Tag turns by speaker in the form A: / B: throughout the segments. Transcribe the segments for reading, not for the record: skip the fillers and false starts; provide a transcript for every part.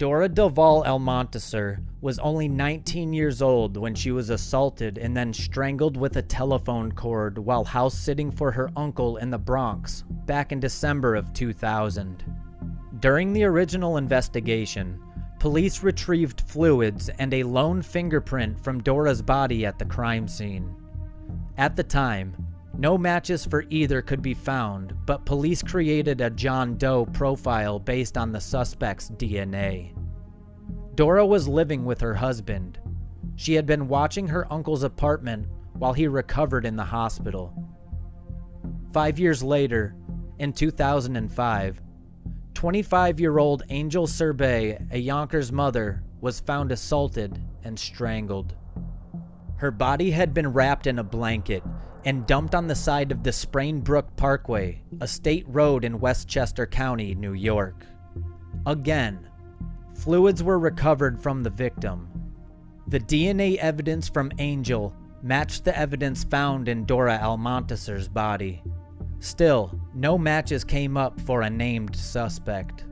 A: Dora Delvalle Almontaser was only 19 years old when she was assaulted and then strangled with a telephone cord while house sitting for her uncle in the Bronx back in December of 2000. During the original investigation, police retrieved fluids and a lone fingerprint from Dora's body at the crime scene. At the time, no matches for either could be found, but police created a John Doe profile based on the suspect's DNA. Dora was living with her husband. She had been watching her uncle's apartment while he recovered in the hospital. 5 years later, in 2005, 25-year-old Angel Serbay, a Yonkers mother, was found assaulted and strangled. Her body had been wrapped in a blanket and dumped on the side of the Sprainbrook Parkway, a state road in Westchester County, New York. Again, fluids were recovered from the victim. The DNA evidence from Angel matched the evidence found in Dora Almontaser's body. Still, no matches came up for a named suspect.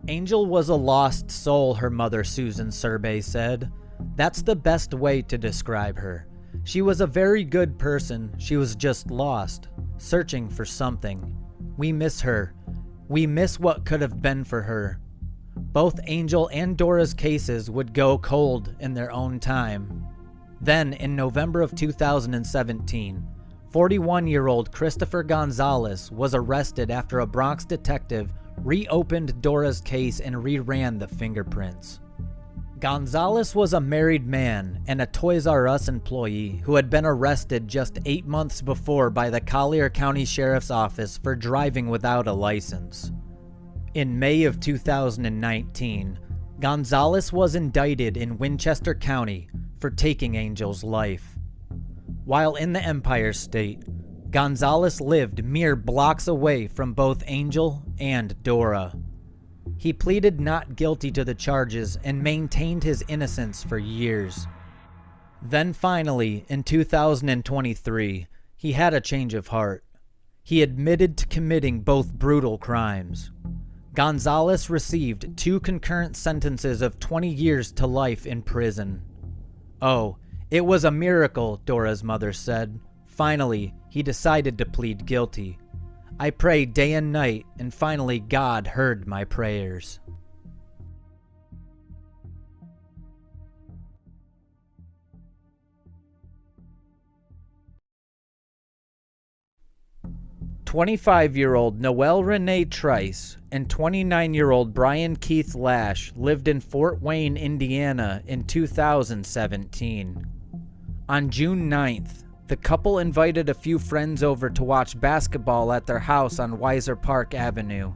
A: Angel was a lost soul, her mother Susan Serbay said. That's the best way to describe her. She was a very good person. She was just lost, searching for something. We miss her. We miss what could have been for her. Both Angel and Dora's cases would go cold in their own time. Then, in November of 2017, 41-year-old Christopher Gonzalez was arrested after a Bronx detective reopened Dora's case and reran the fingerprints. Gonzalez was a married man and a Toys R Us employee who had been arrested just 8 months before by the Collier County Sheriff's Office for driving without a license. In May of 2019, Gonzalez was indicted in Winchester County for taking Angel's life. While in the Empire State, Gonzalez lived mere blocks away from both Angel and Dora. He pleaded not guilty to the charges and maintained his innocence for years. Then finally, in 2023, he had a change of heart. He admitted to committing both brutal crimes. Gonzalez received 2 concurrent sentences of 20 years to life in prison. Oh, it was a miracle, Dora's mother said. Finally, he decided to plead guilty. I prayed day and night, and finally God heard my prayers. "25-year-old Noele Renee Trice and 29-year-old Bryan Keith Lash lived in Fort Wayne, Indiana in 2017. On June 9th, the couple invited a few friends over to watch basketball at their house on Weiser Park Avenue.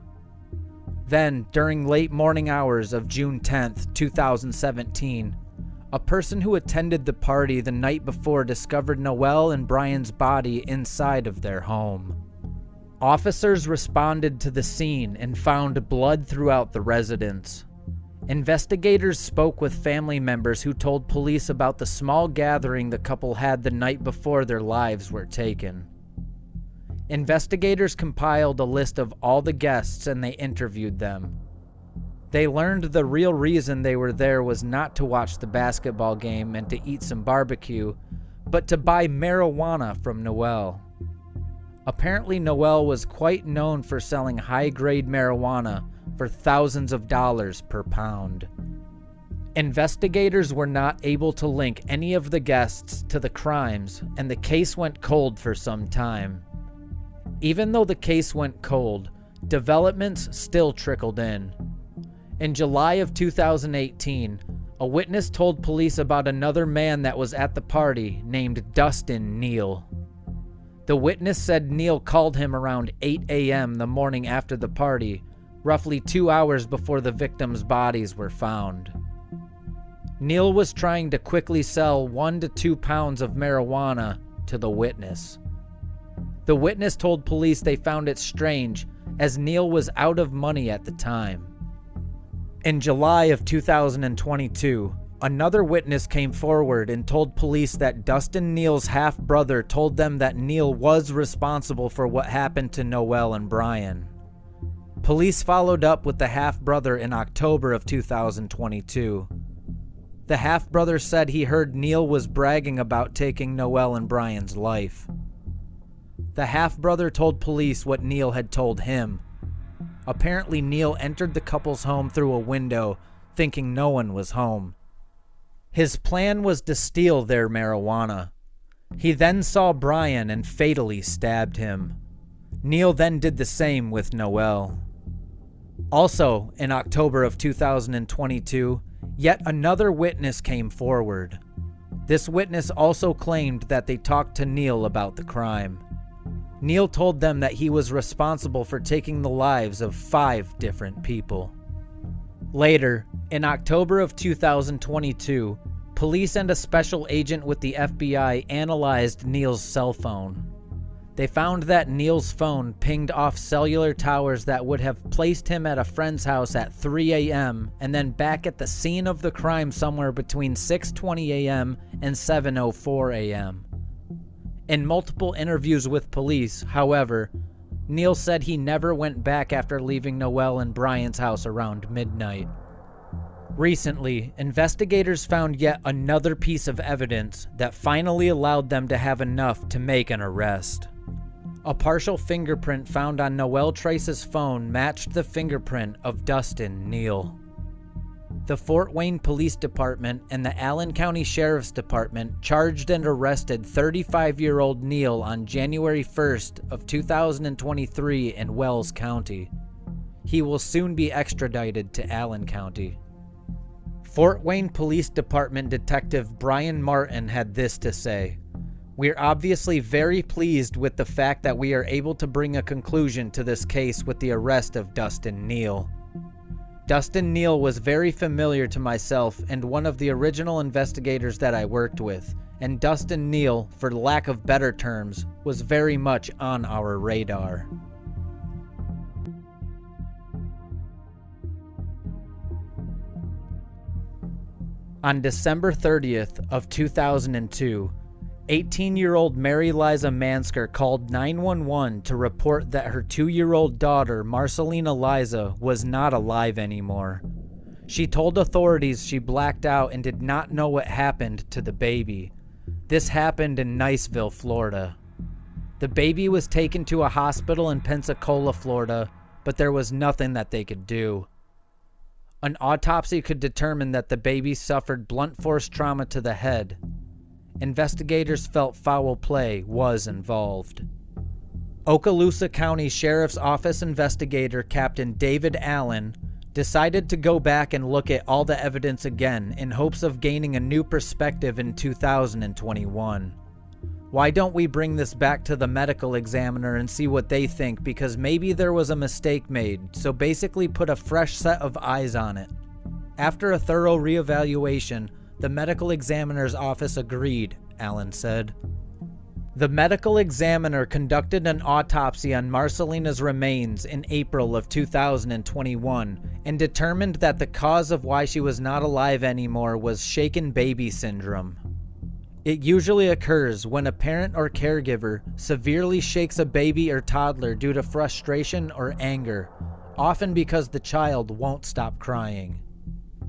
A: Then, during late morning hours of June 10th, 2017, a person who attended the party the night before discovered Noele and Bryan's body inside of their home. Officers responded to the scene and found blood throughout the residence. Investigators spoke with family members who told police about the small gathering the couple had the night before their lives were taken. Investigators compiled a list of all the guests and they interviewed them. They learned the real reason they were there was not to watch the basketball game and to eat some barbecue, but to buy marijuana from Noele. Apparently, Noele was quite known for selling high-grade marijuana for thousands of dollars per pound. Investigators were not able to link any of the guests to the crimes, and the case went cold for some time. Even though the case went cold, developments still trickled in. In July of 2018, a witness told police about another man that was at the party named Dustin Neal. The witness said Neal called him around 8 a.m. the morning after the party, roughly 2 hours before the victims' bodies were found. Neal was trying to quickly sell 1 to 2 pounds of marijuana to the witness. The witness told police they found it strange, as Neal was out of money at the time. In July of 2022, another witness came forward and told police that Dustin Neal's half-brother told them that Neal was responsible for what happened to Noele and Bryan. Police followed up with the half-brother in October of 2022. The half-brother said he heard Neil was bragging about taking Noele and Bryan's life. The half-brother told police what Neil had told him. Apparently, Neil entered the couple's home through a window, thinking no one was home. His plan was to steal their marijuana. He then saw Bryan and fatally stabbed him. Neil then did the same with Noele. Also, in October of 2022, yet another witness came forward. This witness also claimed that they talked to Neil about the crime. Neil told them that he was responsible for taking the lives of 5 different people. Later, in October of 2022, police and a special agent with the FBI analyzed Neil's cell phone. They found that Neil's phone pinged off cellular towers that would have placed him at a friend's house at 3 a.m. and then back at the scene of the crime somewhere between 6:20 a.m. and 7:04 a.m. In multiple interviews with police, however, Neil said he never went back after leaving Noele and Bryan's house around midnight. Recently, investigators found yet another piece of evidence that finally allowed them to have enough to make an arrest. A partial fingerprint found on Noele Trice's phone matched the fingerprint of Dustin Neal. The Fort Wayne Police Department and the Allen County Sheriff's Department charged and arrested 35-year-old Neal on January 1st of 2023 in Wells County. He will soon be extradited to Allen County. Fort Wayne Police Department Detective Bryan Martin had this to say: "We're obviously very pleased with the fact that we are able to bring a conclusion to this case with the arrest of Dustin Neal. Dustin Neal was very familiar to myself and one of the original investigators that I worked with, and Dustin Neal, for lack of better terms, was very much on our radar." On December 30th of 2002, 18-year-old Mary Liza Mansker called 911 to report that her 2-year-old daughter, Marselina Liza, was not alive anymore. She told authorities she blacked out and did not know what happened to the baby. This happened in Niceville, Florida. The baby was taken to a hospital in Pensacola, Florida, but there was nothing that they could do. An autopsy could determine that the baby suffered blunt force trauma to the head. Investigators felt foul play was involved. Okaloosa County Sheriff's Office investigator Captain David Allen decided to go back and look at all the evidence again in hopes of gaining a new perspective in 2021. Why don't we bring this back to the medical examiner and see what they think, because maybe there was a mistake made, so basically put a fresh set of eyes on it. After a thorough reevaluation, the medical examiner's office agreed, Allen said. The medical examiner conducted an autopsy on Marselina's remains in April of 2021 and determined that the cause of why she was not alive anymore was shaken baby syndrome. It usually occurs when a parent or caregiver severely shakes a baby or toddler due to frustration or anger, often because the child won't stop crying.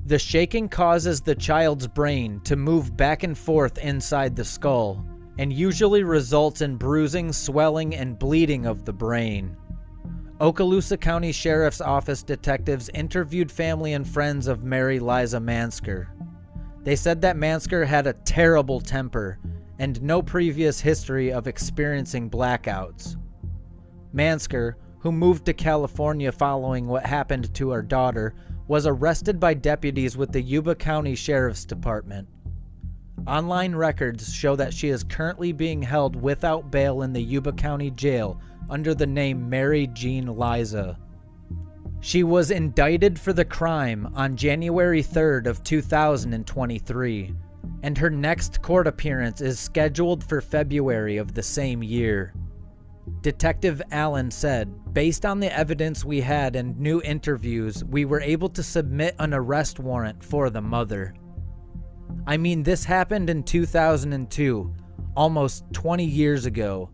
A: The shaking causes the child's brain to move back and forth inside the skull, and usually results in bruising, swelling, and bleeding of the brain. Okaloosa County Sheriff's Office detectives interviewed family and friends of Mary Liza Mansker. They said that Mansker had a terrible temper and no previous history of experiencing blackouts. Mansker, who moved to California following what happened to her daughter, was arrested by deputies with the Yuba County Sheriff's Department. Online records show that she is currently being held without bail in the Yuba County Jail under the name Mary Jean Liza. She was indicted for the crime on January 3rd of 2023, and her next court appearance is scheduled for February of the same year. Detective Allen said, "Based on the evidence we had and new interviews, we were able to submit an arrest warrant for the mother." I mean, this happened in 2002, almost 20 years ago.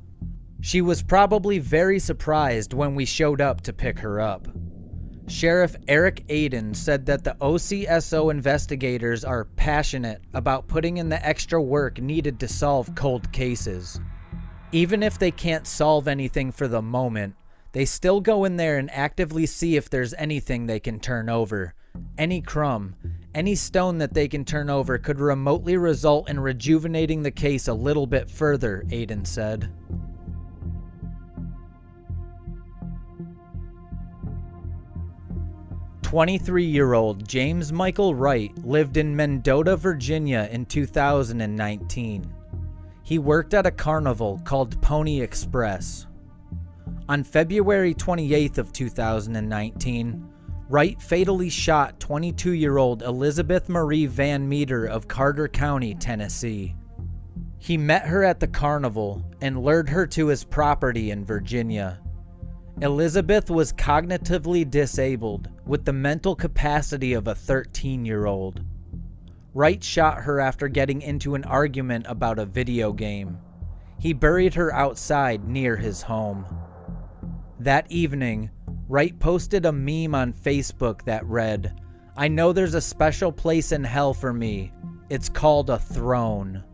A: She was probably very surprised when we showed up to pick her up. Sheriff Eric Aiden said that the OCSO investigators are passionate about putting in the extra work needed to solve cold cases. Even if they can't solve anything for the moment, they still go in there and actively see if there's anything they can turn over. Any crumb, any stone that they can turn over could remotely result in rejuvenating the case a little bit further, Aiden said. "23-year-old James Michael Wright lived in Mendota, Virginia in 2019. He worked at a carnival called Pony Express. On February 28th of 2019, Wright fatally shot 22-year-old Elizabeth Marie Vanmeter of Carter County, Tennessee. He met her at the carnival and lured her to his property in Virginia. Elizabeth was cognitively disabled with the mental capacity of a 13-year-old. Wright shot her after getting into an argument about a video game. He buried her outside near his home. That evening, Wright posted a meme on Facebook that read, "I know there's a special place in hell for me. It's called a throne."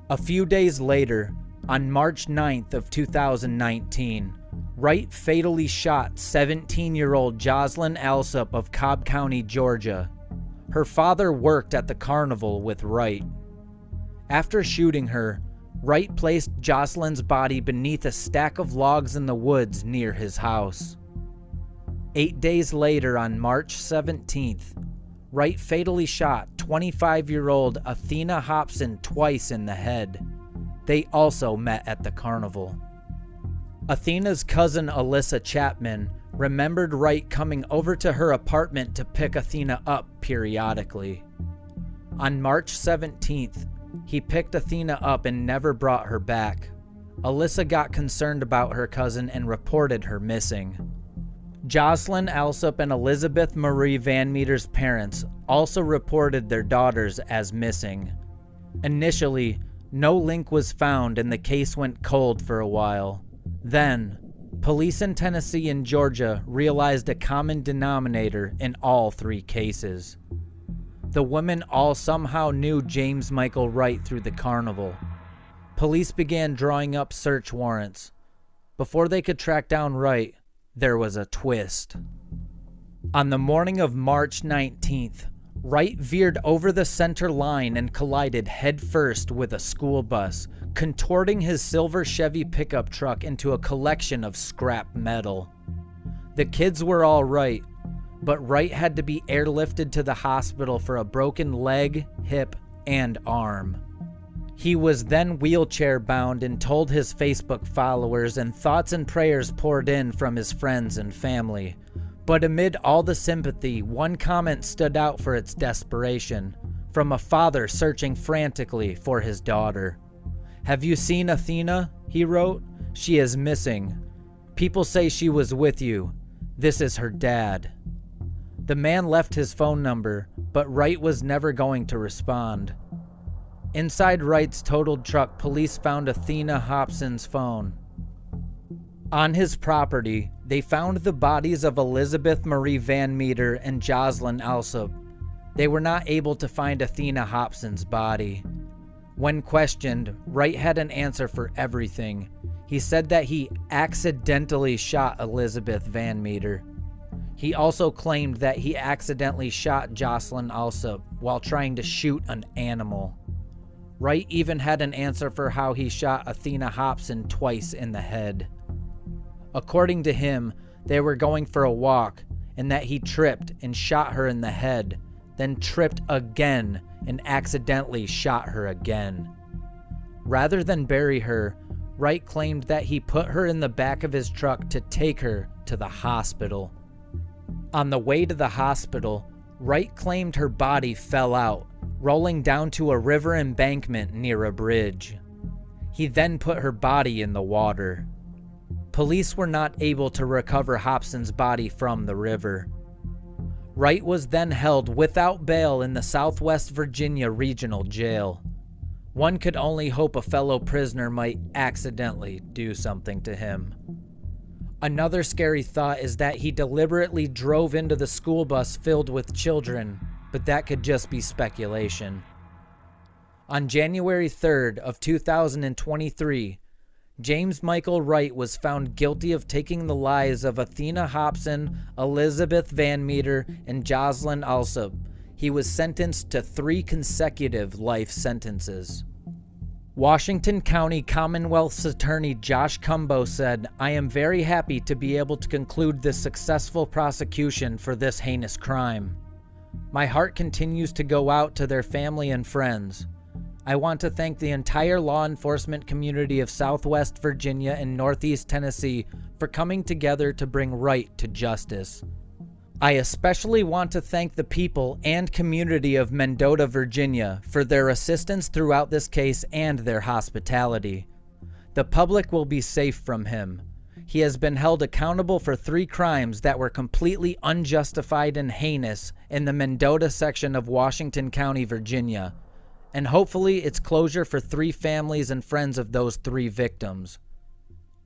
A: A few days later, on March 9th of 2019, Wright fatally shot 17-year-old Jocelyn Alsup of Cobb County, Georgia. Her father worked at the carnival with Wright. After shooting her, Wright placed Jocelyn's body beneath a stack of logs in the woods near his house. 8 days later, on March 17th, Wright fatally shot 25-year-old Athena Hopson twice in the head. They also met at the carnival. Athena's cousin Alyssa Chapman remembered Wright coming over to her apartment to pick Athena up periodically. On March 17th, he picked Athena up and never brought her back. Alyssa got concerned about her cousin and reported her missing. Jocelyn Alsup and Elizabeth Marie Vanmeter's parents also reported their daughters as missing. Initially, no link was found and the case went cold for a while. Then, police in Tennessee and Georgia realized a common denominator in all three cases. The women all somehow knew James Michael Wright through the carnival. Police began drawing up search warrants. Before they could track down Wright, there was a twist. On the morning of March 19th, Wright veered over the center line and collided headfirst with a school bus, contorting his silver Chevy pickup truck into a collection of scrap metal. The kids were all right, but Wright had to be airlifted to the hospital for a broken leg, hip, and arm. He was then wheelchair bound and told his Facebook followers, and thoughts and prayers poured in from his friends and family. But amid all the sympathy, one comment stood out for its desperation, from a father searching frantically for his daughter. "Have you seen Athena?" he wrote. "She is missing. People say she was with you. This is her dad." The man left his phone number, but Wright was never going to respond. Inside Wright's totaled truck, police found Athena Hopson's phone. On his property, they found the bodies of Elizabeth Marie Vanmeter and Jocelyn Alsup. They were not able to find Athena Hopson's body. When questioned, Wright had an answer for everything. He said that he accidentally shot Elizabeth Vanmeter. He also claimed that he accidentally shot Jocelyn Alsup while trying to shoot an animal. Wright even had an answer for how he shot Athena Hopson twice in the head. According to him, they were going for a walk, and that he tripped and shot her in the head, then tripped again and accidentally shot her again. Rather than bury her, Wright claimed that he put her in the back of his truck to take her to the hospital. On the way to the hospital, Wright claimed her body fell out, rolling down to a river embankment near a bridge. He then put her body in the water. Police were not able to recover Hopson's body from the river. Wright was then held without bail in the Southwest Virginia Regional Jail. One could only hope a fellow prisoner might accidentally do something to him. Another scary thought is that he deliberately drove into the school bus filled with children, but that could just be speculation. On January 3rd of 2023, James Michael Wright was found guilty of taking the lives of Athena Hopson, Elizabeth Vanmeter, and Jocelyn Alsup. He was sentenced to 3 consecutive life sentences. Washington County Commonwealth's Attorney Josh Cumbo said, "I am very happy to be able to conclude this successful prosecution for this heinous crime. My heart continues to go out to their family and friends. I want to thank the entire law enforcement community of Southwest Virginia and Northeast Tennessee for coming together to bring Wright to justice. I especially want to thank the people and community of Mendota, Virginia for their assistance throughout this case and their hospitality. The public will be safe from him. He has been held accountable for 3 crimes that were completely unjustified and heinous in the Mendota section of Washington County, Virginia. And hopefully it's closure for 3 families and friends of those 3 victims."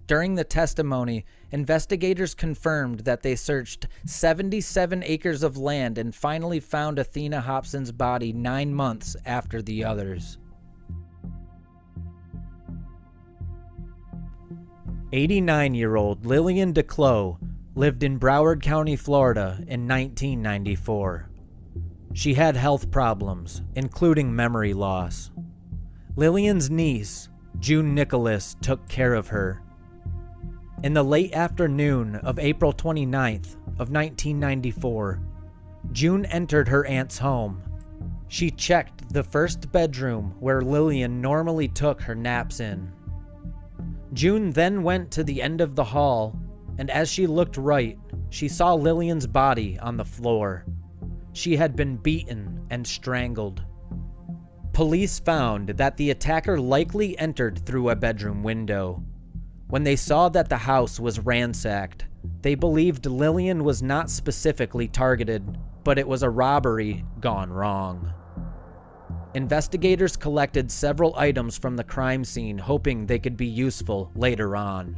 A: During the testimony, investigators confirmed that they searched 77 acres of land and finally found Athena Hopson's body 9 months after the others. 89-year-old Lillian De Cloe lived in Broward County, Florida in 1994. She had health problems, including memory loss. Lillian's niece, June Nicholas, took care of her. In the late afternoon of April 29th of 1994, June entered her aunt's home. She checked the first bedroom where Lillian normally took her naps in. June then went to the end of the hall, and as she looked right, she saw Lillian's body on the floor. She had been beaten and strangled. Police found that the attacker likely entered through a bedroom window. When they saw that the house was ransacked, they believed Lillian was not specifically targeted, but it was a robbery gone wrong. Investigators collected several items from the crime scene, hoping they could be useful later on.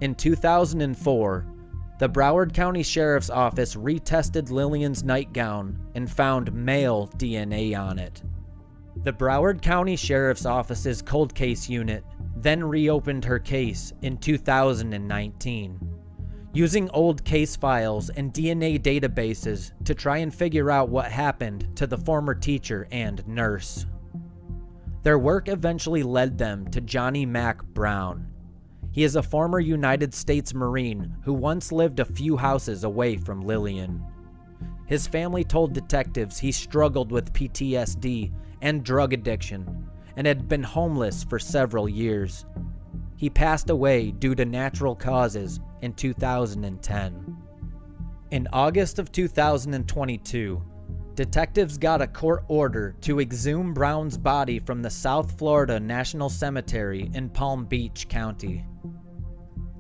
A: In 2004, the Broward County Sheriff's Office retested Lillian's nightgown and found male DNA on it. The Broward County Sheriff's Office's cold case unit then reopened her case in 2019, using old case files and DNA databases to try and figure out what happened to the former teacher and nurse. Their work eventually led them to Johnny Mack Brown. He is a former United States Marine who once lived a few houses away from Lillian. His family told detectives he struggled with PTSD and drug addiction and had been homeless for several years. He passed away due to natural causes in 2010. In August of 2022, detectives got a court order to exhume Brown's body from the South Florida National Cemetery in Palm Beach County.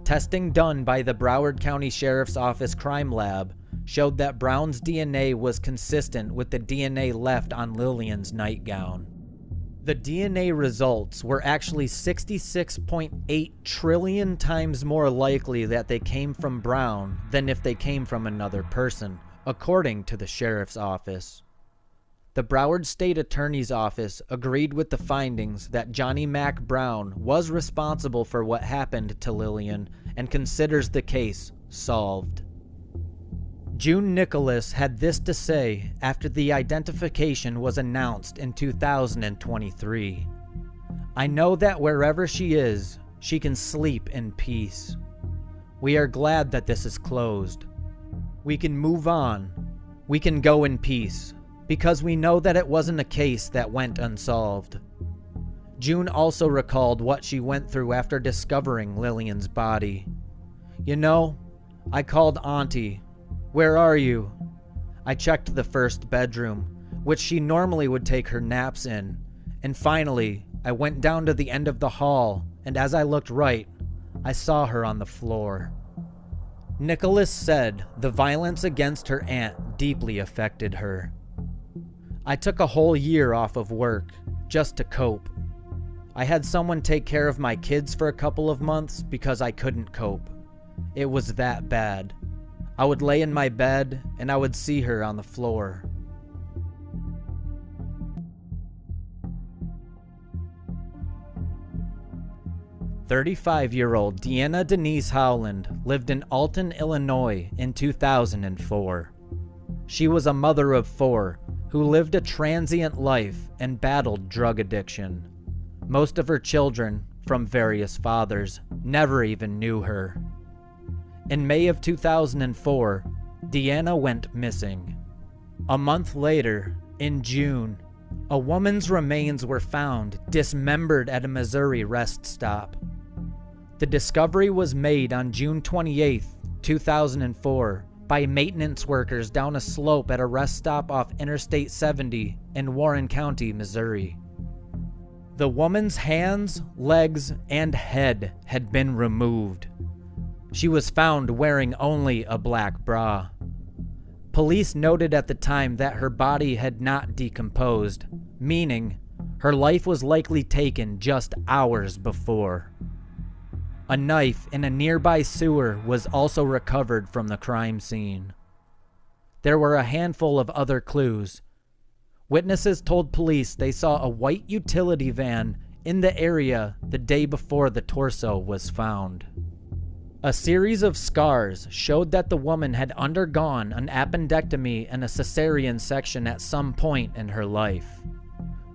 A: Testing done by the Broward County Sheriff's Office Crime Lab showed that Brown's DNA was consistent with the DNA left on Lillian's nightgown. The DNA results were actually 66.8 trillion times more likely that they came from Brown than if they came from another person, according to the Sheriff's Office. The Broward State Attorney's Office agreed with the findings that Johnny Mack Brown was responsible for what happened to Lillian and considers the case solved. June Nicholas had this to say after the identification was announced in 2023. "I know that wherever she is, she can sleep in peace. We are glad that this is closed. We can move on. We can go in peace, because we know that it wasn't a case that went unsolved." June also recalled what she went through after discovering Lillian's body. "You know, I called Auntie. Where are you? I checked the first bedroom, which she normally would take her naps in, and finally, I went down to the end of the hall, and as I looked right, I saw her on the floor." Nicholas said the violence against her aunt deeply affected her. "I took a whole year off of work, just to cope. I had someone take care of my kids for a couple of months because I couldn't cope. It was that bad. I would lay in my bed and I would see her on the floor. "35-year-old Deanna Denise Howland lived in Alton, Illinois in 2004. She was a mother of 4 who lived a transient life and battled drug addiction. Most of her children, from various fathers, never even knew her. In May of 2004, Deanna went missing. A month later, in June, a woman's remains were found dismembered at a Missouri rest stop. The discovery was made on June 28, 2004, by maintenance workers down a slope at a rest stop off Interstate 70 in Warren County, Missouri. The woman's hands, legs, and head had been removed. She was found wearing only a black bra. Police noted at the time that her body had not decomposed, meaning her life was likely taken just hours before. A knife in a nearby sewer was also recovered from the crime scene. There were a handful of other clues. Witnesses told police they saw a white utility van in the area the day before the torso was found. A series of scars showed that the woman had undergone an appendectomy and a cesarean section at some point in her life.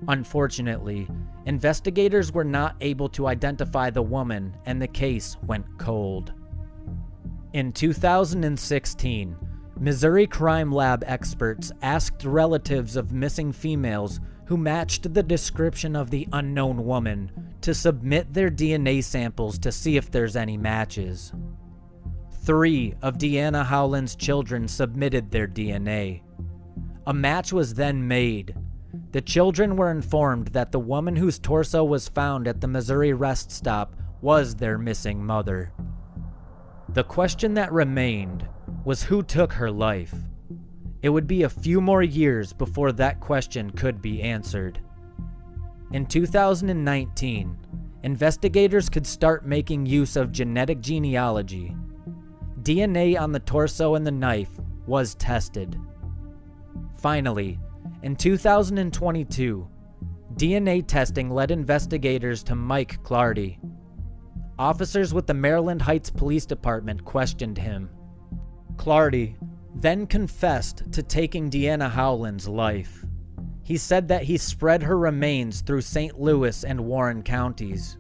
A: Unfortunately, investigators were not able to identify the woman and the case went cold. In 2016, Missouri Crime Lab experts asked relatives of missing females who matched the description of the unknown woman to submit their DNA samples to see if there's any matches. 3 of Deanna Howland's children submitted their DNA. A match was then made. The children were informed that the woman whose torso was found at the Missouri rest stop was their missing mother. The question that remained was who took her life. It would be a few more years before that question could be answered. In 2019, investigators could start making use of genetic genealogy. DNA on the torso and the knife was tested. Finally, in 2022, DNA testing led investigators to Mike Clardy. Officers with the Maryland Heights Police Department questioned him. Clardy then confessed to taking Deanna Howland's life. He said that he spread her remains through St. Louis and Warren counties.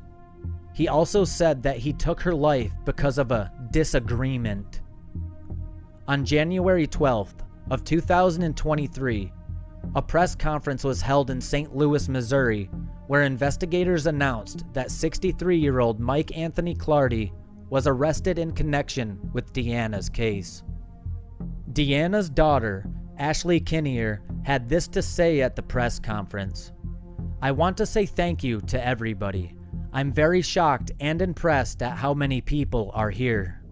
A: He also said that he took her life because of a disagreement. On January 12th of 2023, a press conference was held in St. Louis, Missouri, where investigators announced that 63-year-old Mike Anthony Clardy was arrested in connection with Deanna's case. Deanna's daughter, Ashley Kinnear, had this to say at the press conference. "I want to say thank you to everybody. I'm very shocked and impressed at how many people are here,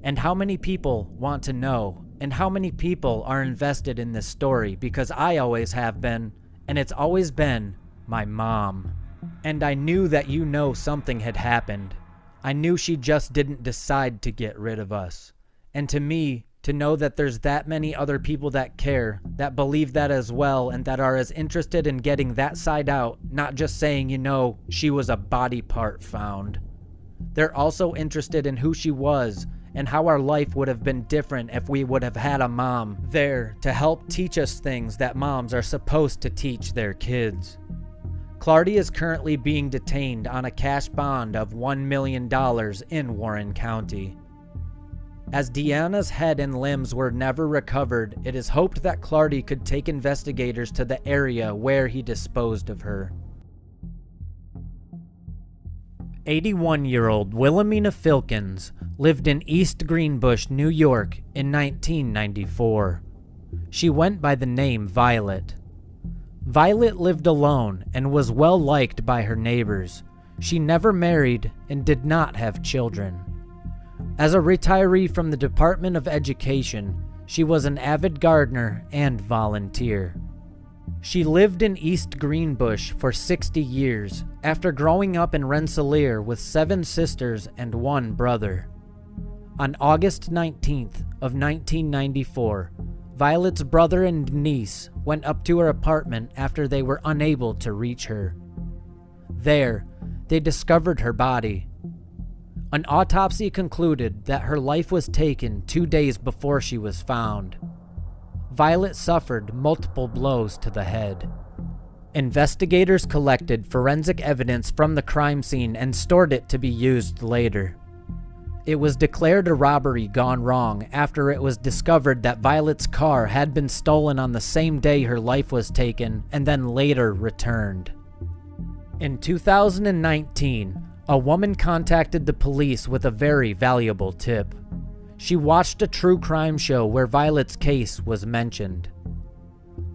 A: and how many people want to know, and how many people are invested in this story because I always have been, and it's always been, my mom. And I knew that you know something had happened. I knew she just didn't decide to get rid of us. And to me, to know that there's that many other people that care, that believe that as well, and that are as interested in getting that side out, not just saying, you know, she was a body part found. They're also interested in who she was, and how our life would have been different if we would have had a mom there to help teach us things that moms are supposed to teach their kids." Clardy is currently being detained on a cash bond of $1 million in Warren County. As Deanna's head and limbs were never recovered, it is hoped that Clardy could take investigators to the area where he disposed of her. 81-year-old Wilomeana Filkins lived in East Greenbush, New York in 1994. She went by the name Violet. Violet lived alone and was well liked by her neighbors. She never married and did not have children. As a retiree from the Department of Education, she was an avid gardener and volunteer. She lived in East Greenbush for 60 years after growing up in Rensselaer with 7 sisters and 1 brother. On August 19th of 1994, Violet's brother and niece went up to her apartment after they were unable to reach her. There, they discovered her body. An autopsy concluded that her life was taken 2 days before she was found. Violet suffered multiple blows to the head. Investigators collected forensic evidence from the crime scene and stored it to be used later. It was declared a robbery gone wrong after it was discovered that Violet's car had been stolen on the same day her life was taken and then later returned. In 2019, a woman contacted the police with a very valuable tip. She watched a true crime show where Violet's case was mentioned.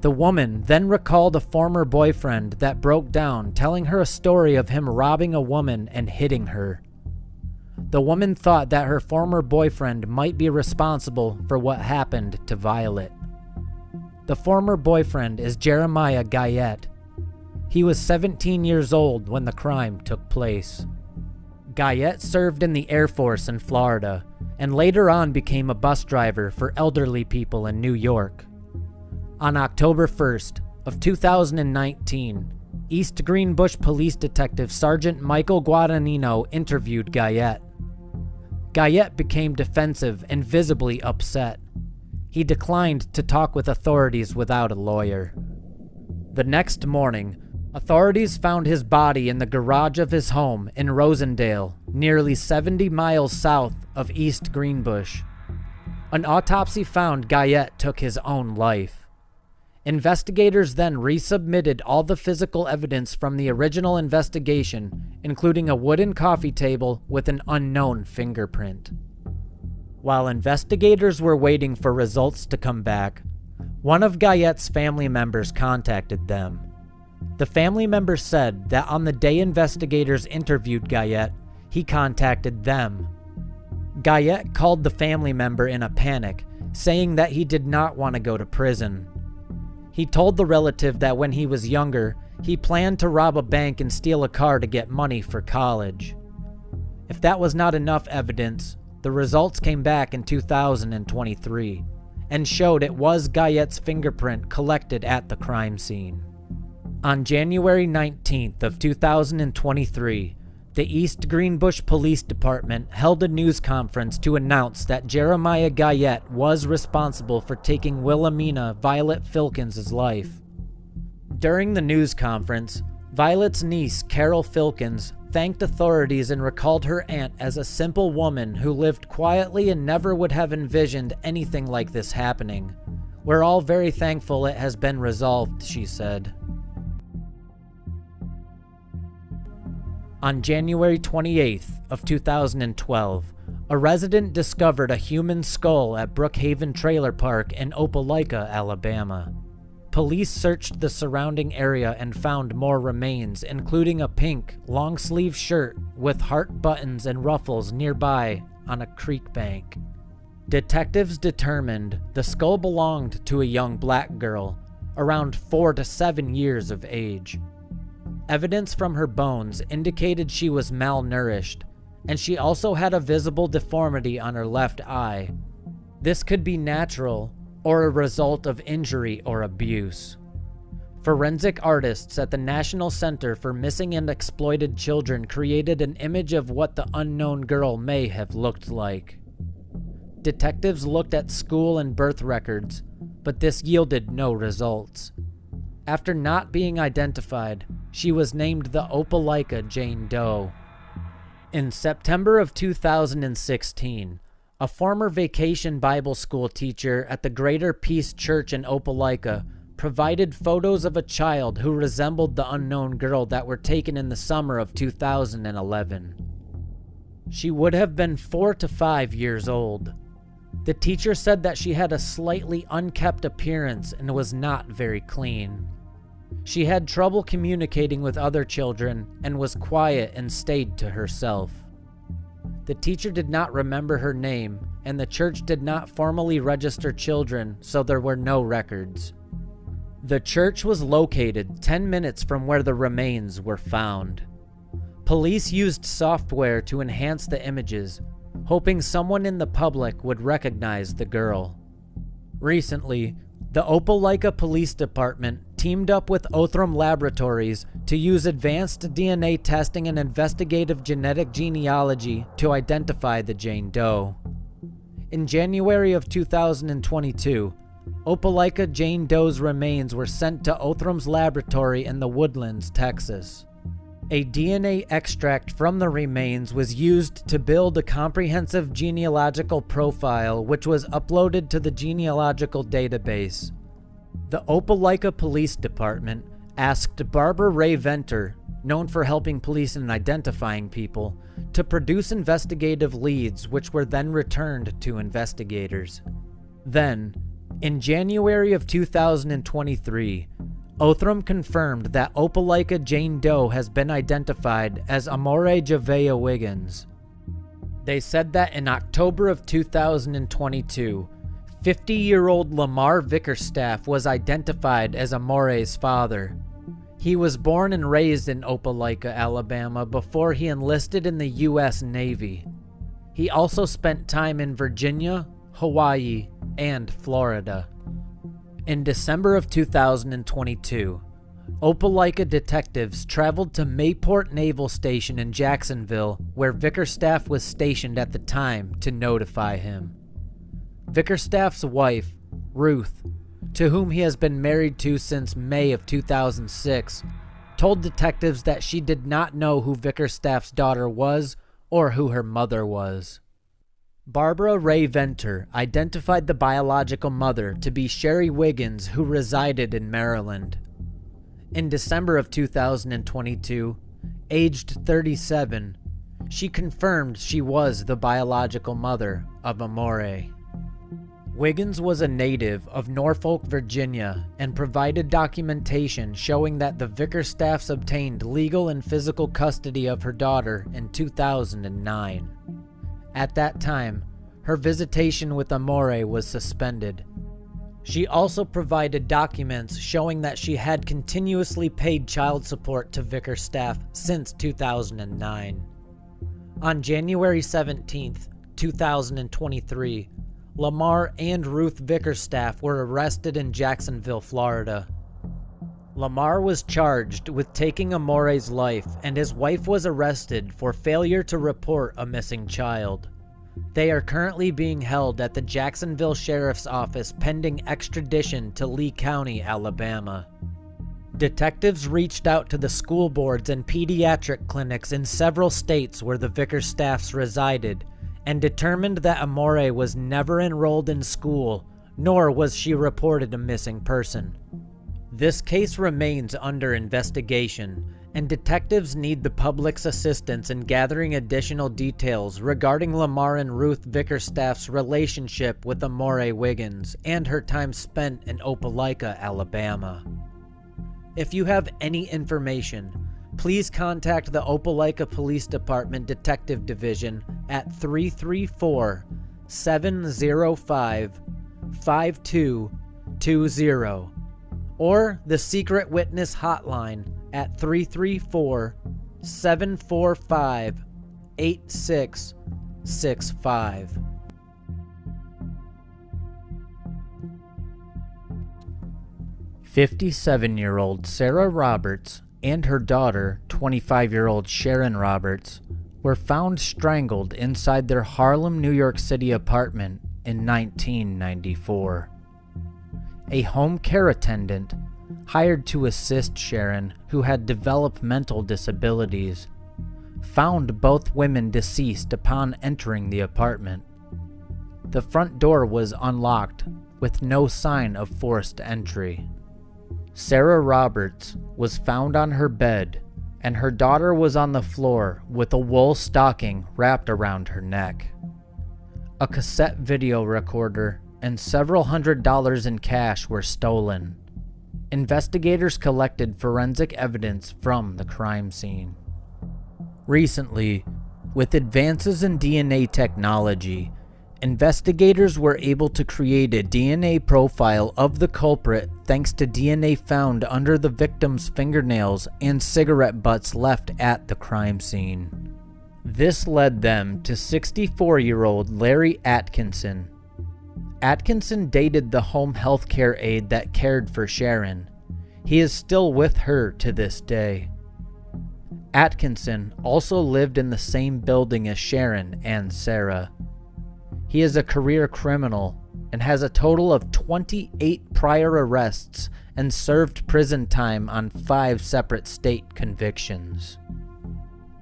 A: The woman then recalled a former boyfriend that broke down, telling her a story of him robbing a woman and hitting her. The woman thought that her former boyfriend might be responsible for what happened to Violet. The former boyfriend is Jeremiah Guyette. He was 17 years old when the crime took place. Guyette served in the Air Force in Florida and later on became a bus driver for elderly people in New York. On October 1st of 2019, East Greenbush Police Detective Sergeant Michael Guadagnino interviewed Guyette. Guyette became defensive and visibly upset. He declined to talk with authorities without a lawyer. The next morning, authorities found his body in the garage of his home in Rosendale, nearly 70 miles south of East Greenbush. An autopsy found Guyette took his own life. Investigators then resubmitted all the physical evidence from the original investigation, including a wooden coffee table with an unknown fingerprint. While investigators were waiting for results to come back, one of Guyette's family members contacted them. The family member said that on the day investigators interviewed Guyette, he contacted them. Guyette called the family member in a panic, saying that he did not want to go to prison. He told the relative that when he was younger, he planned to rob a bank and steal a car to get money for college. If that was not enough evidence, the results came back in 2023 and showed it was Guyette's fingerprint collected at the crime scene. On January 19th of 2023, the East Greenbush Police Department held a news conference to announce that Jeremiah Guyette was responsible for taking Wilomeana Violet Filkins' life. During the news conference, Violet's niece, Carol Filkins, thanked authorities and recalled her aunt as a simple woman who lived quietly and never would have envisioned anything like this happening. "We're all very thankful it has been resolved," she said. On January 28th of 2012, a resident discovered a human skull at Brookhaven Trailer Park in Opelika, Alabama. Police searched the surrounding area and found more remains, including a pink, long-sleeve shirt with heart buttons and ruffles nearby on a creek bank. Detectives determined the skull belonged to a young black girl, around 4 to 7 years of age. Evidence from her bones indicated she was malnourished, and she also had a visible deformity on her left eye. This could be natural or a result of injury or abuse. Forensic artists at the National Center for Missing and Exploited Children created an image of what the unknown girl may have looked like. Detectives looked at school and birth records, but this yielded no results. After not being identified, she was named the Opelika Jane Doe. In September of 2016, a former vacation Bible school teacher at the Greater Peace Church in Opelika provided photos of a child who resembled the unknown girl that were taken in the summer of 2011. She would have been 4 to 5 years old. The teacher said that she had a slightly unkempt appearance and was not very clean. She had trouble communicating with other children and was quiet and stayed to herself. The teacher did not remember her name, and the church did not formally register children, so there were no records. The church was located 10 minutes from where the remains were found. Police used software to enhance the images, hoping someone in the public would recognize the girl. Recently, the Opelika Police Department teamed up with Othram Laboratories to use advanced DNA testing and investigative genetic genealogy to identify the Jane Doe. In January of 2022, Opelika Jane Doe's remains were sent to Othram's laboratory in the Woodlands, Texas. A DNA extract from the remains was used to build a comprehensive genealogical profile, which was uploaded to the genealogical database. The Opelika Police Department asked Barbara Ray Venter, known for helping police in identifying people, to produce investigative leads, which were then returned to investigators. Then, in January of 2023, Othram confirmed that Opelika Jane Doe has been identified as Amore Javea Wiggins. They said that in October of 2022, 50-year-old Lamar Vickerstaff was identified as Amore's father. He was born and raised in Opelika, Alabama before he enlisted in the U.S. Navy. He also spent time in Virginia, Hawaii, and Florida. In December of 2022, Opelika detectives traveled to Mayport Naval Station in Jacksonville, where Vickerstaff was stationed at the time, to notify him. Vickerstaff's wife, Ruth, to whom he has been married to since May of 2006, told detectives that she did not know who Vickerstaff's daughter was or who her mother was. Barbara Ray Venter identified the biological mother to be Sherry Wiggins, who resided in Maryland. In December of 2022, aged 37, she confirmed she was the biological mother of Amore. Wiggins was a native of Norfolk, Virginia, and provided documentation showing that the Vickerstaffs obtained legal and physical custody of her daughter in 2009. At that time, her visitation with Amore was suspended. She also provided documents showing that she had continuously paid child support to Vickerstaff since 2009. On January 17, 2023, Lamar and Ruth Vickerstaff were arrested in Jacksonville, Florida. Lamar was charged with taking Amore's life, and his wife was arrested for failure to report a missing child. They are currently being held at the Jacksonville Sheriff's Office pending extradition to Lee County, Alabama. Detectives reached out to the school boards and pediatric clinics in several states where the Vickerstaffs resided and determined that Amore was never enrolled in school, nor was she reported a missing person. This case remains under investigation, and detectives need the public's assistance in gathering additional details regarding Lamar and Ruth Vickerstaff's relationship with Amore Wiggins and her time spent in Opelika, Alabama. If you have any information, please contact the Opelika Police Department Detective Division at 334-705-5220 or the Secret Witness Hotline at 334-745-8665. "57-year-old Sarah Roberts and her daughter, 25-year-old Sharon Roberts, were found strangled inside their Harlem, New York City apartment in 1994. A home care attendant, hired to assist Sharon, who had developmental disabilities, found both women deceased upon entering the apartment. The front door was unlocked, with no sign of forced entry. Sarah Roberts was found on her bed, and her daughter was on the floor with a wool stocking wrapped around her neck. A cassette video recorder and several $100s in cash were stolen. Investigators collected forensic evidence from the crime scene. Recently, with advances in DNA technology, investigators were able to create a DNA profile of the culprit thanks to DNA found under the victim's fingernails and cigarette butts left at the crime scene. This led them to 64-year-old Larry Atkinson. Atkinson dated the home health care aide that cared for Sharon. He is still with her to this day. Atkinson also lived in the same building as Sharon and Sarah. He is a career criminal and has a total of 28 prior arrests and served prison time on 5 separate state convictions.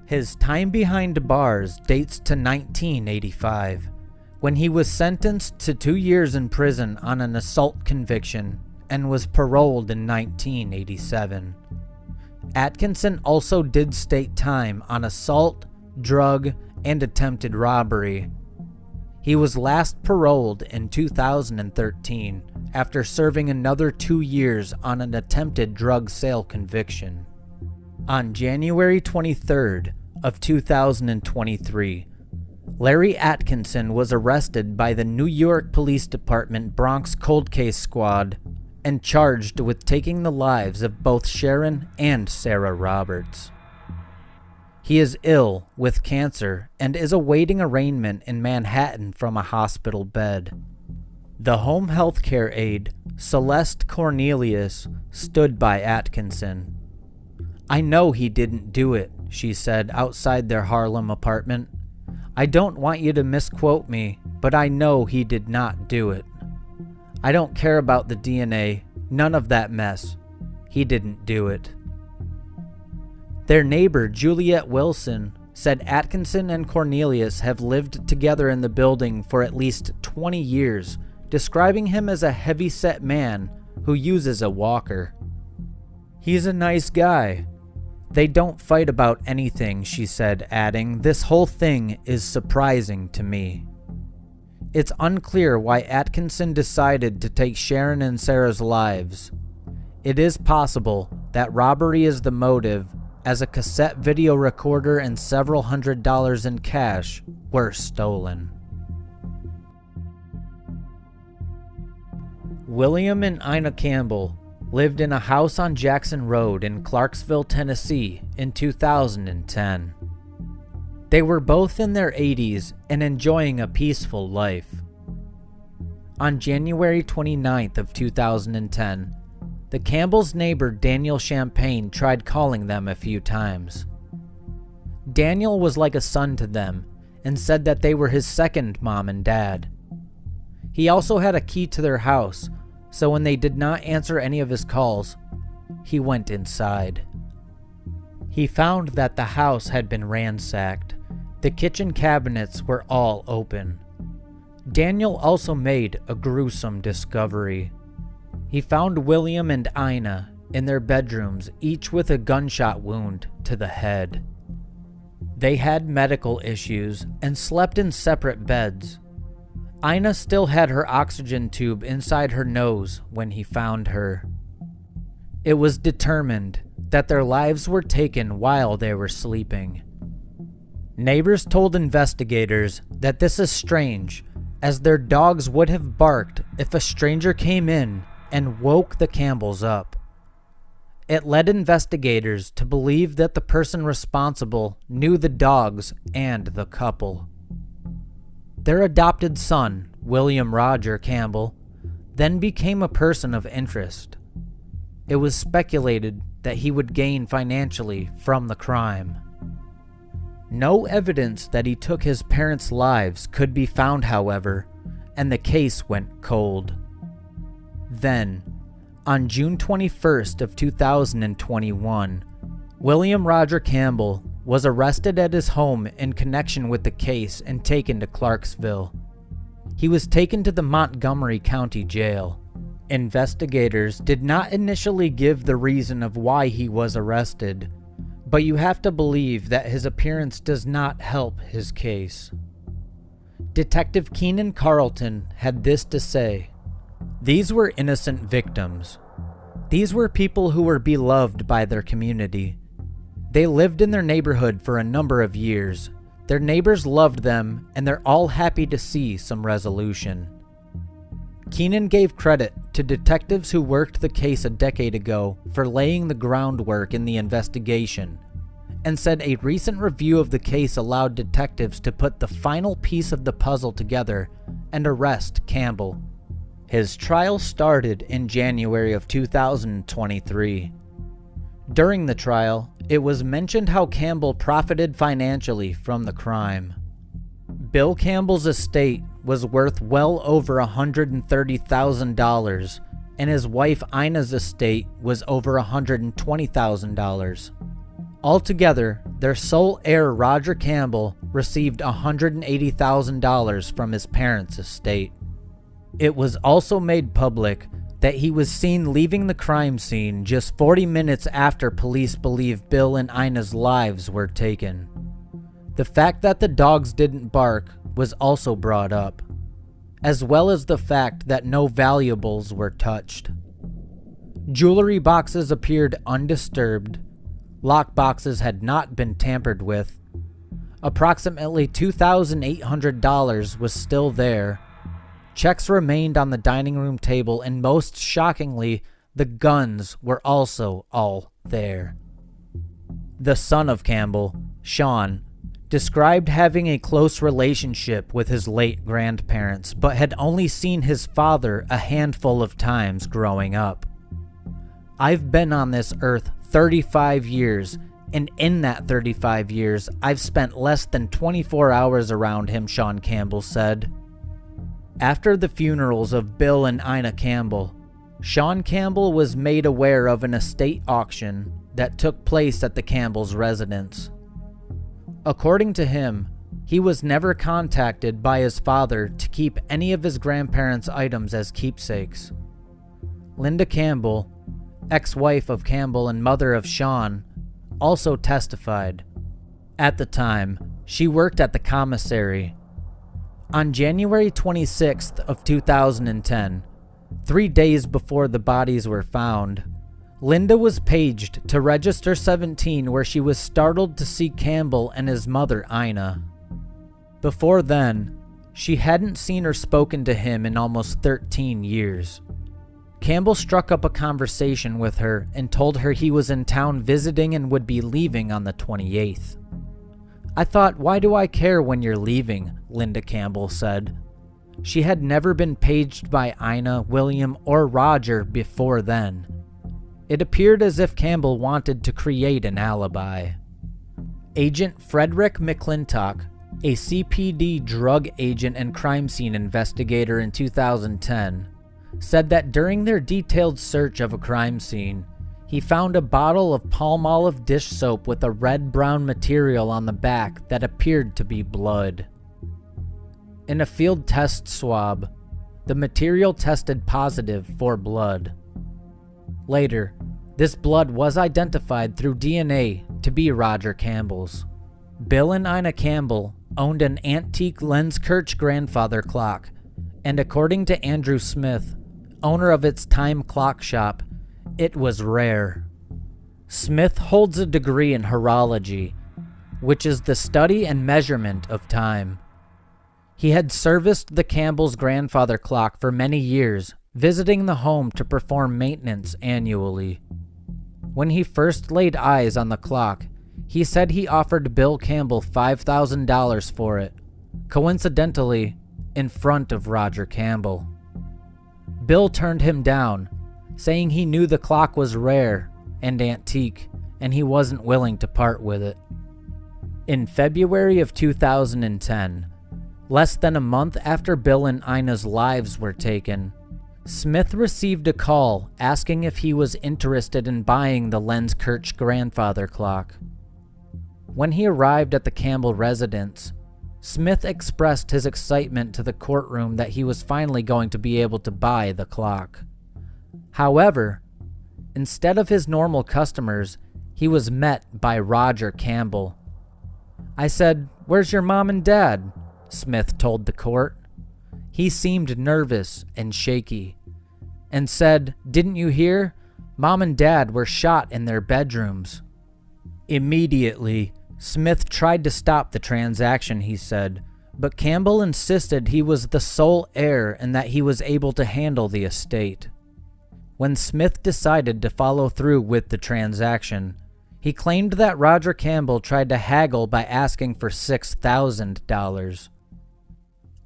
A: His time behind bars dates to 1985, when he was sentenced to 2 years in prison on an assault conviction and was paroled in 1987. Atkinson also did state time on assault, drug, and attempted robbery. He was last paroled in 2013 after serving another 2 years on an attempted drug sale conviction. On January 23rd of 2023, Larry Atkinson was arrested by the New York Police Department Bronx Cold Case Squad and charged with taking the lives of both Sharon and Sarah Roberts. He is ill with cancer and is awaiting arraignment in Manhattan from a hospital bed. The home health care aide, Celeste Cornelius, stood by Atkinson. "I know he didn't do it," she said outside their Harlem apartment. "I don't want you to misquote me, but I know he did not do it. I don't care about the DNA, none of that mess. He didn't do it." Their neighbor, Juliet Wilson, said Atkinson and Cornelius have lived together in the building for at least 20 years, describing him as a heavy-set man who uses a walker. "He's a nice guy. They don't fight about anything," she said, adding, "This whole thing is surprising to me." It's unclear why Atkinson decided to take Sharon and Sarah's lives. It is possible that robbery is the motive, as a cassette video recorder and several $100s in cash were stolen. William and Ina Campbell lived in a house on Jackson Road in Clarksville, Tennessee in 2010. They were both in their 80s and enjoying a peaceful life. On January 29th of 2010, the Campbells' neighbor Daniel Champagne tried calling them a few times. Daniel was like a son to them and said that they were his second mom and dad. He also had a key to their house, so when they did not answer any of his calls, he went inside. He found that the house had been ransacked. The kitchen cabinets were all open. Daniel also made a gruesome discovery. He found William and Ina in their bedrooms, each with a gunshot wound to the head. They had medical issues and slept in separate beds. Ina still had her oxygen tube inside her nose when he found her. It was determined that their lives were taken while they were sleeping. Neighbors told investigators that this is strange, as their dogs would have barked if a stranger came in and woke the Campbells up. It led investigators to believe that the person responsible knew the dogs and the couple. Their adopted son, William Roger Campbell, then became a person of interest. It was speculated that he would gain financially from the crime. No evidence that he took his parents' lives could be found, however, and the case went cold. Then, on June 21st of 2021, William Roger Campbell was arrested at his home in connection with the case and taken to Clarksville. He was taken to the Montgomery County Jail. Investigators did not initially give the reason of why he was arrested, but you have to believe that his appearance does not help his case. Detective Keenan Carlton had this to say: "These were innocent victims. These were people who were beloved by their community. They lived in their neighborhood for a number of years. Their neighbors loved them, and they're all happy to see some resolution." Keenan gave credit to detectives who worked the case a decade ago for laying the groundwork in the investigation, and said a recent review of the case allowed detectives to put the final piece of the puzzle together and arrest Campbell. His trial started in January of 2023. During the trial, it was mentioned how Campbell profited financially from the crime. Bill Campbell's estate was worth well over $130,000, and his wife Ina's estate was over $120,000. Altogether, their sole heir Roger Campbell received $180,000 from his parents' estate. It was also made public that he was seen leaving the crime scene just 40 minutes after police believe Bill and Ina's lives were taken. The fact that the dogs didn't bark was also brought up, as well as the fact that no valuables were touched. Jewelry boxes appeared undisturbed. Lock boxes had not been tampered with. Approximately $2,800 was still there. Checks remained on the dining room table, and most shockingly, the guns were also all there. The son of Campbell, Sean, described having a close relationship with his late grandparents, but had only seen his father a handful of times growing up. "I've been on this earth 35 years, and in that 35 years, I've spent less than 24 hours around him," Sean Campbell said. After the funerals of Bill and Ina Campbell, Sean Campbell was made aware of an estate auction that took place at the Campbell's residence. According to him, he was never contacted by his father to keep any of his grandparents' items as keepsakes. Linda Campbell, ex-wife of Campbell and mother of Sean, also testified. At the time, she worked at the commissary. On January 26th of 2010, 3 days before the bodies were found, Linda was paged to Register 17, where she was startled to see Campbell and his mother Ina. Before then, she hadn't seen or spoken to him in almost 13 years. Campbell struck up a conversation with her and told her he was in town visiting and would be leaving on the 28th. "I thought, why do I care when you're leaving?" Linda Campbell said. She had never been paged by Ina, William, or Roger before then. It appeared as if Campbell wanted to create an alibi. Agent Frederick McClintock, a CPD drug agent and crime scene investigator in 2010, said that during their detailed search of a crime scene, he found a bottle of Palmolive dish soap with a red-brown material on the back that appeared to be blood. In a field test swab, the material tested positive for blood. Later, this blood was identified through DNA to be Roger Campbell's. Bill and Ina Campbell owned an antique Lenskirch grandfather clock, and according to Andrew Smith, owner of its time clock shop, it was rare. Smith holds a degree in horology, which is the study and measurement of time. He had serviced the Campbell's grandfather clock for many years, visiting the home to perform maintenance annually. When he first laid eyes on the clock, he said he offered Bill Campbell $5,000 for it, coincidentally, in front of Roger Campbell. Bill turned him down, saying he knew the clock was rare and antique, and he wasn't willing to part with it. In February of 2010, less than a month after Bill and Ina's lives were taken, Smith received a call asking if he was interested in buying the Lenskirch grandfather clock. When he arrived at the Campbell residence, Smith expressed his excitement to the courtroom that he was finally going to be able to buy the clock. However, instead of his normal customers, he was met by Roger Campbell. "I said, 'Where's your mom and dad?' Smith told the court. He seemed nervous and shaky, and said, 'Didn't you hear? Mom and Dad were shot in their bedrooms.' Immediately, Smith tried to stop the transaction, he said, but Campbell insisted he was the sole heir and that he was able to handle the estate. When Smith decided to follow through with the transaction, He claimed that Roger Campbell tried to haggle by asking for $6,000.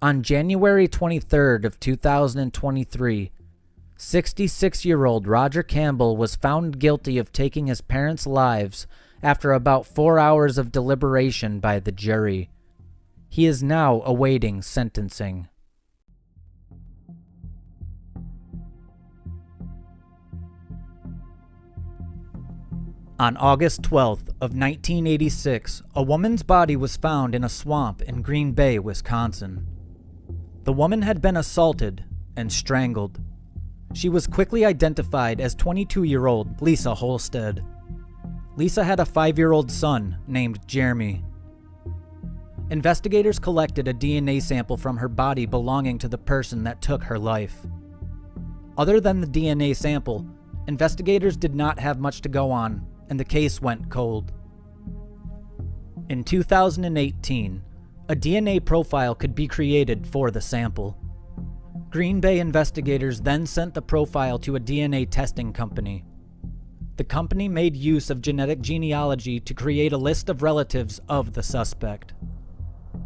A: On January 23rd of 2023, 66-year-old Roger Campbell was found guilty of taking his parents' lives after about 4 hours of deliberation by the jury. He is now awaiting sentencing. On August 12th of 1986, a woman's body was found in a swamp in Green Bay, Wisconsin. The woman had been assaulted and strangled. She was quickly identified as 22-year-old Lisa Holstead. Lisa had a 5-year-old son named Jeremy. Investigators collected a DNA sample from her body belonging to the person that took her life. Other than the DNA sample, investigators did not have much to go on, and the case went cold. In 2018, a DNA profile could be created for the sample. Green Bay investigators then sent the profile to a DNA testing company. The company made use of genetic genealogy to create a list of relatives of the suspect.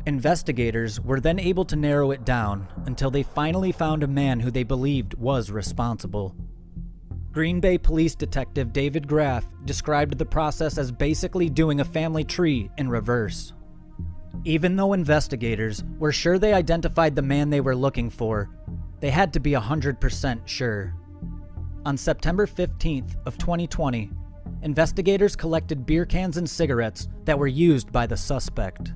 A: Investigators were then able to narrow it down until they finally found a man who they believed was responsible. Green Bay Police Detective David Graff described the process as basically doing a family tree in reverse. Even though investigators were sure they identified the man they were looking for, they had to be 100% sure. On September 15th of 2020, investigators collected beer cans and cigarettes that were used by the suspect.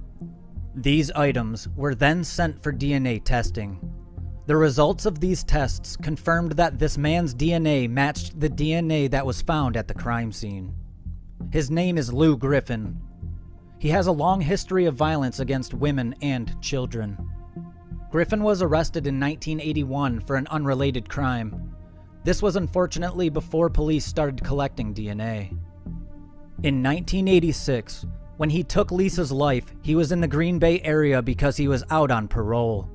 A: These items were then sent for DNA testing. The results of these tests confirmed that this man's DNA matched the DNA that was found at the crime scene. His name is Lou Griffin. He has a long history of violence against women and children. Griffin was arrested in 1981 for an unrelated crime. This was unfortunately before police started collecting DNA. In 1986, when he took Lisa's life, he was in the Green Bay area because he was out on parole.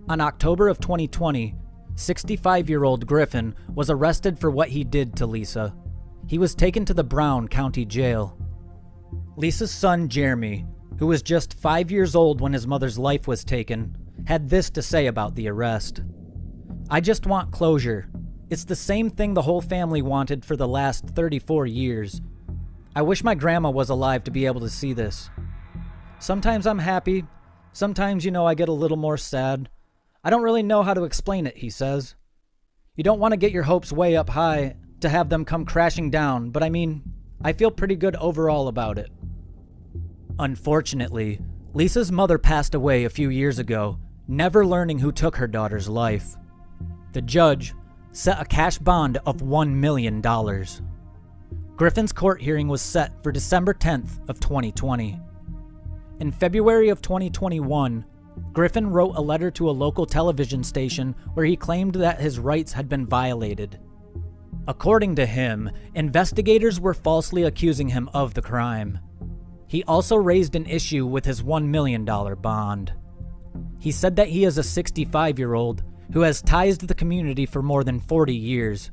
A: On October of 2020, 65-year-old Griffin was arrested for what he did to Lisa. He was taken to the Brown County Jail. Lisa's son, Jeremy, who was just 5 years old when his mother's life was taken, had this to say about the arrest. "I just want closure. It's the same thing the whole family wanted for the last 34 years. I wish my grandma was alive to be able to see this. Sometimes I'm happy. Sometimes, I get a little more sad. I don't really know how to explain it," he says. "You don't want to get your hopes way up high to have them come crashing down, but I feel pretty good overall about it." Unfortunately, Lisa's mother passed away a few years ago, never learning who took her daughter's life. The judge set a cash bond of $1 million. Griffin's court hearing was set for December 10th of 2020. In February of 2021, Griffin wrote a letter to a local television station where he claimed that his rights had been violated. According to him, investigators were falsely accusing him of the crime. He also raised an issue with his $1 million bond. He said that he is a 65-year-old who has ties to the community for more than 40 years.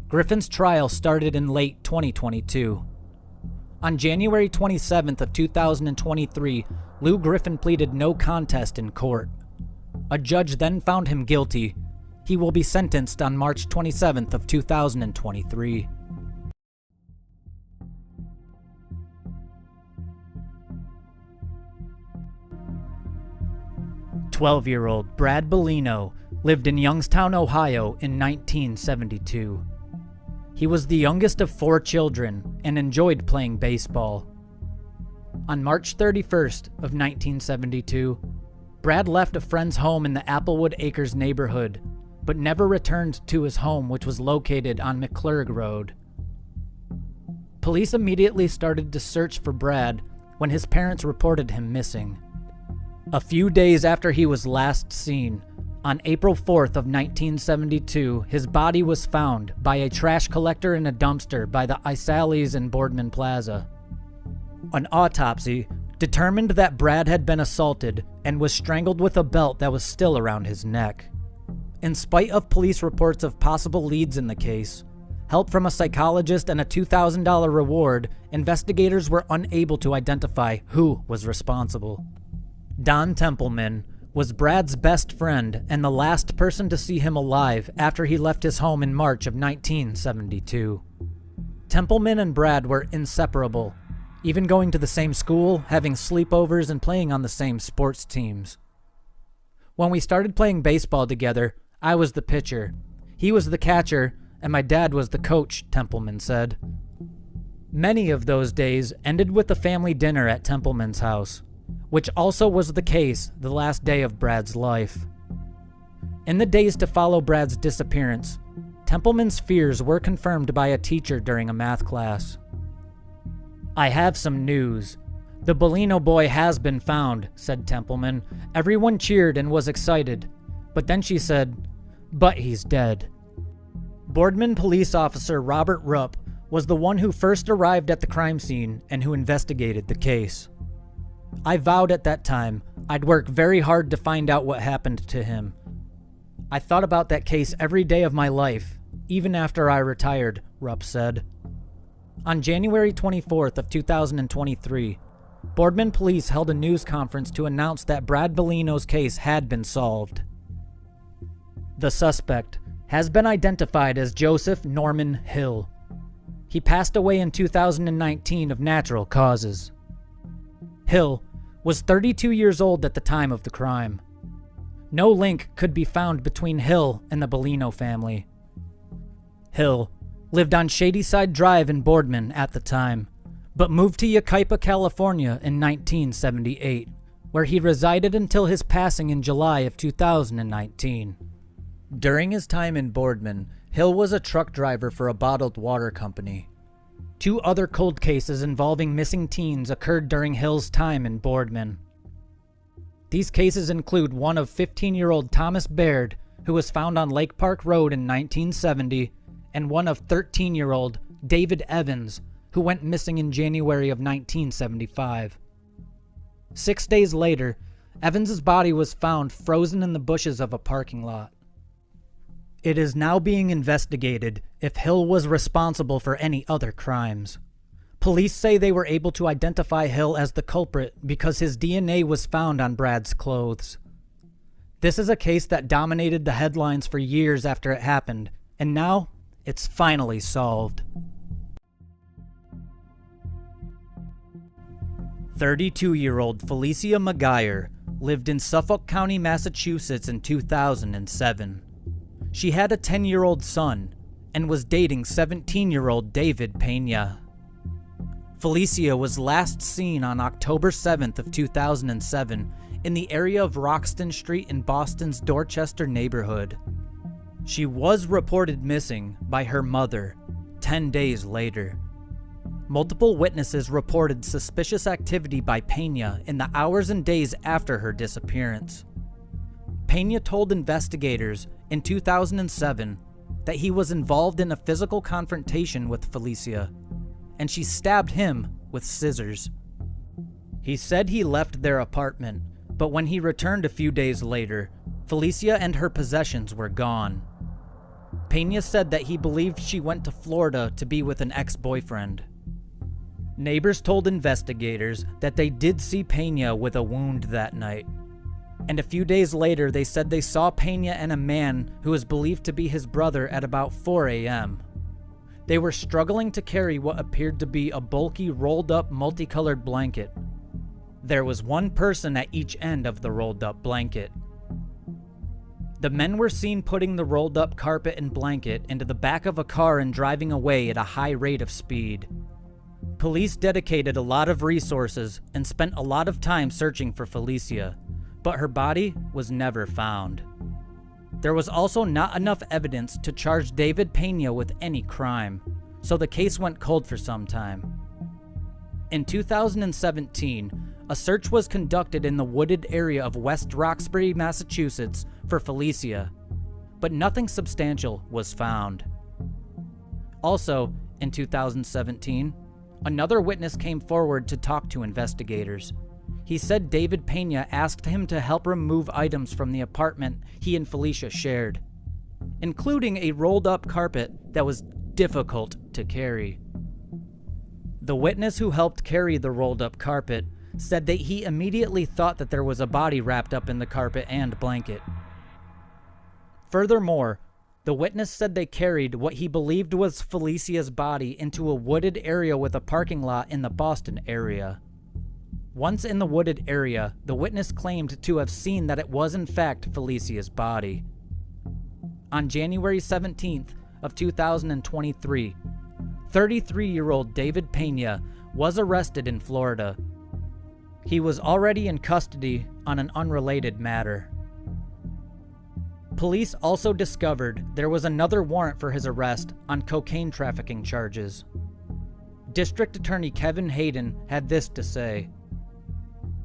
A: Griffin's trial started in late 2022. On January 27th of 2023, Lou Griffin pleaded no contest in court. A judge then found him guilty. He will be sentenced on March 27th of 2023. 12-year-old Brad Bellino lived in Youngstown, Ohio in 1972. He was the youngest of 4 children and enjoyed playing baseball. On March 31st of 1972, Brad left a friend's home in the Applewood Acres neighborhood, but never returned to his home, which was located on McClurg Road. Police immediately started to search for Brad when his parents reported him missing. A few days after he was last seen, on April 4th of 1972, his body was found by a trash collector in a dumpster by the Isales in Boardman Plaza. An autopsy determined that Brad had been assaulted and was strangled with a belt that was still around his neck. In spite of police reports of possible leads in the case, help from a psychologist, and a $2,000 reward, investigators were unable to identify who was responsible. Don Templeman was Brad's best friend and the last person to see him alive after he left his home in March of 1972. Templeman and Brad were inseparable, even going to the same school, having sleepovers, and playing on the same sports teams. When we started playing baseball together, I was the pitcher, he was the catcher, and my dad was the coach, Templeman said. Many of those days ended with a family dinner at Templeman's house, which also was the case the last day of Brad's life. In the days to follow Brad's disappearance, Templeman's fears were confirmed by a teacher during a math class. "I have some news. The Bellino boy has been found," said Templeman. Everyone cheered and was excited, but then she said, "But he's dead." Boardman police officer Robert Rupp was the one who first arrived at the crime scene and who investigated the case. "I vowed at that time I'd work very hard to find out what happened to him. I thought about that case every day of my life, even after I retired," Rupp said. On January 24th of 2023, Boardman police held a news conference to announce that Brad Bellino's case had been solved. The suspect has been identified as Joseph Norman Hill. He passed away in 2019 of natural causes. Hill was 32 years old at the time of the crime. No link could be found between Hill and the Bellino family. Hill lived on Shadyside Drive in Boardman at the time, but moved to Yucaipa, California in 1978, where he resided until his passing in July of 2019. During his time in Boardman, Hill was a truck driver for a bottled water company. 2 other cold cases involving missing teens occurred during Hill's time in Boardman. These cases include one of 15-year-old Thomas Baird, who was found on Lake Park Road in 1970, and one of 13-year-old David Evans, who went missing in January of 1975. 6 days later, Evans's body was found frozen in the bushes of a parking lot. It is now being investigated if Hill was responsible for any other crimes. Police say they were able to identify Hill as the culprit because his DNA was found on Brad's clothes. This is a case that dominated the headlines for years after it happened, and now it's finally solved. 32-year-old Felicia McGuyer lived in Suffolk County, Massachusetts in 2007. She had a 10-year-old son and was dating 17-year-old David Pena. Felicia was last seen on October 7th of 2007 in the area of Roxton Street in Boston's Dorchester neighborhood. She was reported missing by her mother 10 days later. Multiple witnesses reported suspicious activity by Pena in the hours and days after her disappearance. Pena told investigators in 2007 that he was involved in a physical confrontation with Felicia, and she stabbed him with scissors. He said he left their apartment, but when he returned a few days later, Felicia and her possessions were gone. Pena said that he believed she went to Florida to be with an ex-boyfriend. Neighbors told investigators that they did see Pena with a wound that night, and a few days later they said they saw Pena and a man who is believed to be his brother at about 4 a.m. They were struggling to carry what appeared to be a bulky, rolled-up, multicolored blanket. There was one person at each end of the rolled-up blanket. The men were seen putting the rolled-up carpet and blanket into the back of a car and driving away at a high rate of speed. Police dedicated a lot of resources and spent a lot of time searching for Felicia, but her body was never found. There was also not enough evidence to charge David Pena with any crime, so the case went cold for some time. In 2017, a search was conducted in the wooded area of West Roxbury, Massachusetts for Felicia, but nothing substantial was found. Also, in 2017, another witness came forward to talk to investigators. He said David Pena asked him to help remove items from the apartment he and Felicia shared, including a rolled-up carpet that was difficult to carry. The witness who helped carry the rolled-up carpet said that he immediately thought that there was a body wrapped up in the carpet and blanket. Furthermore, the witness said they carried what he believed was Felicia's body into a wooded area with a parking lot in the Boston area. Once in the wooded area, the witness claimed to have seen that it was in fact Felicia's body. On January 17th of 2023, 33-year-old David Pena was arrested in Florida. He was already in custody on an unrelated matter. Police also discovered there was another warrant for his arrest on cocaine trafficking charges. District Attorney Kevin Hayden had this to say: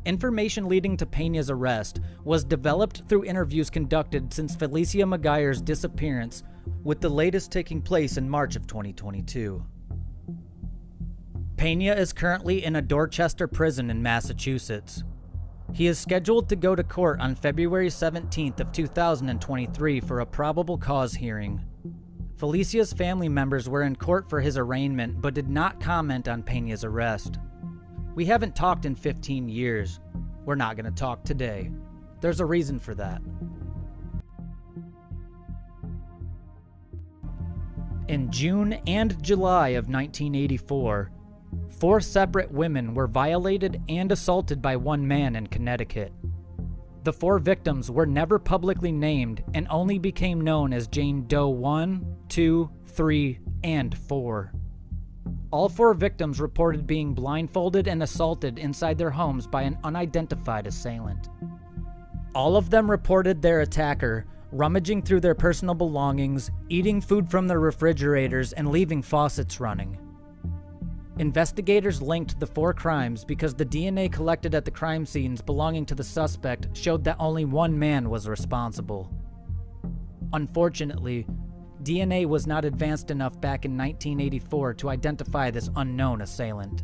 A: "Information leading to Pena's arrest was developed through interviews conducted since Felicia McGuyer's disappearance, with the latest taking place in March of 2022. Pena is currently in a Dorchester prison in Massachusetts. He is scheduled to go to court on February 17th of 2023 for a probable cause hearing. Felicia's family members were in court for his arraignment but did not comment on Pena's arrest. We haven't talked in 15 years. We're not going to talk today. There's a reason for that." In June and July of 1984, 4 separate women were violated and assaulted by one man in Connecticut. The 4 victims were never publicly named and only became known as Jane Doe 1, 2, 3, and 4. All 4 victims reported being blindfolded and assaulted inside their homes by an unidentified assailant. All of them reported their attacker rummaging through their personal belongings, eating food from their refrigerators, and leaving faucets running. Investigators linked the 4 crimes because the DNA collected at the crime scenes belonging to the suspect showed that only one man was responsible. Unfortunately, DNA was not advanced enough back in 1984 to identify this unknown assailant.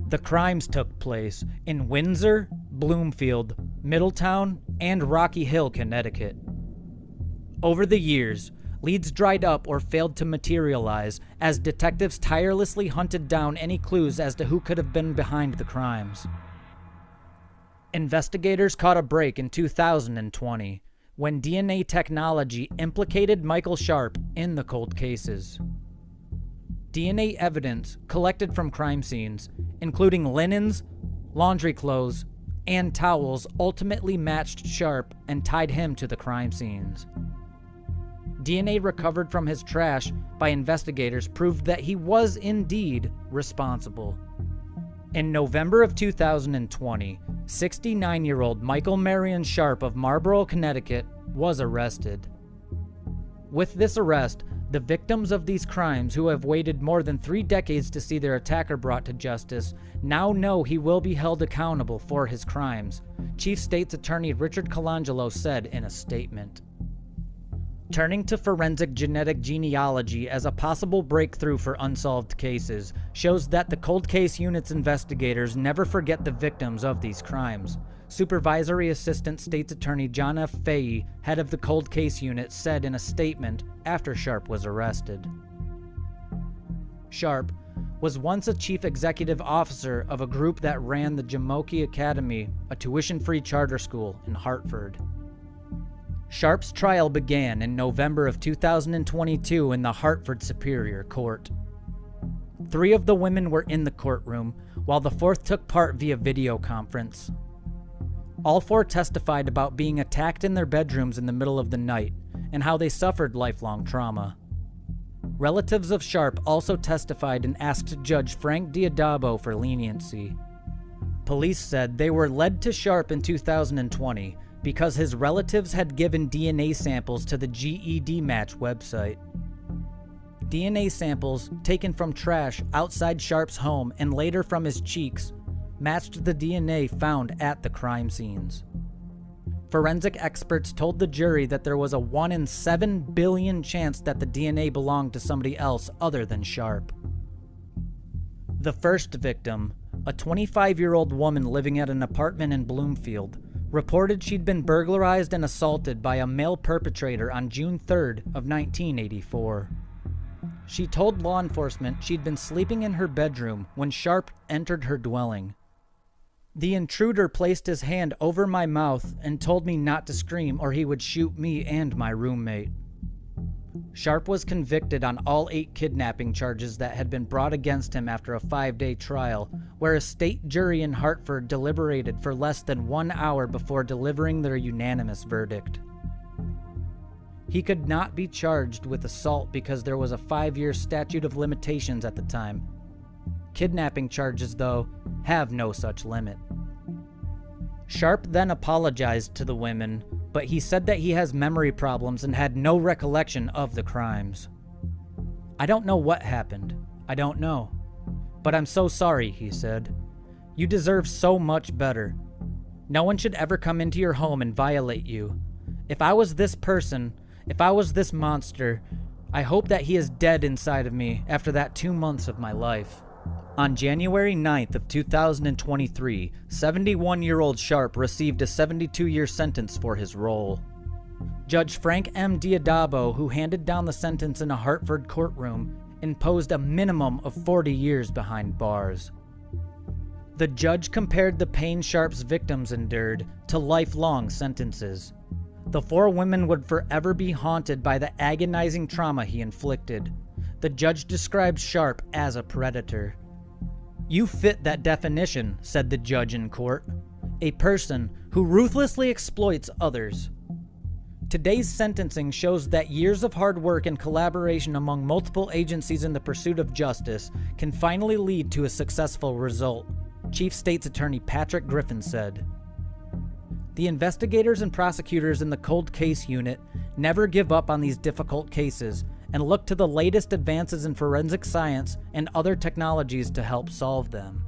A: The crimes took place in Windsor, Bloomfield, Middletown, and Rocky Hill, Connecticut. Over the years, leads dried up or failed to materialize as detectives tirelessly hunted down any clues as to who could have been behind the crimes. Investigators caught a break in 2020 when DNA technology implicated Michael Sharp in the cold cases. DNA evidence collected from crime scenes, including linens, laundry clothes, and towels, ultimately matched Sharp and tied him to the crime scenes. DNA recovered from his trash by investigators proved that he was indeed responsible. In November of 2020, 69-year-old Michael Marion Sharp of Marlborough, Connecticut, was arrested. With this arrest, the victims of these crimes who have waited more than 3 decades to see their attacker brought to justice now know he will be held accountable for his crimes, Chief State's Attorney Richard Colangelo said in a statement. Turning to forensic genetic genealogy as a possible breakthrough for unsolved cases shows that the cold case unit's investigators never forget the victims of these crimes. Supervisory Assistant State's Attorney John F. Fahey, head of the cold case unit, said in a statement after Sharp was arrested. Sharp was once a chief executive officer of a group that ran the Jamoki Academy, a tuition-free charter school in Hartford. Sharp's trial began in November of 2022 in the Hartford Superior Court. 3 of the women were in the courtroom, while the 4th took part via video conference. All 4 testified about being attacked in their bedrooms in the middle of the night and how they suffered lifelong trauma. Relatives of Sharp also testified and asked Judge Frank Diodabo for leniency. Police said they were led to Sharp in 2020 because his relatives had given DNA samples to the GED Match website. DNA samples taken from trash outside Sharp's home and later from his cheeks matched the DNA found at the crime scenes. Forensic experts told the jury that there was a 1 in 7 billion chance that the DNA belonged to somebody else other than Sharp. The first victim, a 25-year-old woman living at an apartment in Bloomfield, reported she'd been burglarized and assaulted by a male perpetrator on June 3rd of 1984. She told law enforcement she'd been sleeping in her bedroom when Sharp entered her dwelling. The intruder placed his hand over my mouth and told me not to scream or he would shoot me and my roommate. Sharp was convicted on all 8 kidnapping charges that had been brought against him after a 5-day trial, where a state jury in Hartford deliberated for less than 1 hour before delivering their unanimous verdict. He could not be charged with assault because there was a 5-year statute of limitations at the time. Kidnapping charges, though, have no such limit. Sharp then apologized to the women, but he said that he has memory problems and had no recollection of the crimes. "I don't know what happened. I don't know. But I'm so sorry," he said. "You deserve so much better. No one should ever come into your home and violate you. If I was this person, if I was this monster, I hope that he is dead inside of me after that 2 months of my life." On January 9th of 2023, 71-year-old Sharp received a 72-year sentence for his role. Judge Frank M. Diodabo, who handed down the sentence in a Hartford courtroom, imposed a minimum of 40 years behind bars. The judge compared the pain Sharp's victims endured to lifelong sentences. The 4 women would forever be haunted by the agonizing trauma he inflicted. The judge described Sharp as a predator. "You fit that definition," said the judge in court. "A person who ruthlessly exploits others." Today's sentencing shows that years of hard work and collaboration among multiple agencies in the pursuit of justice can finally lead to a successful result, Chief State's Attorney Patrick Griffin said. The investigators and prosecutors in the Cold Case Unit never give up on these difficult cases and look to the latest advances in forensic science and other technologies to help solve them.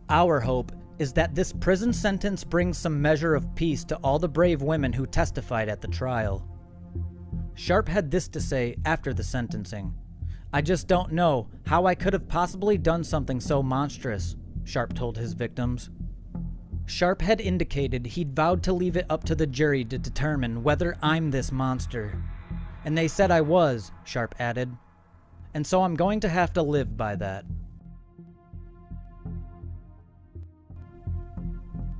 A: Our hope is that this prison sentence brings some measure of peace to all the brave women who testified at the trial. Sharp had this to say after the sentencing. "I just don't know how I could have possibly done something so monstrous," Sharp told his victims. Sharp had indicated he'd vowed to leave it up to the jury to determine whether I'm this monster. "And they said I was," Sharp added. "And so I'm going to have to live by that."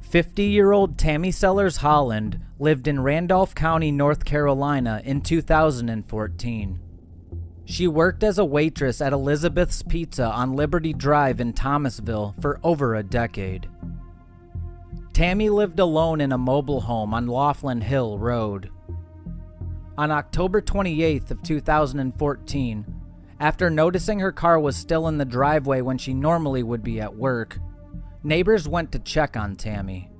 A: 50-year-old Tammy Sellers Howland lived in Randolph County, North Carolina in 2014. She worked as a waitress at Elizabeth's Pizza on Liberty Drive in Thomasville for over a decade. Tammy lived alone in a mobile home on Laughlin Hill Road. On October 28th of 2014, after noticing her car was still in the driveway when she normally would be at work, neighbors went to check on Tammy.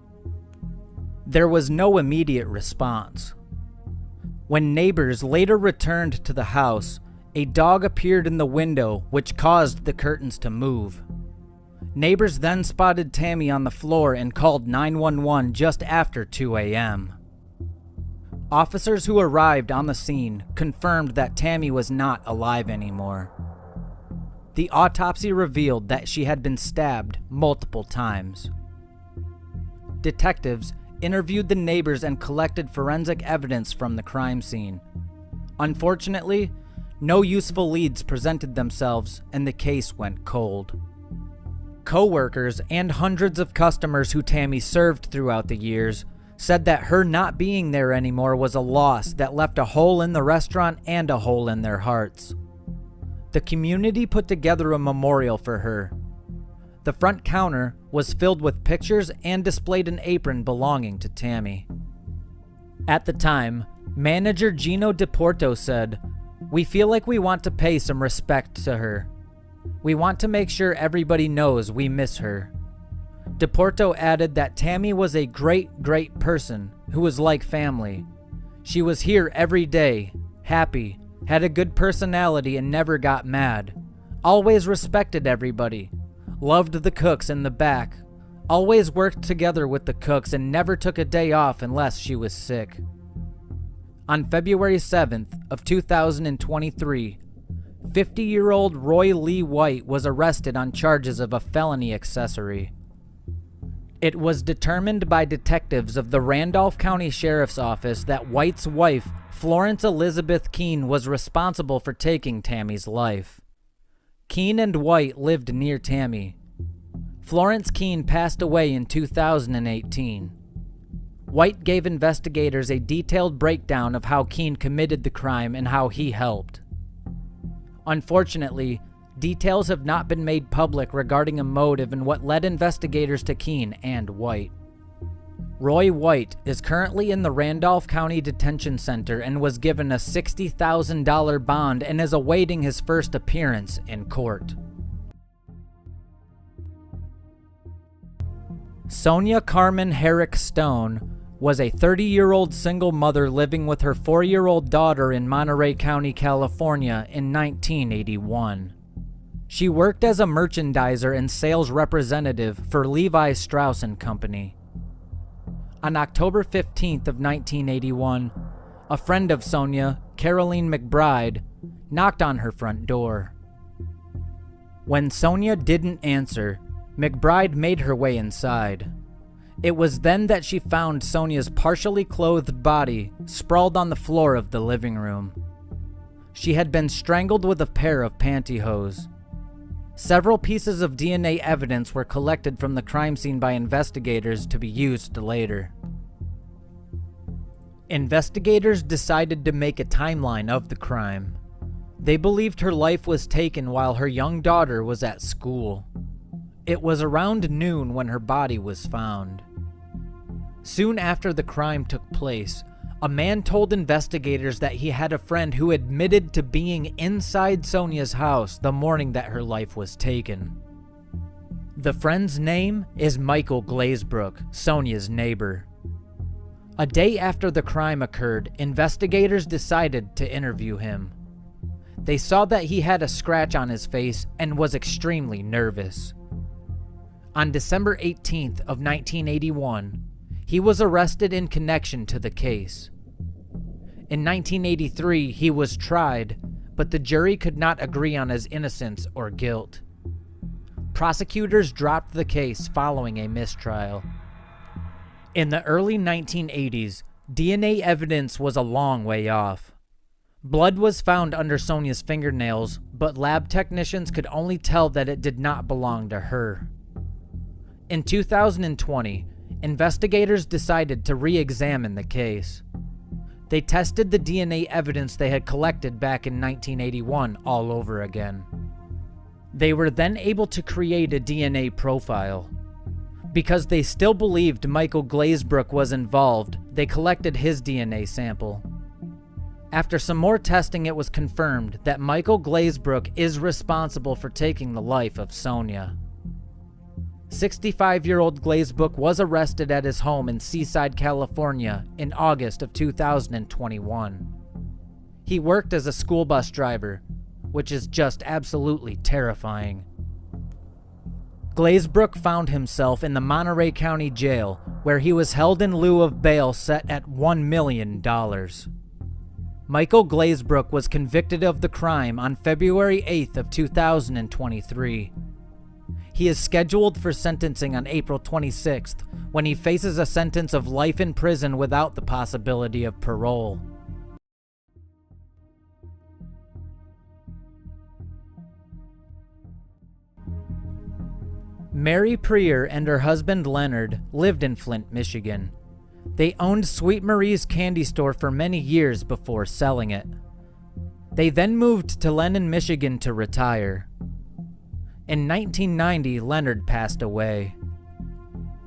A: There was no immediate response. When neighbors later returned to the house, a dog appeared in the window, which caused the curtains to move. Neighbors then spotted Tammy on the floor and called 911 just after 2 a.m. Officers who arrived on the scene confirmed that Tammy was not alive anymore. The autopsy revealed that she had been stabbed multiple times. Detectives interviewed the neighbors and collected forensic evidence from the crime scene. Unfortunately, no useful leads presented themselves and the case went cold. Co-workers and hundreds of customers who Tammy served throughout the years said that her not being there anymore was a loss that left a hole in the restaurant and a hole in their hearts. The community put together a memorial for her. The front counter was filled with pictures and displayed an apron belonging to Tammy. At the time, manager Gino DePorto said, "We feel like we want to pay some respect to her. We want to make sure everybody knows we miss her." DePorto added that Tammy was a great, great person who was like family. She was here every day, happy, had a good personality and never got mad. Always respected everybody. Loved the cooks in the back. Always worked together with the cooks and never took a day off unless she was sick. On February 7th of 2023, 50-year-old Roy Lee White was arrested on charges of a felony accessory. It was determined by detectives of the Randolph County Sheriff's Office that White's wife, Florence Elizabeth Keene, was responsible for taking Tammy's life. Keene and White lived near Tammy. Florence Keene passed away in 2018. White gave investigators a detailed breakdown of how Keene committed the crime and how he helped. Unfortunately, details have not been made public regarding a motive and what led investigators to Keene and White. Roy White is currently in the Randolph County Detention Center and was given a $60,000 bond and is awaiting his first appearance in court. Sonia Carmen Herrick Stone was a 30-year-old single mother living with her 4-year-old daughter in Monterey County, California in 1981. She worked as a merchandiser and sales representative for Levi Strauss & Company. On October 15th of 1981, a friend of Sonia, Caroline McBride, knocked on her front door. When Sonia didn't answer, McBride made her way inside. It was then that she found Sonia's partially clothed body sprawled on the floor of the living room. She had been strangled with a pair of pantyhose. Several pieces of DNA evidence were collected from the crime scene by investigators to be used later. Investigators decided to make a timeline of the crime. They believed her life was taken while her young daughter was at school. It was around noon when her body was found. Soon after the crime took place, a man told investigators that he had a friend who admitted to being inside Sonia's house the morning that her life was taken. The friend's name is Michael Glazebrook, Sonia's neighbor. A day after the crime occurred, investigators decided to interview him. They saw that he had a scratch on his face and was extremely nervous. On December 18th of 1981, he was arrested in connection to the case. In 1983, he was tried, but the jury could not agree on his innocence or guilt. Prosecutors dropped the case following a mistrial. In the early 1980s, DNA evidence was a long way off. Blood was found under Sonia's fingernails, but lab technicians could only tell that it did not belong to her. In 2020, investigators decided to re-examine the case. They tested the DNA evidence they had collected back in 1981 all over again. They were then able to create a DNA profile. Because they still believed Michael Glazebrook was involved, they collected his DNA sample. After some more testing, it was confirmed that Michael Glazebrook is responsible for taking the life of Sonia. 65-year-old Glazebrook was arrested at his home in Seaside, California in August of 2021. He worked as a school bus driver, which is just absolutely terrifying. Glazebrook found himself in the Monterey County Jail, where he was held in lieu of bail set at $1 million. Michael Glazebrook was convicted of the crime on February 8th of 2023. He is scheduled for sentencing on April 26th, when he faces a sentence of life in prison without the possibility of parole. Mary Prier and her husband Leonard lived in Flint, Michigan. They owned Sweet Marie's candy store for many years before selling it. They then moved to Lennon, Michigan to retire. In 1990, Leonard passed away.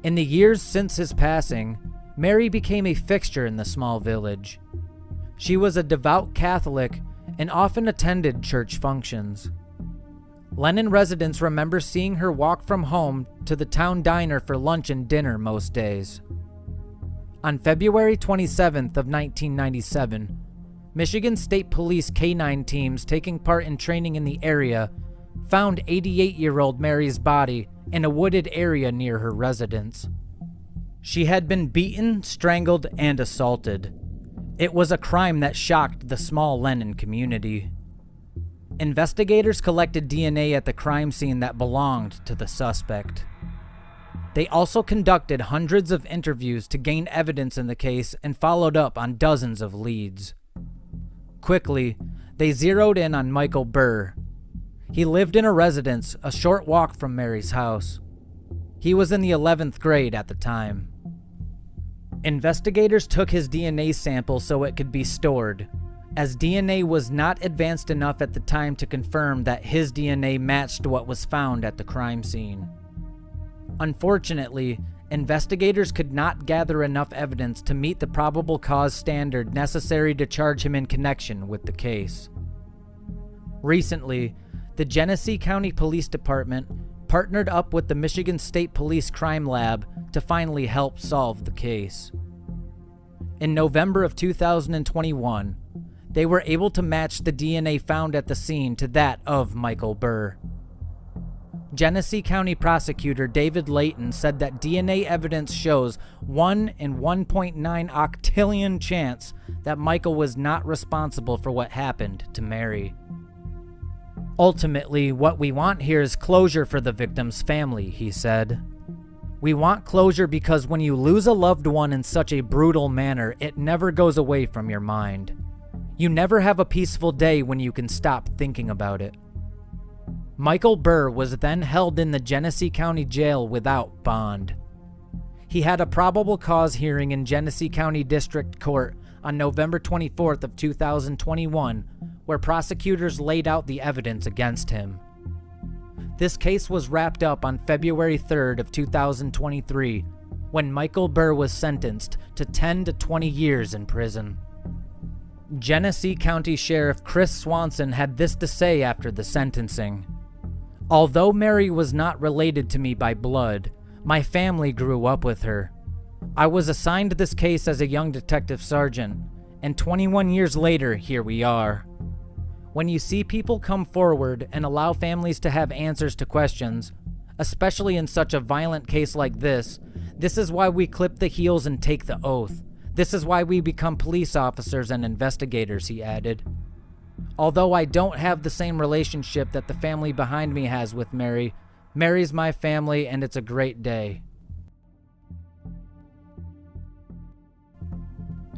A: In the years since his passing, Mary became a fixture in the small village. She was a devout Catholic and often attended church functions. Lennon residents remember seeing her walk from home to the town diner for lunch and dinner most days. On February 27th of 1997, Michigan State Police K-9 teams taking part in training in the area found 88-year-old Mary's body in a wooded area near her residence. She had been beaten, strangled, and assaulted. It was a crime that shocked the small Lennon community. Investigators collected DNA at the crime scene that belonged to the suspect. They also conducted hundreds of interviews to gain evidence in the case and followed up on dozens of leads. Quickly, they zeroed in on Michael Burr. He lived in a residence a short walk from Mary's house. He was in the 11th grade at the time. Investigators took his DNA sample so it could be stored, as DNA was not advanced enough at the time to confirm that his DNA matched what was found at the crime scene. Unfortunately, investigators could not gather enough evidence to meet the probable cause standard necessary to charge him in connection with the case. Recently, the Genesee County Police Department partnered up with the Michigan State Police Crime Lab to finally help solve the case. In November of 2021, they were able to match the DNA found at the scene to that of Michael Burr. Genesee County Prosecutor David Layton said that DNA evidence shows 1 in 1.9 octillion chance that Michael was not responsible for what happened to Mary. Ultimately, what we want here is closure for the victim's family, he said. We want closure because when you lose a loved one in such a brutal manner, it never goes away from your mind. You never have a peaceful day when you can stop thinking about it. Michael Burr was then held in the Genesee County Jail without bond. He had a probable cause hearing in Genesee County District Court on November 24th of 2021, where prosecutors laid out the evidence against him. This case was wrapped up on February 3rd of 2023, when Michael Burr was sentenced to 10 to 20 years in prison. Genesee County Sheriff Chris Swanson had this to say after the sentencing. Although Mary was not related to me by blood, my family grew up with her. I was assigned this case as a young detective sergeant, and 21 years later, here we are. When you see people come forward and allow families to have answers to questions, especially in such a violent case like this is why we clip the heels and take the oath. This is why we become police officers and investigators, he added. Although I don't have the same relationship that the family behind me has with Mary, Mary's my family and it's a great day.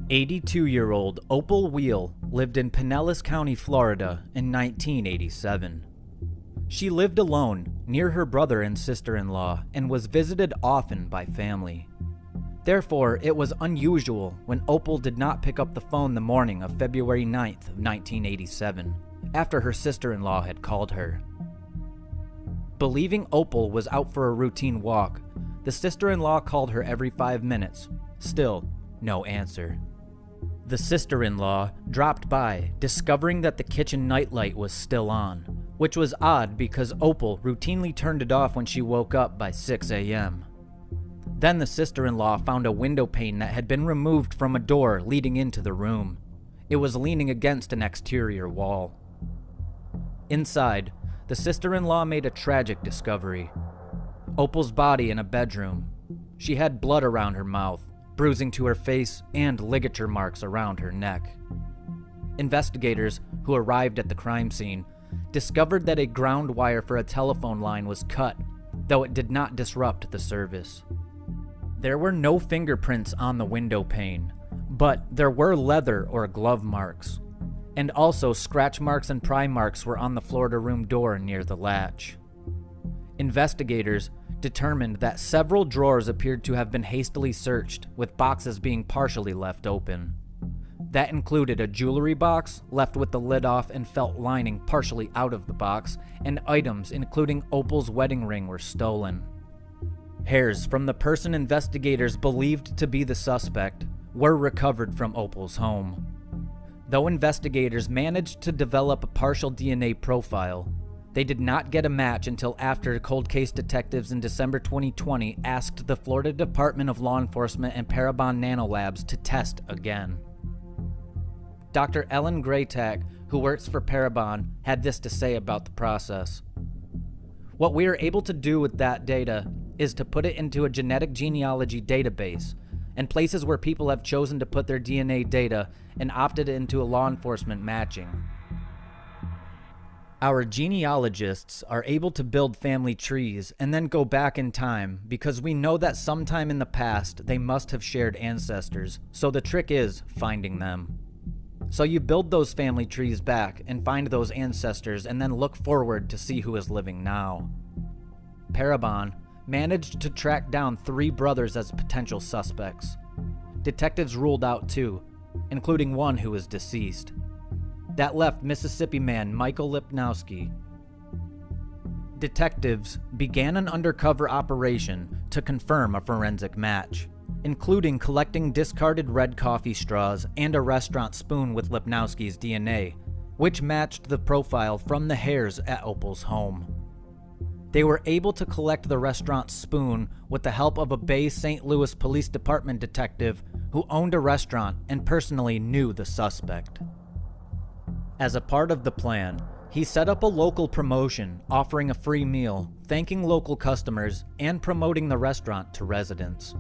A: 82-year-old Opal Weil lived in Pinellas County, Florida in 1987. She lived alone near her brother and sister-in-law and was visited often by family. Therefore, it was unusual when Opal did not pick up the phone the morning of February 9th of 1987, after her sister-in-law had called her. Believing Opal was out for a routine walk, the sister-in-law called her every 5 minutes. Still, no answer. The sister-in-law dropped by, discovering that the kitchen nightlight was still on, which was odd because Opal routinely turned it off when she woke up by 6 a.m. Then the sister-in-law found a window pane that had been removed from a door leading into the room. It was leaning against an exterior wall. Inside, the sister-in-law made a tragic discovery. Opal's body in a bedroom. She had blood around her mouth, bruising to her face, and ligature marks around her neck. Investigators, who arrived at the crime scene, discovered that a ground wire for a telephone line was cut, though it did not disrupt the service. There were no fingerprints on the window pane, but there were leather or glove marks, and also scratch marks and pry marks were on the Florida room door near the latch. Investigators determined that several drawers appeared to have been hastily searched, with boxes being partially left open. That included a jewelry box left with the lid off and felt lining partially out of the box, and items including Opal's wedding ring were stolen. Hairs from the person investigators believed to be the suspect were recovered from Opal's home. Though investigators managed to develop a partial DNA profile, they did not get a match until after cold case detectives in December 2020 asked the Florida Department of Law Enforcement and Parabon Nanolabs to test again. Dr. Ellen Graytack, who works for Parabon, had this to say about the process. What we are able to do with that data is to put it into a genetic genealogy database, and places where people have chosen to put their DNA data and opted into a law enforcement matching. Our genealogists are able to build family trees and then go back in time because we know that sometime in the past they must have shared ancestors, so the trick is finding them. So you build those family trees back and find those ancestors and then look forward to see who is living now. Parabon managed to track down 3 brothers as potential suspects. Detectives ruled out 2, including one who is deceased. That left Mississippi man Michael Lipnowski. Detectives began an undercover operation to confirm a forensic match, including collecting discarded red coffee straws and a restaurant spoon with Lipnowski's DNA, which matched the profile from the hairs at Opal's home. They were able to collect the restaurant spoon with the help of a Bay St. Louis Police Department detective who owned a restaurant and personally knew the suspect. As a part of the plan, he set up a local promotion offering a free meal, thanking local customers, and promoting the restaurant to residents.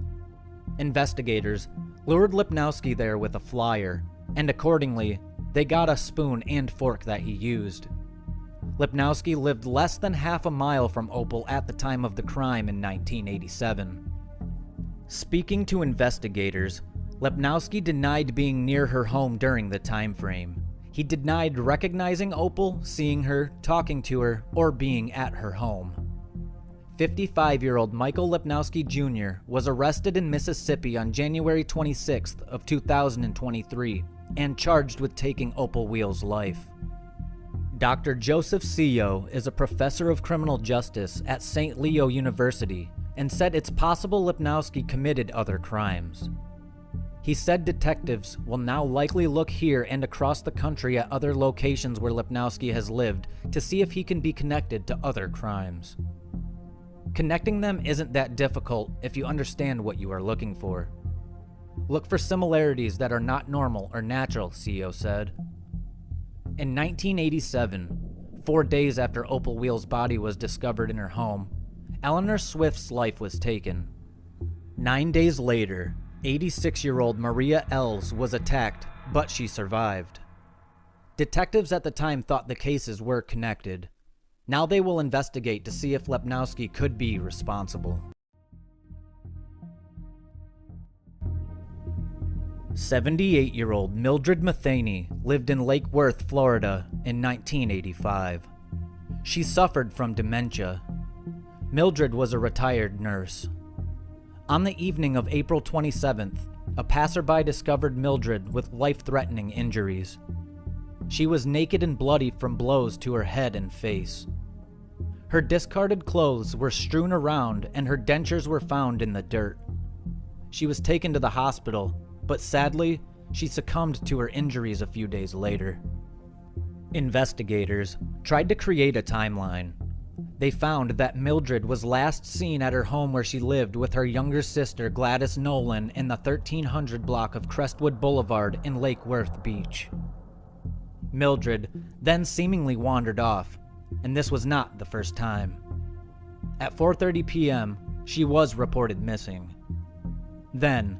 A: Investigators lured Lipnowski there with a flyer, and accordingly, they got a spoon and fork that he used. Lipnowski lived less than half a mile from Opal at the time of the crime in 1987. Speaking to investigators, Lipnowski denied being near her home during the time frame. He denied recognizing Opal, seeing her, talking to her, or being at her home. 55-year-old Michael Lipnowski Jr. was arrested in Mississippi on January 26th of 2023 and charged with taking Opal Weil's life. Dr. Joseph Seo is a professor of criminal justice at St. Leo University and said it's possible Lipnowski committed other crimes. He said detectives will now likely look here and across the country at other locations where Lipnowski has lived to see if he can be connected to other crimes. Connecting them isn't that difficult if you understand what you are looking for. Look for similarities that are not normal or natural, Seo said. In 1987, 4 days after Opal Weil's body was discovered in her home, Eleanor Swift's life was taken. 9 days later, 86-year-old Maria Els was attacked, but she survived. Detectives at the time thought the cases were connected. Now they will investigate to see if Lipnowski could be responsible. 78-year-old Mildred Matheny lived in Lake Worth, Florida in 1985. She suffered from dementia. Mildred was a retired nurse. On the evening of April 27th, a passerby discovered Mildred with life-threatening injuries. She was naked and bloody from blows to her head and face. Her discarded clothes were strewn around and her dentures were found in the dirt. She was taken to the hospital, but sadly, she succumbed to her injuries a few days later. Investigators tried to create a timeline. They found that Mildred was last seen at her home where she lived with her younger sister Gladys Nolan in the 1300 block of Crestwood Boulevard in Lake Worth Beach. Mildred then seemingly wandered off, and this was not the first time. At 4:30 p.m., she was reported missing. Then,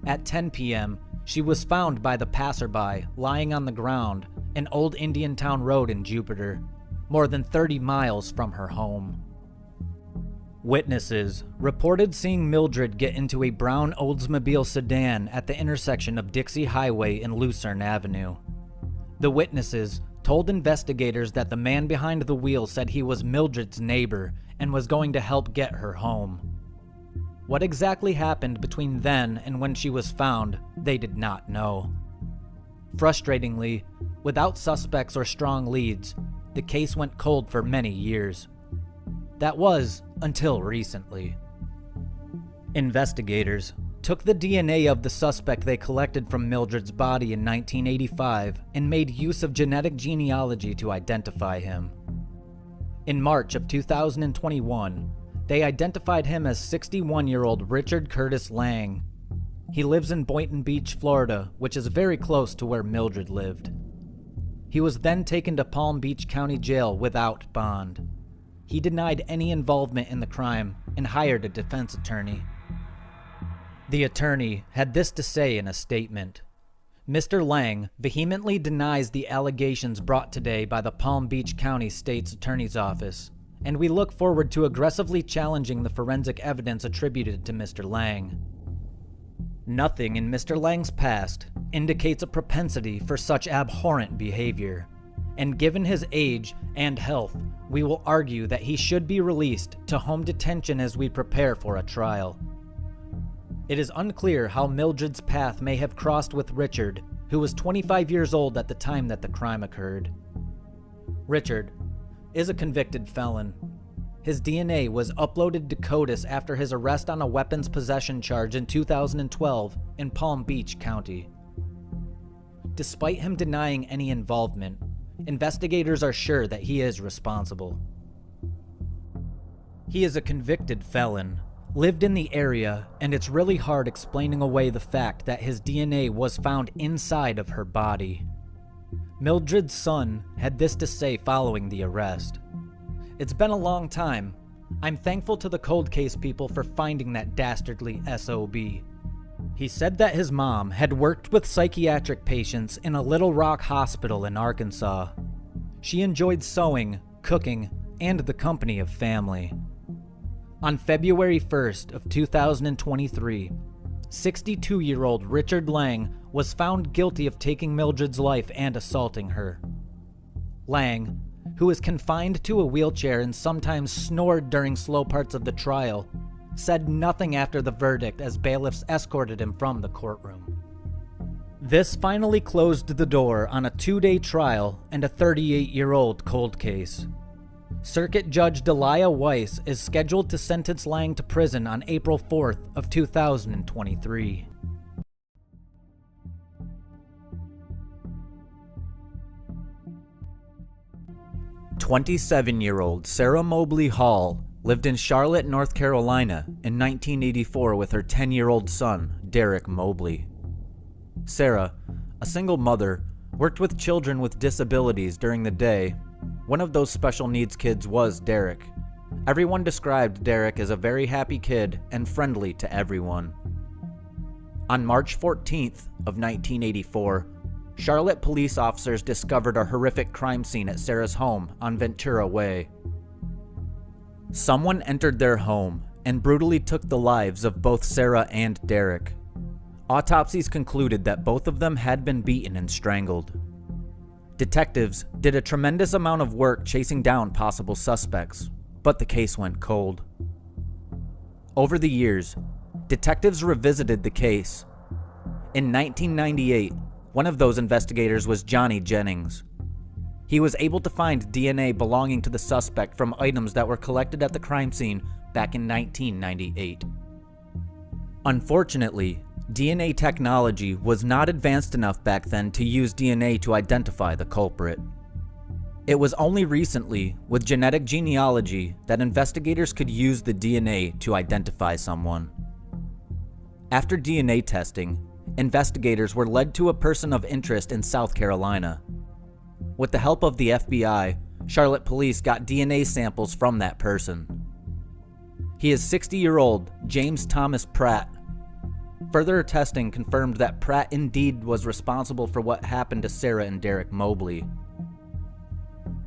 A: at 10 p.m., she was found by the passerby lying on the ground in Old Indian Town Road in Jupiter, more than 30 miles from her home. Witnesses reported seeing Mildred get into a brown Oldsmobile sedan at the intersection of Dixie Highway and Lucerne Avenue. The witnesses told investigators that the man behind the wheel said he was Mildred's neighbor and was going to help get her home. What exactly happened between then and when she was found, they did not know. Frustratingly, without suspects or strong leads, the case went cold for many years. That was until recently. Investigators took the DNA of the suspect they collected from Mildred's body in 1985 and made use of genetic genealogy to identify him. In March of 2021, they identified him as 61-year-old Richard Curtis Lang. He lives in Boynton Beach, Florida, which is very close to where Mildred lived. He was then taken to Palm Beach County Jail without bond. He denied any involvement in the crime and hired a defense attorney. The attorney had this to say in a statement: Mr. Lang vehemently denies the allegations brought today by the Palm Beach County State's Attorney's Office, and we look forward to aggressively challenging the forensic evidence attributed to Mr. Lang. Nothing in Mr. Lang's past indicates a propensity for such abhorrent behavior, and given his age and health, we will argue that he should be released to home detention as we prepare for a trial. It is unclear how Mildred's path may have crossed with Richard, who was 25 years old at the time that the crime occurred. Richard is a convicted felon. His DNA was uploaded to CODIS after his arrest on a weapons possession charge in 2012 in Palm Beach County. Despite him denying any involvement, investigators are sure that he is responsible. He is a convicted felon, lived in the area, and it's really hard explaining away the fact that his DNA was found inside of her body. Mildred's son had this to say following the arrest. "It's been a long time. I'm thankful to the cold case people for finding that dastardly SOB. He said that his mom had worked with psychiatric patients in a Little Rock hospital in Arkansas. She enjoyed sewing, cooking, and the company of family. On February 1st of 2023, 62-year-old Richard Lang was found guilty of taking Mildred's life and assaulting her. Lang, who was confined to a wheelchair and sometimes snored during slow parts of the trial, said nothing after the verdict as bailiffs escorted him from the courtroom. This finally closed the door on a 2-day trial and a 38-year-old cold case. Circuit Judge Delia Weiss is scheduled to sentence Lang to prison on April 4th of 2023. "27-year-old Sarah Mobley Hall lived in Charlotte, North Carolina in 1984 with her 10-year-old son, Derek Mobley. Sarah, a single mother, worked with children with disabilities during the day. One of those special needs kids was Derek. Everyone described Derek as a very happy kid and friendly to everyone. On March 14th of 1984, Charlotte police officers discovered a horrific crime scene at Sarah's home on Ventura Way. Someone entered their home and brutally took the lives of both Sarah and Derek. Autopsies concluded that both of them had been beaten and strangled. Detectives did a tremendous amount of work chasing down possible suspects, but the case went cold. Over the years, detectives revisited the case. In 1998, one of those investigators was Johnny Jennings. He was able to find DNA belonging to the suspect from items that were collected at the crime scene back in 1998. Unfortunately, DNA technology was not advanced enough back then to use DNA to identify the culprit. It was only recently, with genetic genealogy, that investigators could use the DNA to identify someone. After DNA testing, investigators were led to a person of interest in South Carolina. With the help of the FBI, Charlotte police got DNA samples from that person. He is 60-year-old James Thomas Pratt. Further testing confirmed that Pratt indeed was responsible for what happened to Sarah and Derek Mobley.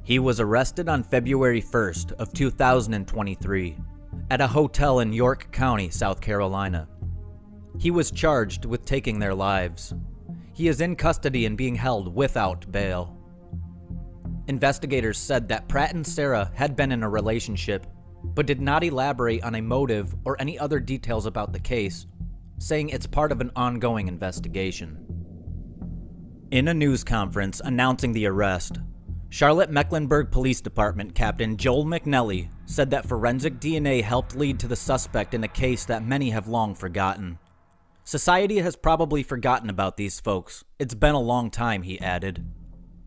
A: He was arrested on February 1st of 2023 at a hotel in York County, South Carolina. He was charged with taking their lives. He is in custody and being held without bail. Investigators said that Pratt and Sarah had been in a relationship, but did not elaborate on a motive or any other details about the case, saying it's part of an ongoing investigation. In a news conference announcing the arrest, Charlotte Mecklenburg Police Department Captain Joel McNelly said that forensic DNA helped lead to the suspect in a case that many have long forgotten. Society has probably forgotten about these folks. It's been a long time, he added.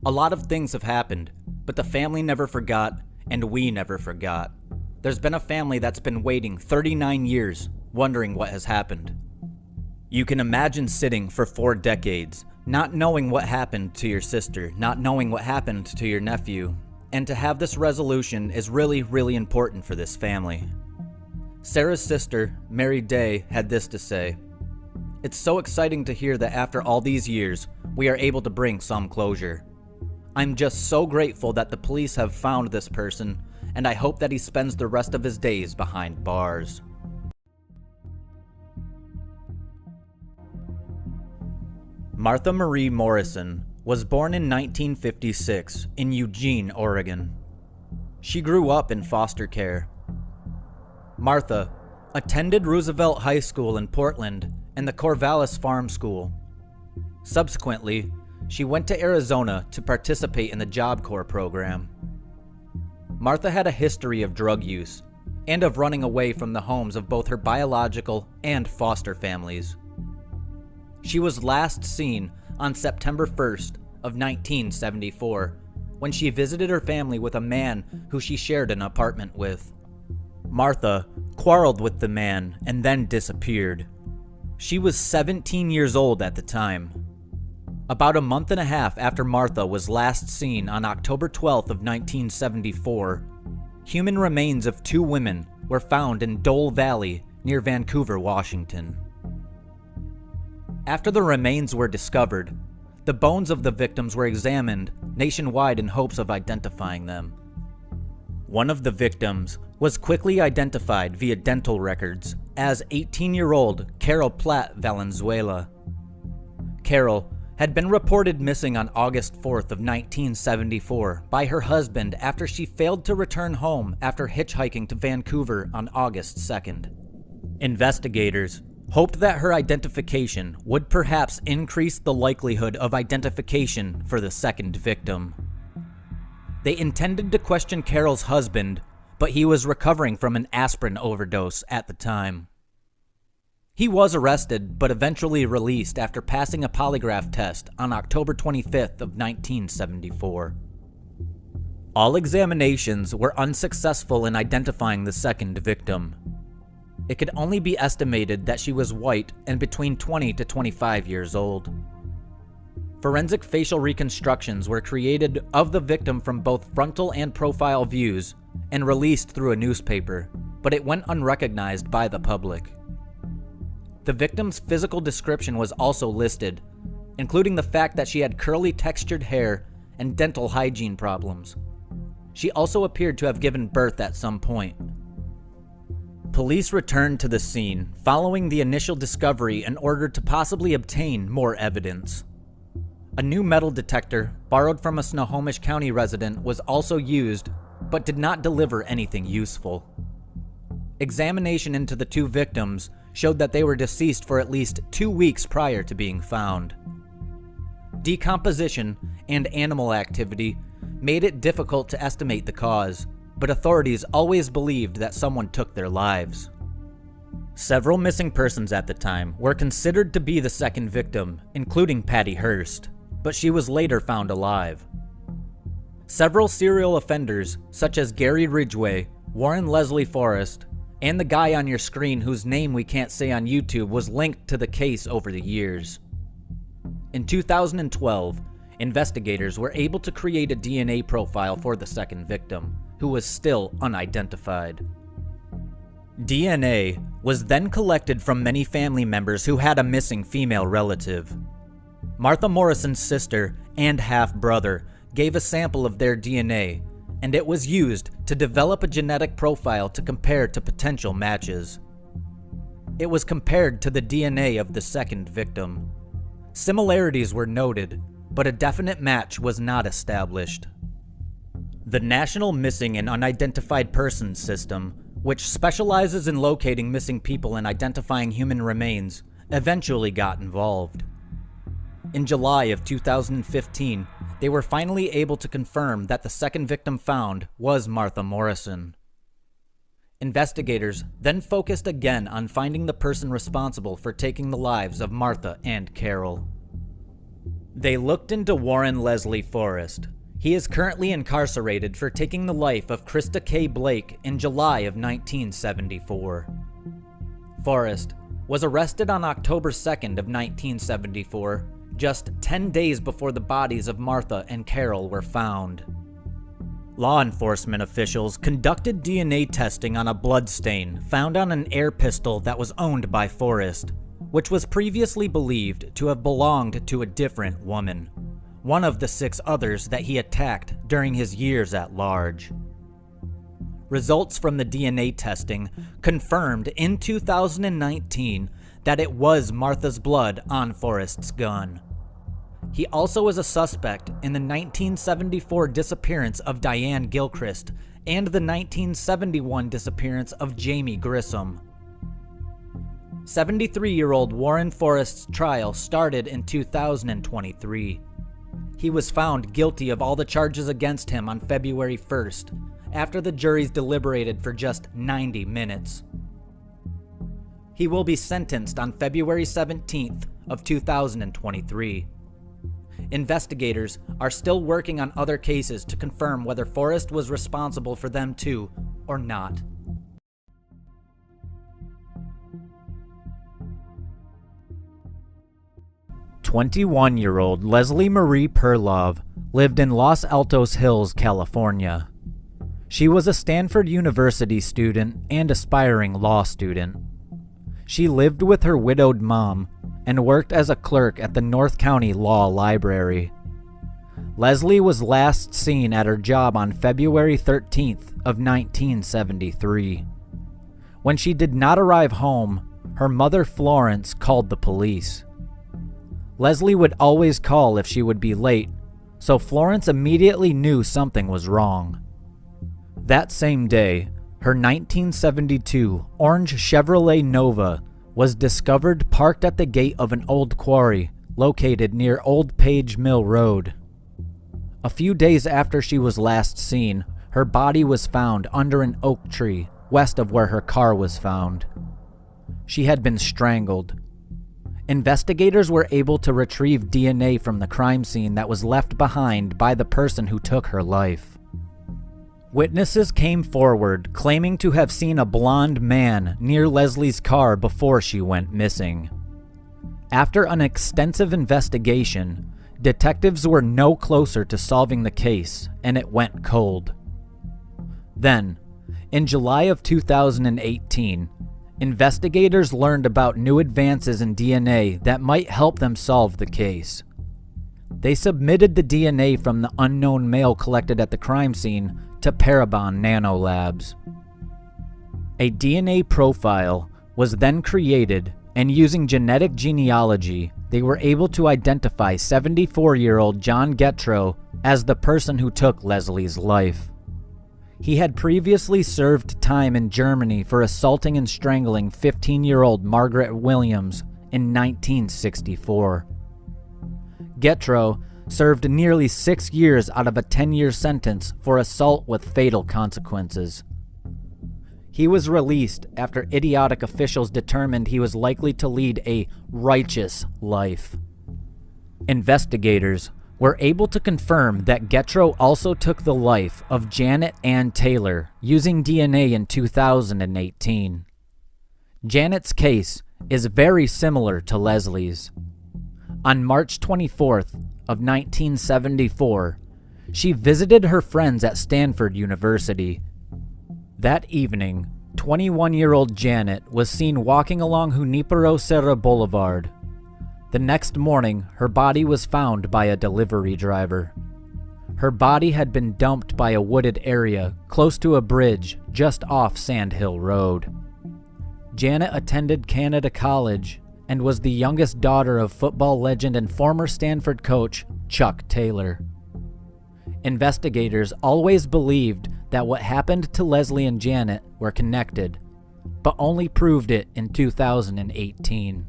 A: A lot of things have happened, but the family never forgot, and we never forgot. There's been a family that's been waiting 39 years, wondering what has happened. You can imagine sitting for 4 decades, not knowing what happened to your sister, not knowing what happened to your nephew, and to have this resolution is really, really important for this family. Sarah's sister, Mary Day, had this to say. It's so exciting to hear that after all these years, we are able to bring some closure. I'm just so grateful that the police have found this person, and I hope that he spends the rest of his days behind bars. Martha Marie Morrison was born in 1956 in Eugene, Oregon. She grew up in foster care. Martha attended Roosevelt High School in Portland and the Corvallis Farm School. Subsequently, she went to Arizona to participate in the Job Corps program. Martha had a history of drug use and of running away from the homes of both her biological and foster families. She was last seen on September 1st of 1974 when she visited her family with a man who she shared an apartment with. Martha quarreled with the man and then disappeared. She was 17 years old at the time. About a month and a half after Martha was last seen on October 12th of 1974, human remains of 2 women were found in Delvalle near Vancouver, Washington. After the remains were discovered, the bones of the victims were examined nationwide in hopes of identifying them. One of the victims was quickly identified via dental records as 18-year-old Carol Platt Valenzuela. Carol had been reported missing on August 4th of 1974 by her husband after she failed to return home after hitchhiking to Vancouver on August 2nd. Investigators hoped that her identification would perhaps increase the likelihood of identification for the second victim. They intended to question Carol's husband, but he was recovering from an aspirin overdose at the time. He was arrested, but eventually released after passing a polygraph test on October 25th of 1974. All examinations were unsuccessful in identifying the second victim. It could only be estimated that she was white and between 20 to 25 years old. Forensic facial reconstructions were created of the victim from both frontal and profile views and released through a newspaper, but it went unrecognized by the public. The victim's physical description was also listed, including the fact that she had curly textured hair and dental hygiene problems. She also appeared to have given birth at some point. Police returned to the scene following the initial discovery in order to possibly obtain more evidence. A new metal detector, borrowed from a Snohomish County resident, was also used, but did not deliver anything useful. Examination into the 2 victims showed that they were deceased for at least 2 weeks prior to being found. Decomposition and animal activity made it difficult to estimate the cause, but authorities always believed that someone took their lives. Several missing persons at the time were considered to be the second victim, including Patty Hearst, but she was later found alive. Several serial offenders, such as Gary Ridgway, Warren Leslie Forrest, and the guy on your screen whose name we can't say on YouTube, was linked to the case over the years. In 2012, investigators were able to create a DNA profile for the second victim, who was still unidentified. DNA was then collected from many family members who had a missing female relative. Martha Morrison's sister and half-brother gave a sample of their DNA, and it was used to develop a genetic profile to compare to potential matches. It was compared to the DNA of the second victim. Similarities were noted, but a definite match was not established. The National Missing and Unidentified Persons System, which specializes in locating missing people and identifying human remains, eventually got involved. In July of 2015, they were finally able to confirm that the second victim found was Martha Morrison. Investigators then focused again on finding the person responsible for taking the lives of Martha and Carol. They looked into Warren Leslie Forrest. He is currently incarcerated for taking the life of Krista K. Blake in July of 1974. Forrest was arrested on October 2nd of 1974, just 10 days before the bodies of Martha and Carol were found. Law enforcement officials conducted DNA testing on a blood stain found on an air pistol that was owned by Forrest, which was previously believed to have belonged to a different woman, one of the 6 others that he attacked during his years at large. Results from the DNA testing confirmed in 2019 that it was Martha's blood on Forrest's gun. He also is a suspect in the 1974 disappearance of Diane Gilchrist and the 1971 disappearance of Jamie Grissom. 73-year-old Warren Forrest's trial started in 2023. He was found guilty of all the charges against him on February 1st, after the juries deliberated for just 90 minutes. He will be sentenced on February 17th of 2023. Investigators are still working on other cases to confirm whether Forrest was responsible for them too or not. "21-year-old Leslie Marie Perlov lived in Los Altos Hills, California. She was a Stanford University student and aspiring law student. She lived with her widowed mom and worked as a clerk at the North County Law Library. Leslie was last seen at her job on February 13th of 1973. When she did not arrive home, her mother Florence called the police. Leslie would always call if she would be late, so Florence immediately knew something was wrong. That same day, her 1972 orange Chevrolet Nova was discovered parked at the gate of an old quarry located near Old Page Mill Road. A few days after she was last seen, her body was found under an oak tree west of where her car was found. She had been strangled. Investigators were able to retrieve DNA from the crime scene that was left behind by the person who took her life. Witnesses came forward claiming to have seen a blonde man near Leslie's car before she went missing. After an extensive investigation, detectives were no closer to solving the case, and it went cold. Then, in July of 2018, investigators learned about new advances in DNA that might help them solve the case. They submitted the DNA from the unknown male collected at the crime scene to Parabon Nanolabs. A DNA profile was then created, and using genetic genealogy, they were able to identify 74-year-old John Getro as the person who took Leslie's life. He had previously served time in Germany for assaulting and strangling 15-year-old Margaret Williams in 1964. Getro served nearly 6 years out of a 10-year sentence for assault with fatal consequences. He was released after idiotic officials determined he was likely to lead a righteous life. Investigators were able to confirm that Getro also took the life of Janet Ann Taylor using DNA in 2018. Janet's case is very similar to Leslie's. On March 24th of 1974, she visited her friends at Stanford University. That evening, 21-year-old Janet was seen walking along Junipero Serra Boulevard. The next morning, her body was found by a delivery driver. Her body had been dumped by a wooded area close to a bridge just off Sand Hill Road. Janet attended Canada College and was the youngest daughter of football legend and former Stanford coach Chuck Taylor. Investigators always believed that what happened to Leslie and Janet were connected, but only proved it in 2018.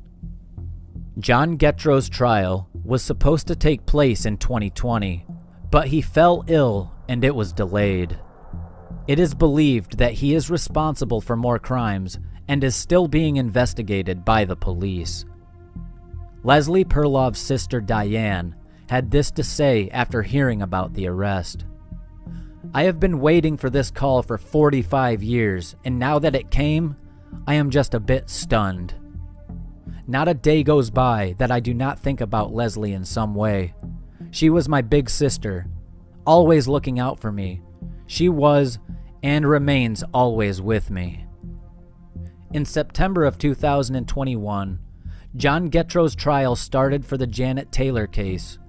A: John Getro's trial was supposed to take place in 2020, but he fell ill and it was delayed. It is believed that he is responsible for more crimes and is still being investigated by the police. Leslie Perlov's sister Diane had this to say after hearing about the arrest. "I have been waiting for this call for 45 years, and now that it came, I am just a bit stunned. Not a day goes by that I do not think about Leslie in some way. She was my big sister, always looking out for me. She was and remains always with me." In September of 2021, John Getro's trial started for the Janet Taylor case.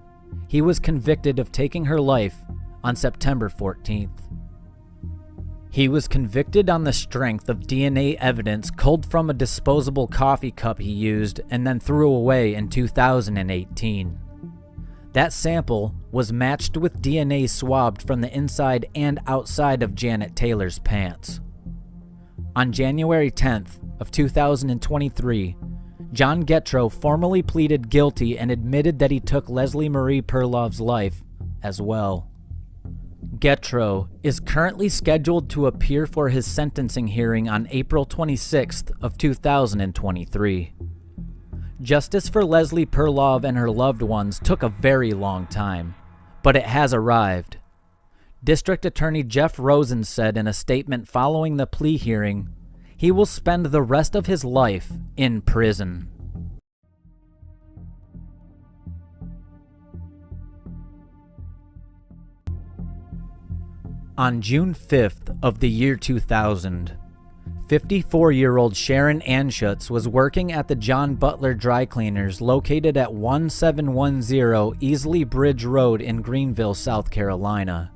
A: He was convicted of taking her life on September 14th. He was convicted on the strength of DNA evidence culled from a disposable coffee cup he used and then threw away in 2018. That sample was matched with DNA swabbed from the inside and outside of Janet Taylor's pants. On January 10th of 2023, John Getro formally pleaded guilty and admitted that he took Leslie Marie Perlov's life as well. Getro is currently scheduled to appear for his sentencing hearing on April 26th of 2023. Justice for Leslie Perlov and her loved ones took a very long time, but it has arrived. District Attorney Jeff Rosen said in a statement following the plea hearing, he will spend the rest of his life in prison. On June 5th of the year 2000, 54-year-old Sharon Anschutz was working at the John Butler Dry Cleaners located at 1710 Easley Bridge Road in Greenville, South Carolina.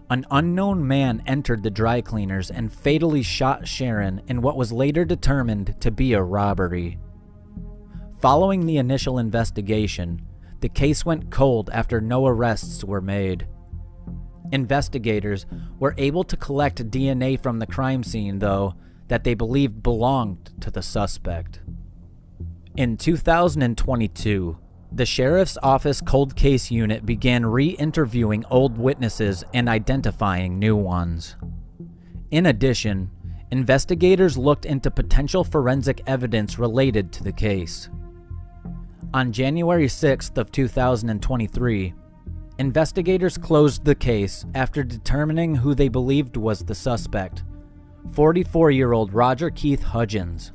A: An unknown man entered the dry cleaners and fatally shot Sharon in what was later determined to be a robbery. Following the initial investigation, the case went cold after no arrests were made. Investigators were able to collect DNA from the crime scene, though, that they believed belonged to the suspect. In 2022, the Sheriff's Office Cold Case Unit began re-interviewing old witnesses and identifying new ones. In addition, investigators looked into potential forensic evidence related to the case. On January 6th of 2023, investigators closed the case after determining who they believed was the suspect, 44-year-old Roger Keith Hudgens.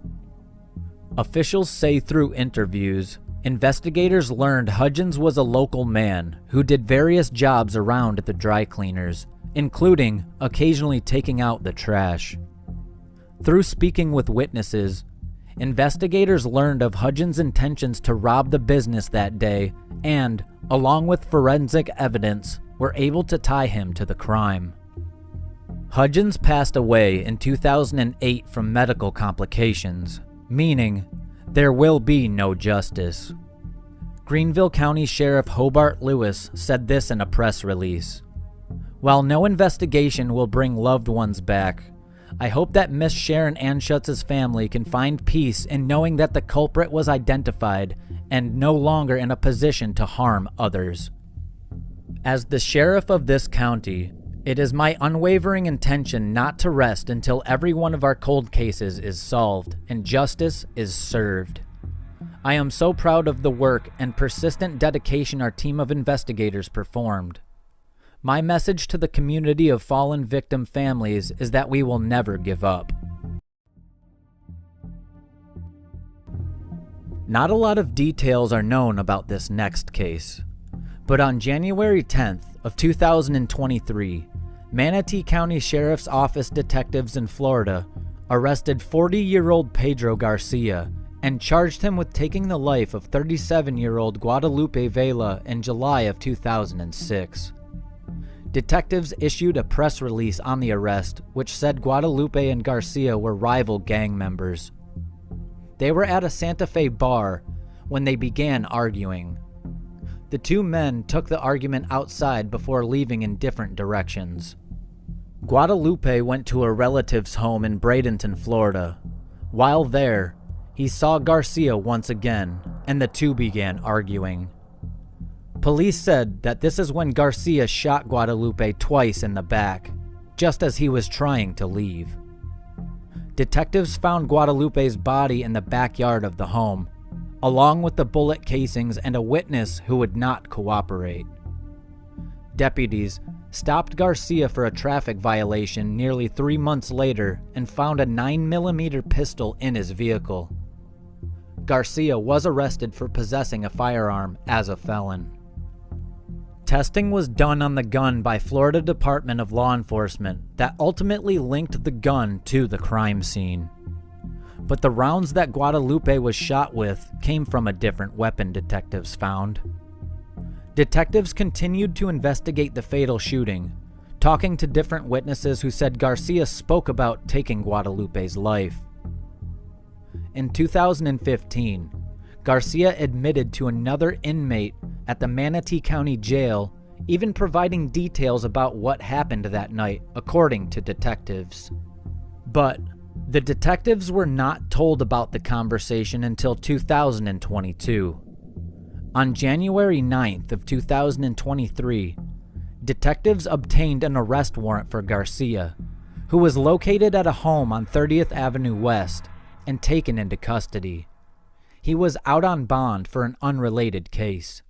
A: Officials say through interviews, investigators learned Hudgens was a local man who did various jobs around the dry cleaners, including occasionally taking out the trash. Through speaking with witnesses, investigators learned of Hudgens' intentions to rob the business that day and, along with forensic evidence, were able to tie him to the crime. Hudgens passed away in 2008 from medical complications, meaning there will be no justice. Greenville County Sheriff Hobart Lewis said this in a press release. While no investigation will bring loved ones back, I hope that Miss Sharon Anschutz's family can find peace in knowing that the culprit was identified and no longer in a position to harm others. As the sheriff of this county, it is my unwavering intention not to rest until every one of our cold cases is solved and justice is served. I am so proud of the work and persistent dedication our team of investigators performed. My message to the community of fallen victim families is that we will never give up. Not a lot of details are known about this next case, but on January 10th of 2023, Manatee County Sheriff's Office detectives in Florida arrested 40-year-old Pedro Garcia and charged him with taking the life of 37-year-old Guadalupe Vela in July of 2006. Detectives issued a press release on the arrest, which said Guadalupe and Garcia were rival gang members. They were at a Santa Fe bar when they began arguing. The two men took the argument outside before leaving in different directions. Guadalupe went to a relative's home in Bradenton, Florida. While there, he saw Garcia once again, and the two began arguing. Police said that this is when Garcia shot Guadalupe twice in the back, just as he was trying to leave. Detectives found Guadalupe's body in the backyard of the home, along with the bullet casings and a witness who would not cooperate. Deputies stopped Garcia for a traffic violation nearly 3 months later and found a 9mm pistol in his vehicle. Garcia was arrested for possessing a firearm as a felon. Testing was done on the gun by Florida Department of Law Enforcement that ultimately linked the gun to the crime scene. but the rounds that Guadelupe was shot with came from a different weapon, detectives found. Detectives continued to investigate the fatal shooting, talking to different witnesses who said Garcia spoke about taking Guadalupe's life. In 2015, Garcia admitted to another inmate at the Manatee County Jail, even providing details about what happened that night, according to detectives. But the detectives were not told about the conversation until 2022. On January 9th of 2023, detectives obtained an arrest warrant for Garcia, who was located at a home on 30th Avenue West and taken into custody. He was out on bond for an unrelated case.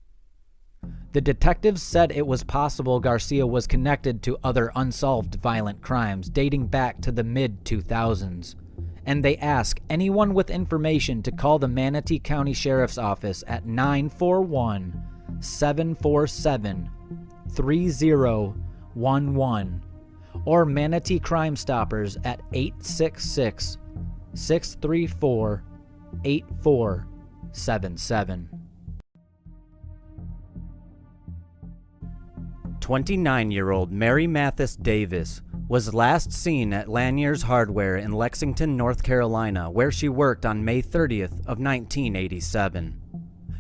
A: The detectives said it was possible Garcia was connected to other unsolved violent crimes dating back to the mid-2000s, and they asked anyone with information to call the Manatee County Sheriff's Office at 941-747-3011 or Manatee Crime Stoppers at 866-634-8477. 29-year-old Mary Mathis Davis was last seen at Lanier's Hardware in Lexington, North Carolina, where she worked on May 30th of 1987.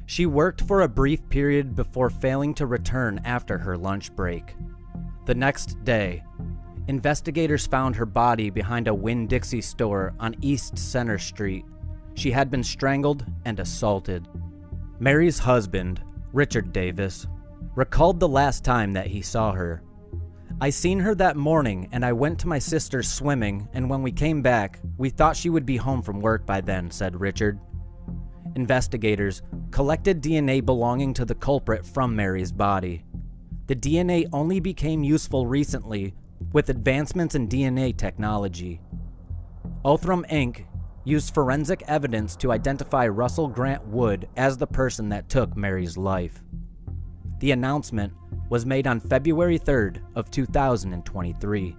A: She worked for a brief period before failing to return after her lunch break. The next day, investigators found her body behind a Winn-Dixie store on East Center Street. She had been strangled and assaulted. Mary's husband, Richard Davis, recalled the last time that he saw her. "I seen her that morning and I went to my sister's swimming, and when we came back, we thought she would be home from work by then," said Richard. Investigators collected DNA belonging to the culprit from Mary's body. The DNA only became useful recently with advancements in DNA technology. Othram Inc. used forensic evidence to identify Russell Grant Wood as the person that took Mary's life. The announcement was made on February 3rd of 2023.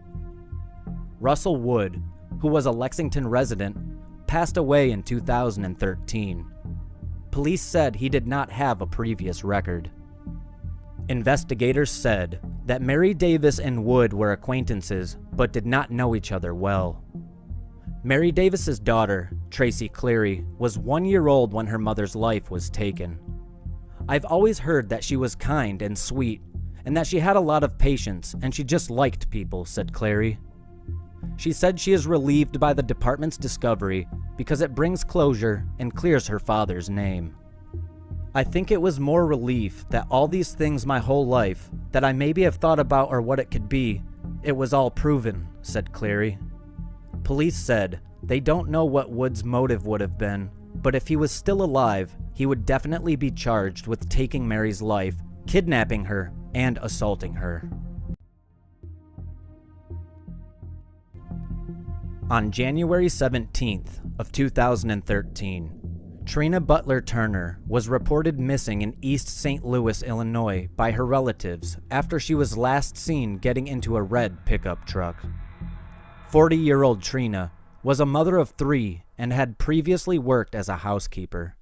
A: Russell Wood, who was a Lexington resident, passed away in 2013. Police said he did not have a previous record. Investigators said that Mary Davis and Wood were acquaintances but did not know each other well. Mary Davis's daughter, Tracy Cleary, was 1 year old when her mother's life was taken. "I've always heard that she was kind and sweet, and that she had a lot of patience, and she just liked people," said Clary. She said she is relieved by the department's discovery because it brings closure and clears her father's name. "I think it was more relief that all these things my whole life, that I maybe have thought about or what it could be, it was all proven," said Clary. Police said they don't know what Wood's motive would have been, but if he was still alive, he would definitely be charged with taking Mary's life, kidnapping her, and assaulting her. On January 17th of 2013, Patrenia Butler-Turner was reported missing in East St. Louis, Illinois by her relatives after she was last seen getting into a red pickup truck. 40-year-old Patrenia was a mother of 3 and had previously worked as a housekeeper.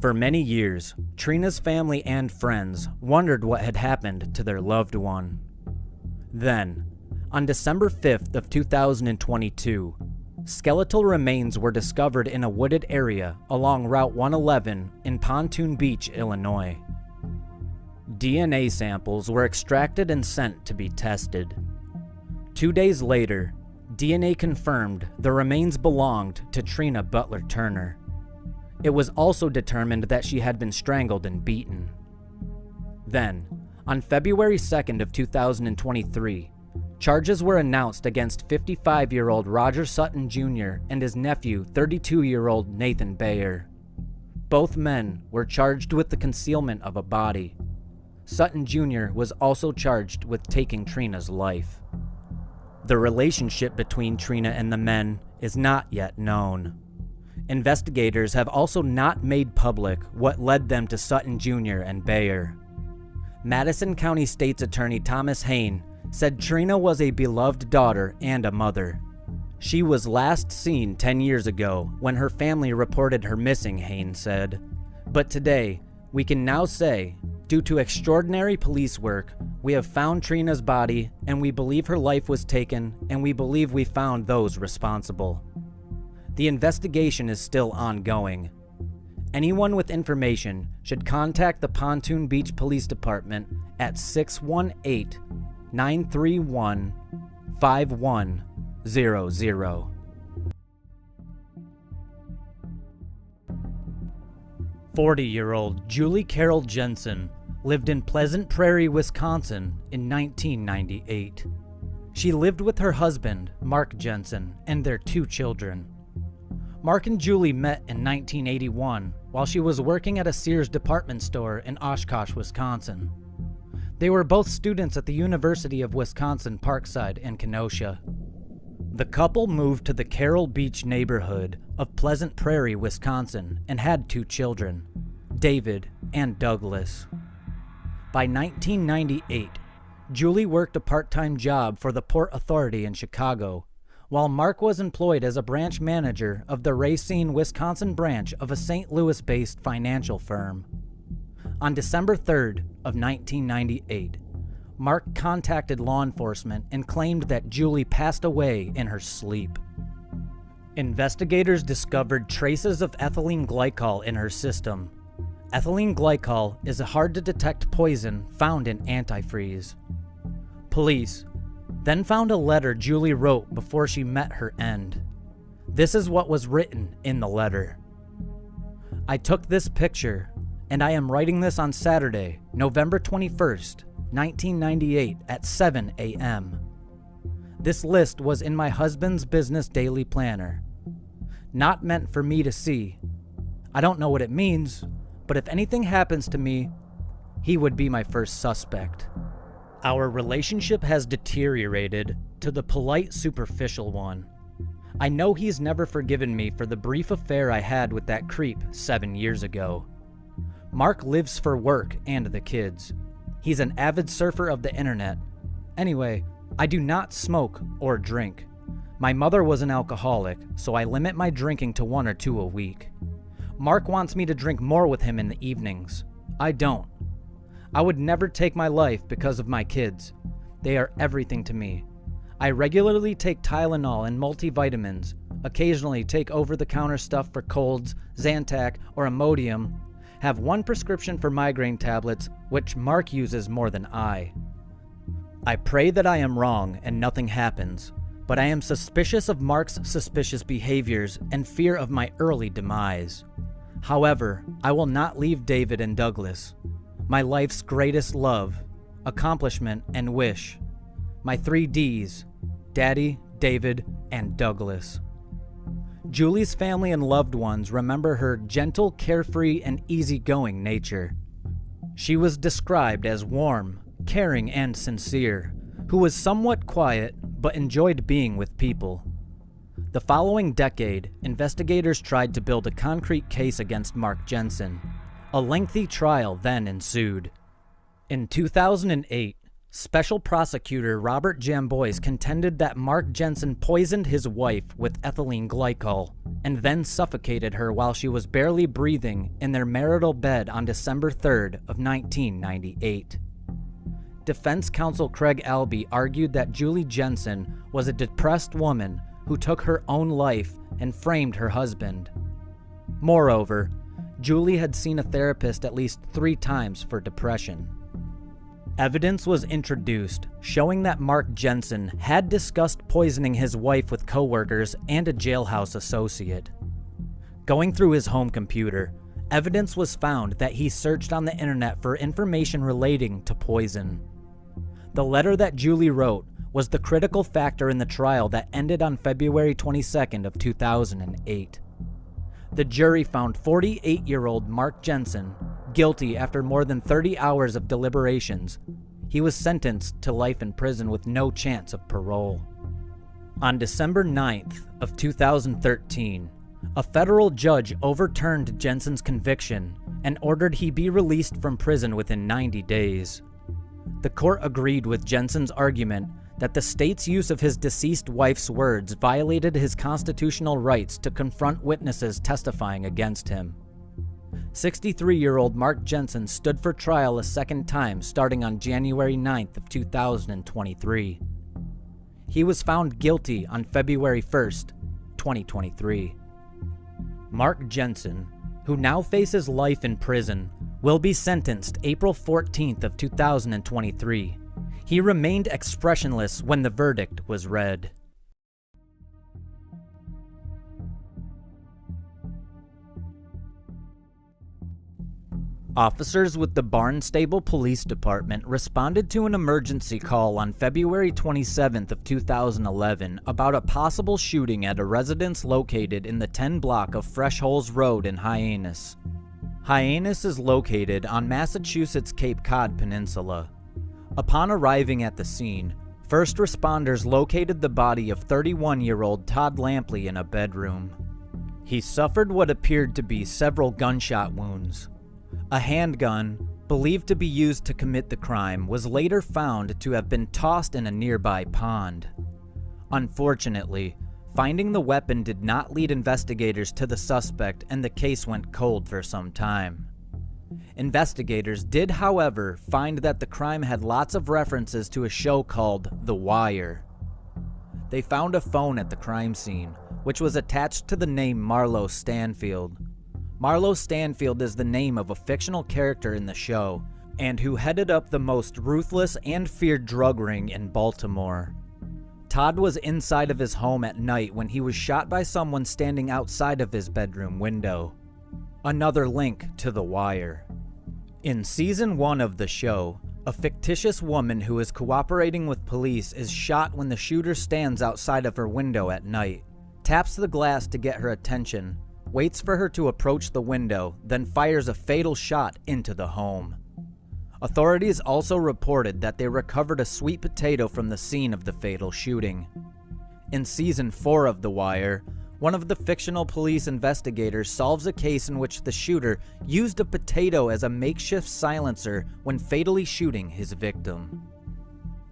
A: For many years, Patrenia's family and friends wondered what had happened to their loved one. Then, on December 5th of 2022, skeletal remains were discovered in a wooded area along Route 111 in Pontoon Beach, Illinois. DNA samples were extracted and sent to be tested. 2 days later, DNA confirmed the remains belonged to Patrenia Butler-Turner. It was also determined that she had been strangled and beaten. Then, on February 2nd of 2023, charges were announced against 55-year-old Roger Sutton Jr. and his nephew, 32-year-old Nathan Bayer. Both men were charged with the concealment of a body. Sutton Jr. was also charged with taking Patrenia's life. The relationship between Patrenia and the men is not yet known. Investigators have also not made public what led them to Sutton Jr. and Bayer. Madison County State's Attorney Thomas Hain said Patrenia was a beloved daughter and a mother. She was last seen 10 years ago when her family reported her missing, Haynes said. But today, we can now say, due to extraordinary police work, we have found Trina's body, and we believe her life was taken, and we believe we found those responsible. The investigation is still ongoing. Anyone with information should contact the Pontoon Beach Police Department at 618-931-5100. 40-year-old Julie Carol Jensen lived in Pleasant Prairie, Wisconsin in 1998. She lived with her husband, Mark Jensen, and their 2 children. Mark and Julie met in 1981 while she was working at a Sears department store in Oshkosh, Wisconsin. They were both students at the University of Wisconsin-Parkside in Kenosha. The couple moved to the Carroll Beach neighborhood of Pleasant Prairie, Wisconsin, and had 2 children, David and Douglas. By 1998, Julie worked a part-time job for the Port Authority in Chicago, while Mark was employed as a branch manager of the Racine, Wisconsin branch of a St. Louis-based financial firm. On December 3rd of 1998, Mark contacted law enforcement and claimed that Julie passed away in her sleep. Investigators discovered traces of ethylene glycol in her system. Ethylene glycol is a hard-to-detect poison found in antifreeze. Police then found a letter Julie wrote before she met her end. This is what was written in the letter. "I took this picture, and I am writing this on Saturday, November 21st, 1998 at 7 a.m. This list was in my husband's business daily planner. Not meant for me to see. I don't know what it means, but if anything happens to me, he would be my first suspect. Our relationship has deteriorated to the polite, superficial one. I know he's never forgiven me for the brief affair I had with that creep 7 years ago. Mark lives for work and the kids. He's an avid surfer of the internet. Anyway, I do not smoke or drink. My mother was an alcoholic, so I limit my drinking to 1 or 2 a week. Mark wants me to drink more with him in the evenings. I don't. I would never take my life because of my kids. They are everything to me. I regularly take Tylenol and multivitamins, occasionally take over-the-counter stuff for colds, Zantac, or Imodium, have 1 prescription for migraine tablets, which Mark uses more than I. I pray that I am wrong and nothing happens, but I am suspicious of Mark's suspicious behaviors and fear of my early demise. However, I will not leave David and Douglas, my life's greatest love, accomplishment, and wish. My 3 Ds, Daddy, David, and Douglas." Julie's family and loved ones remember her gentle, carefree, and easygoing nature. She was described as warm, caring, and sincere, who was somewhat quiet but enjoyed being with people. The following decade, investigators tried to build a concrete case against Mark Jensen. A lengthy trial then ensued. In 2008, Special Prosecutor Robert Jambois contended that Mark Jensen poisoned his wife with ethylene glycol and then suffocated her while she was barely breathing in their marital bed on December 3rd of 1998. Defense counsel Craig Albee argued that Julie Jensen was a depressed woman who took her own life and framed her husband. Moreover, Julie had seen a therapist at least 3 times for depression. Evidence was introduced showing that Mark Jensen had discussed poisoning his wife with coworkers and a jailhouse associate. Going through his home computer, evidence was found that he searched on the internet for information relating to poison. The letter that Julie wrote was the critical factor in the trial that ended on February 22nd of 2008. The jury found 48-year-old Mark Jensen guilty after more than 30 hours of deliberations. He was sentenced to life in prison with no chance of parole. On December 9th of 2013, a federal judge overturned Jensen's conviction and ordered he be released from prison within 90 days. The court agreed with Jensen's argument that the state's use of his deceased wife's words violated his constitutional rights to confront witnesses testifying against him. 63-year-old Mark Jensen stood for trial a second time starting on January 9th of 2023. He was found guilty on February 1st, 2023. Mark Jensen, who now faces life in prison, will be sentenced April 14th of 2023. He remained expressionless when the verdict was read. Officers with the Barnstable Police Department responded to an emergency call on February 27th of 2011 about a possible shooting at a residence located in the 10 block of Fresh Holes Road in Hyannis. Hyannis is located on Massachusetts' Cape Cod Peninsula. Upon arriving at the scene, first responders located the body of 31-year-old Todd Lampley in a bedroom. He suffered what appeared to be several gunshot wounds. A handgun, believed to be used to commit the crime, was later found to have been tossed in a nearby pond. Unfortunately, finding the weapon did not lead investigators to the suspect, and the case went cold for some time. Investigators did, however, find that the crime had lots of references to a show called The Wire. They found a phone at the crime scene, which was attached to the name Marlo Stanfield. Marlo Stanfield is the name of a fictional character in the show, and who headed up the most ruthless and feared drug ring in Baltimore. Todd was inside of his home at night when he was shot by someone standing outside of his bedroom window. Another link to The Wire. In Season 1 of the show, a fictitious woman who is cooperating with police is shot when the shooter stands outside of her window at night, taps the glass to get her attention, waits for her to approach the window, then fires a fatal shot into the home. Authorities also reported that they recovered a sweet potato from the scene of the fatal shooting. In Season 4 of The Wire, one of the fictional police investigators solves a case in which the shooter used a potato as a makeshift silencer when fatally shooting his victim.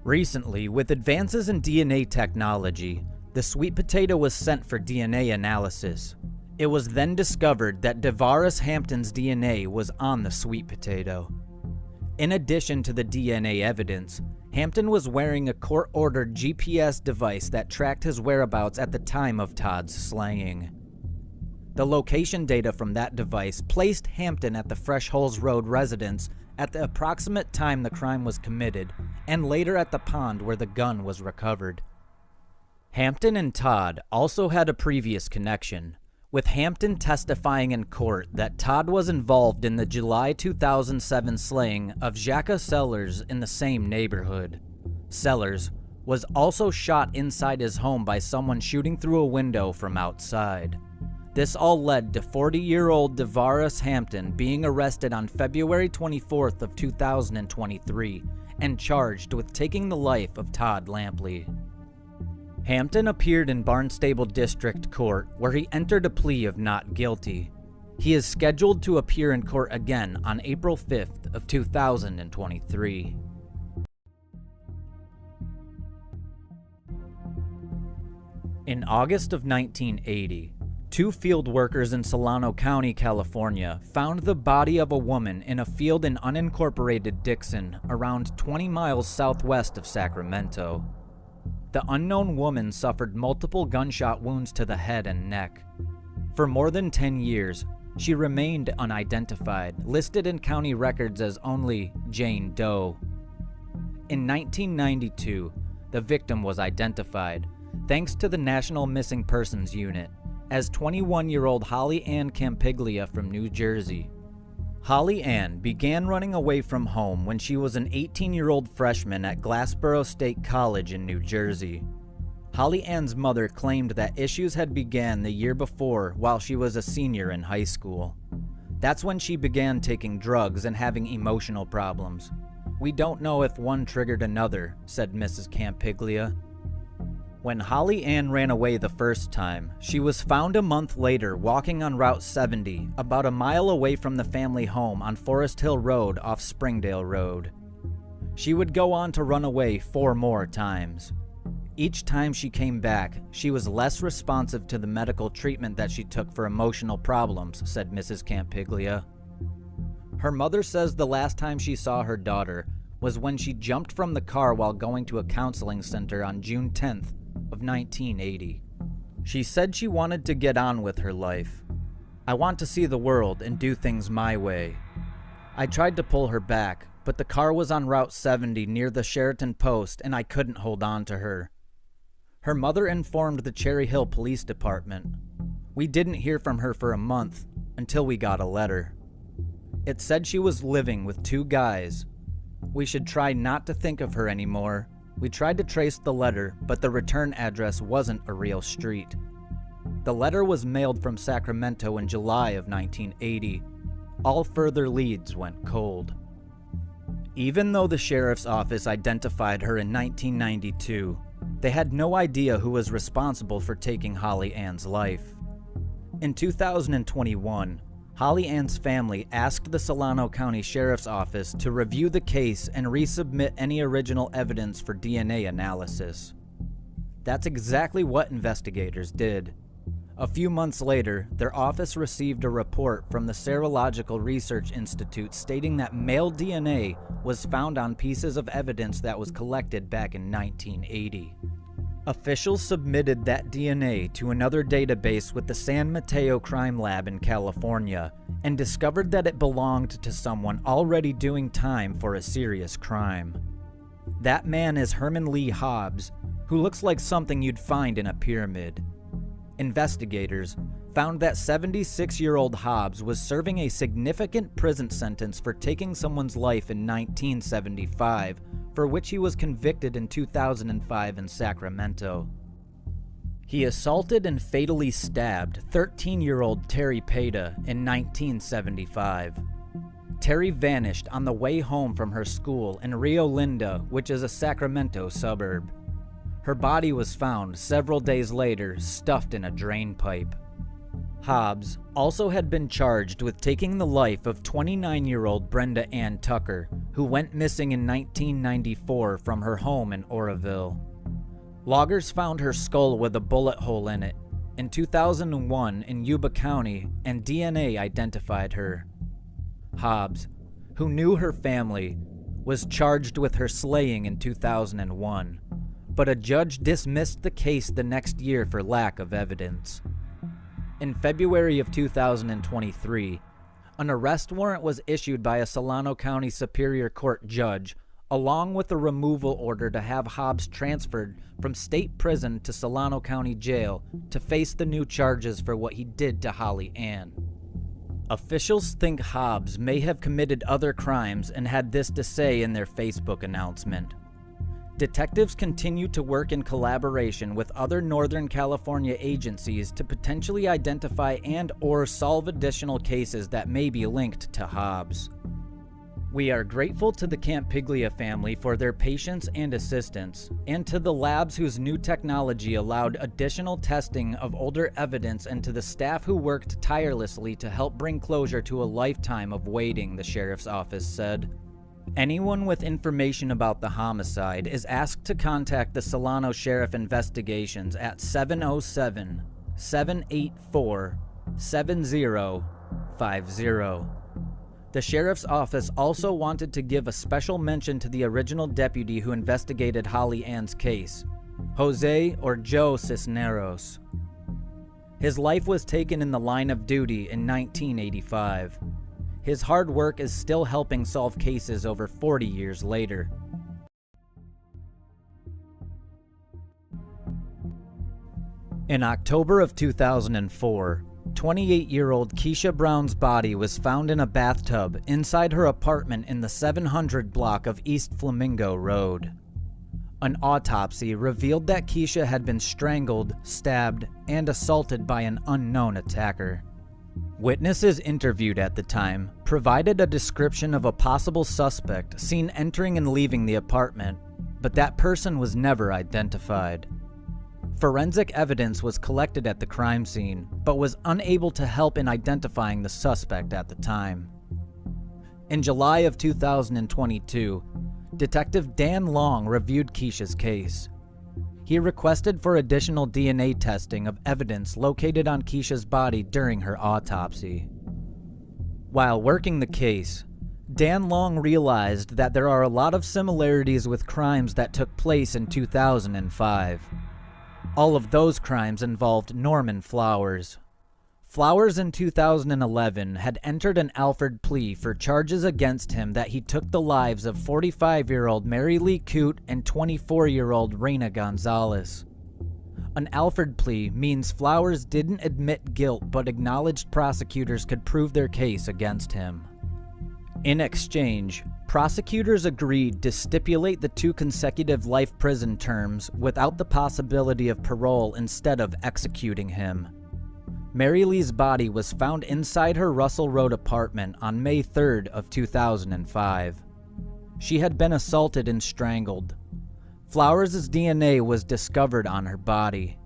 A: Recently, with advances in DNA technology, the sweet potato was sent for DNA analysis. It was then discovered that DeVaris Hampton's DNA was on the sweet potato. In addition to the DNA evidence, Hampton was wearing a court-ordered GPS device that tracked his whereabouts at the time of Todd's slaying. The location data from that device placed Hampton at the Fresh Holes Road residence at the approximate time the crime was committed, and later at the pond where the gun was recovered. Hampton and Todd also had a previous connection, with Hampton testifying in court that Todd was involved in the July 2007 slaying of Jacques Sellers in the same neighborhood. Sellers was also shot inside his home by someone shooting through a window from outside. This all led to 40-year-old DeVaris Hampton being arrested on February 24th of 2023 and charged with taking the life of Todd Lampley. Hampton appeared in Barnstable District Court, where he entered a plea of not guilty. He is scheduled to appear in court again on April 5th of 2023. In August of 1980, two field workers in Solano County, California, found the body of a woman in a field in unincorporated Dixon, around 20 miles southwest of Sacramento. The unknown woman suffered multiple gunshot wounds to the head and neck. For more than 10 years, she remained unidentified, listed in county records as only Jane Doe. In 1992, the victim was identified, thanks to the National Missing Persons Unit, as 21-year-old Holly Ann Campiglia from New Jersey. Holly Ann began running away from home when she was an 18-year-old freshman at Glassboro State College in New Jersey. Holly Ann's mother claimed that issues had began the year before while she was a senior in high school. That's when she began taking drugs and having emotional problems. "We don't know if one triggered another," said Mrs. Campiglia. When Holly Ann ran away the first time, she was found a month later walking on Route 70, about a mile away from the family home on Forest Hill Road off Springdale Road. She would go on to run away 4 more times. Each time she came back, she was less responsive to the medical treatment that she took for emotional problems, said Mrs. Campiglia. Her mother says the last time she saw her daughter was when she jumped from the car while going to a counseling center on June 10th of 1980. She said she wanted to get on with her life. I want to see the world and do things my way. I tried to pull her back, but the car was on Route 70 near the Sheraton Post and I couldn't hold on to her. Her mother informed the Cherry Hill Police Department. We didn't hear from her for a month until we got a letter. It said she was living with 2 guys. We should try not to think of her anymore. We tried to trace the letter, but the return address wasn't a real street. The letter was mailed from Sacramento in July of 1980. All further leads went cold. Even though the sheriff's office identified her in 1992, they had no idea who was responsible for taking Holly Ann's life. In 2021, Holly Ann's family asked the Solano County Sheriff's Office to review the case and resubmit any original evidence for DNA analysis. That's exactly what investigators did. A few months later, their office received a report from the Serological Research Institute stating that male DNA was found on pieces of evidence that was collected back in 1980. Officials submitted that DNA to another database with the San Mateo Crime Lab in California and discovered that it belonged to someone already doing time for a serious crime. That man is Herman Lee Hobbs, who looks like something you'd find in a pyramid. Investigators found that 76-year-old Hobbs was serving a significant prison sentence for taking someone's life in 1975, for which he was convicted in 2005 in Sacramento. He assaulted and fatally stabbed 13-year-old Terry Peda in 1975. Terry vanished on the way home from her school in Rio Linda, which is a Sacramento suburb. Her body was found several days later, stuffed in a drain pipe. Hobbs also had been charged with taking the life of 29-year-old Brenda Ann Tucker, who went missing in 1994 from her home in Oroville. Loggers found her skull with a bullet hole in it in 2001 in Yuba County, and DNA identified her. Hobbs, who knew her family, was charged with her slaying in 2001, but a judge dismissed the case the next year for lack of evidence. In February of 2023, an arrest warrant was issued by a Solano County Superior Court judge, along with a removal order to have Hobbs transferred from state prison to Solano County Jail to face the new charges for what he did to Holly Ann. Officials think Hobbs may have committed other crimes and had this to say in their Facebook announcement. Detectives continue to work in collaboration with other Northern California agencies to potentially identify and/or solve additional cases that may be linked to Hobbs. We are grateful to the Campiglia family for their patience and assistance, and to the labs whose new technology allowed additional testing of older evidence, and to the staff who worked tirelessly to help bring closure to a lifetime of waiting, the sheriff's office said. Anyone with information about the homicide is asked to contact the Solano Sheriff Investigations at 707-784-7050. The sheriff's office also wanted to give a special mention to the original deputy who investigated Holly Ann's case, Jose or Joe Cisneros. His life was taken in the line of duty in 1985. His hard work is still helping solve cases over 40 years later. In October of 2004, 28-year-old Keysha Brown's body was found in a bathtub inside her apartment in the 700 block of East Flamingo Road. An autopsy revealed that Keysha had been strangled, stabbed, and assaulted by an unknown attacker. Witnesses interviewed at the time provided a description of a possible suspect seen entering and leaving the apartment, but that person was never identified. Forensic evidence was collected at the crime scene, but was unable to help in identifying the suspect at the time. In July of 2022, Detective Dan Long reviewed Keysha's case. He requested for additional DNA testing of evidence located on Keysha's body during her autopsy. While working the case, Dan Long realized that there are a lot of similarities with crimes that took place in 2005. All of those crimes involved Norman Flowers. Flowers in 2011 had entered an Alford plea for charges against him that he took the lives of 45-year-old Mary Lee Coote and 24-year-old Reina Gonzalez. An Alford plea means Flowers didn't admit guilt but acknowledged prosecutors could prove their case against him. In exchange, prosecutors agreed to stipulate the 2 consecutive life prison terms without the possibility of parole instead of executing him. Mary Lee's body was found inside her Russell Road apartment on May 3rd of 2005. She had been assaulted and strangled. Flowers' DNA was discovered on her body.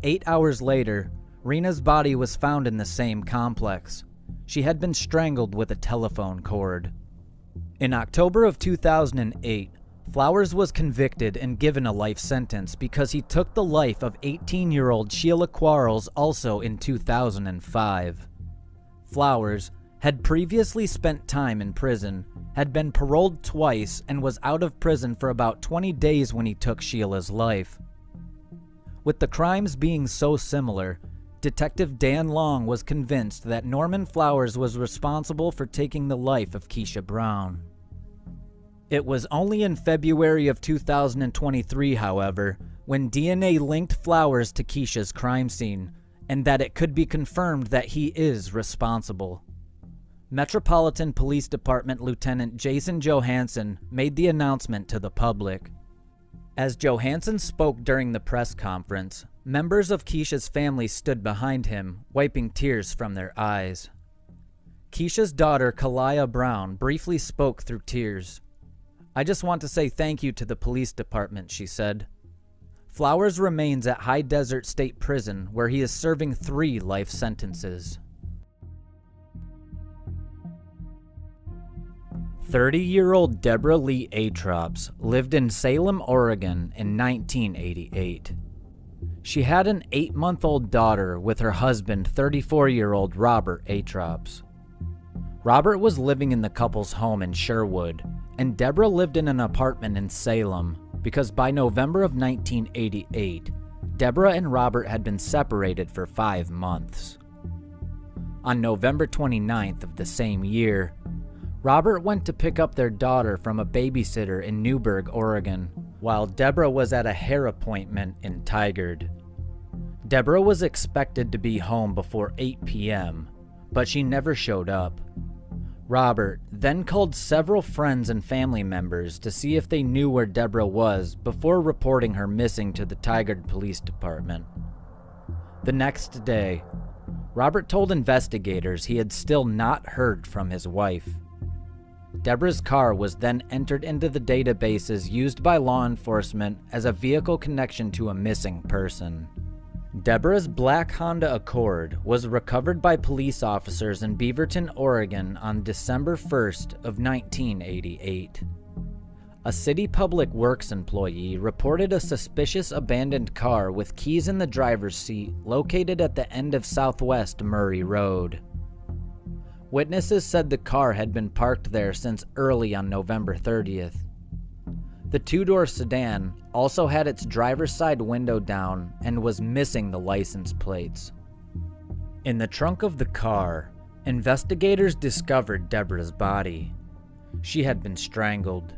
A: 8 hours later, Rena's body was found in the same complex. She had been strangled with a telephone cord. In October of 2008, Flowers was convicted and given a life sentence because he took the life of 18-year-old Sheila Quarles also in 2005. Flowers had previously spent time in prison, had been paroled twice, and was out of prison for about 20 days when he took Sheila's life. With the crimes being so similar, Detective Dan Long was convinced that Norman Flowers was responsible for taking the life of Keysha Brown. It was only in February of 2023, however, when DNA linked Flowers to Keysha's crime scene, and that it could be confirmed that he is responsible. Metropolitan Police Department Lieutenant Jason Johansson made the announcement to the public. As Johansson spoke during the press conference, members of Keysha's family stood behind him, wiping tears from their eyes. Keysha's daughter, Keysha Brown, briefly spoke through tears. "I just want to say thank you to the police department," she said. Flowers remains at High Desert State Prison, where he is serving 3 life sentences. 30-year-old Deborah Lee Atrops lived in Salem, Oregon in 1988. She had an 8-month-old daughter with her husband, 34-year-old Robert Atrops. Robert was living in the couple's home in Sherwood, and Deborah lived in an apartment in Salem because by November of 1988, Deborah and Robert had been separated for 5 months. On November 29th of the same year, Robert went to pick up their daughter from a babysitter in Newberg, Oregon, while Deborah was at a hair appointment in Tigard. Deborah was expected to be home before 8 p.m., but she never showed up. Robert then called several friends and family members to see if they knew where Deborah was before reporting her missing to the Tigard Police Department. The next day, Robert told investigators he had still not heard from his wife. Deborah's car was then entered into the databases used by law enforcement as a vehicle connection to a missing person. Deborah's black Honda Accord was recovered by police officers in Beaverton, Oregon on December 1st of 1988. A city public works employee reported a suspicious abandoned car with keys in the driver's seat located at the end of Southwest Murray Road. Witnesses said the car had been parked there since early on November 30th. The 2-door sedan also had its driver's side window down and was missing the license plates. In the trunk of the car, investigators discovered Deborah's body. She had been strangled.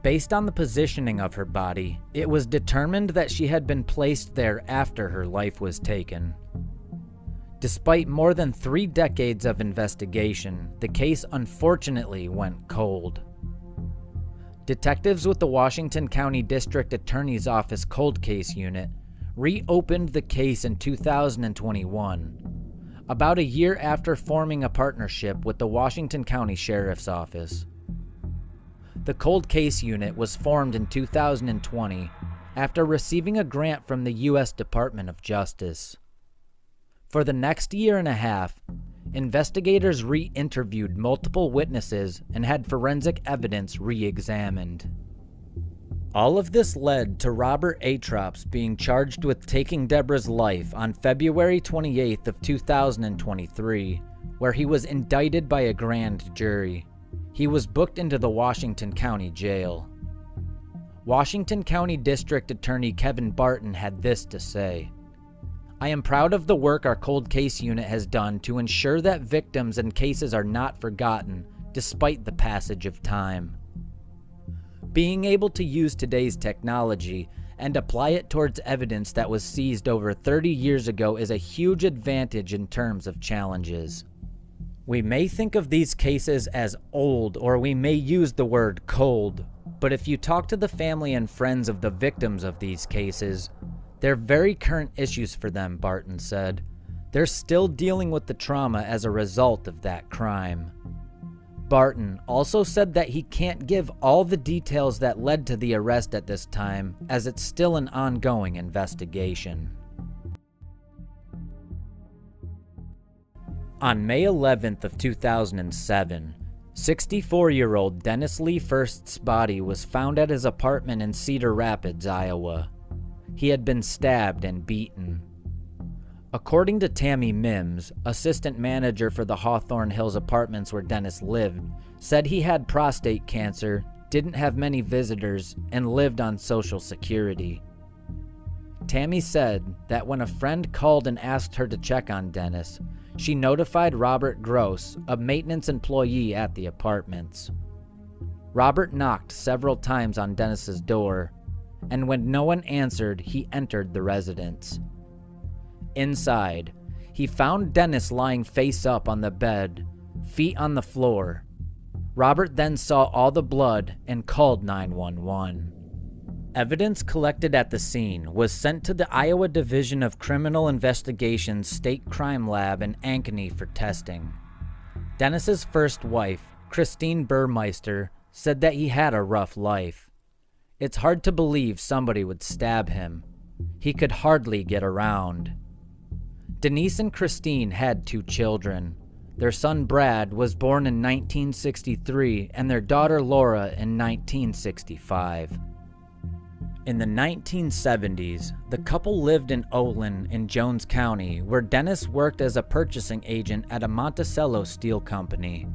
A: Based on the positioning of her body, it was determined that she had been placed there after her life was taken. Despite more than 3 decades of investigation, the case unfortunately went cold. Detectives with the Washington County District Attorney's Office Cold Case Unit reopened the case in 2021, about a year after forming a partnership with the Washington County Sheriff's Office. The Cold Case Unit was formed in 2020 after receiving a grant from the U.S. Department of Justice. For the next year and a half, investigators re-interviewed multiple witnesses and had forensic evidence re-examined. All of this led to Robert Atrops being charged with taking Deborah's life on February 28th of 2023, where he was indicted by a grand jury. He was booked into the Washington County Jail. Washington County District Attorney Kevin Barton had this to say: "I am proud of the work our cold case unit has done to ensure that victims and cases are not forgotten, despite the passage of time. Being able to use today's technology and apply it towards evidence that was seized over 30 years ago is a huge advantage in terms of challenges. We may think of these cases as old, or we may use the word cold, but if you talk to the family and friends of the victims of these cases, they're very current issues for them," Barton said. "They're still dealing with the trauma as a result of that crime." Barton also said that he can't give all the details that led to the arrest at this time, as it's still an ongoing investigation. On May 11th of 2007, 64-year-old Dennis Lee First's body was found at his apartment in Cedar Rapids, Iowa. He had been stabbed and beaten. According to Tammy Mims, assistant manager for the Hawthorne Hills apartments where Dennis lived, said he had prostate cancer, didn't have many visitors, and lived on Social Security. Tammy said that when a friend called and asked her to check on Dennis, she notified Robert Gross, a maintenance employee at the apartments. Robert knocked several times on Dennis's door, and when no one answered, he entered the residence. Inside, he found Dennis lying face up on the bed, feet on the floor. Robert then saw all the blood and called 911. Evidence collected at the scene was sent to the Iowa Division of Criminal Investigations State Crime Lab in Ankeny for testing. Dennis's first wife, Christine Burmeister, said that he had a rough life. "It's hard to believe somebody would stab him. He could hardly get around." Denise and Christine had 2 children. Their son Brad was born in 1963 and their daughter Laura in 1965. In the 1970s, the couple lived in Olin in Jones County, where Dennis worked as a purchasing agent at a Monticello steel company.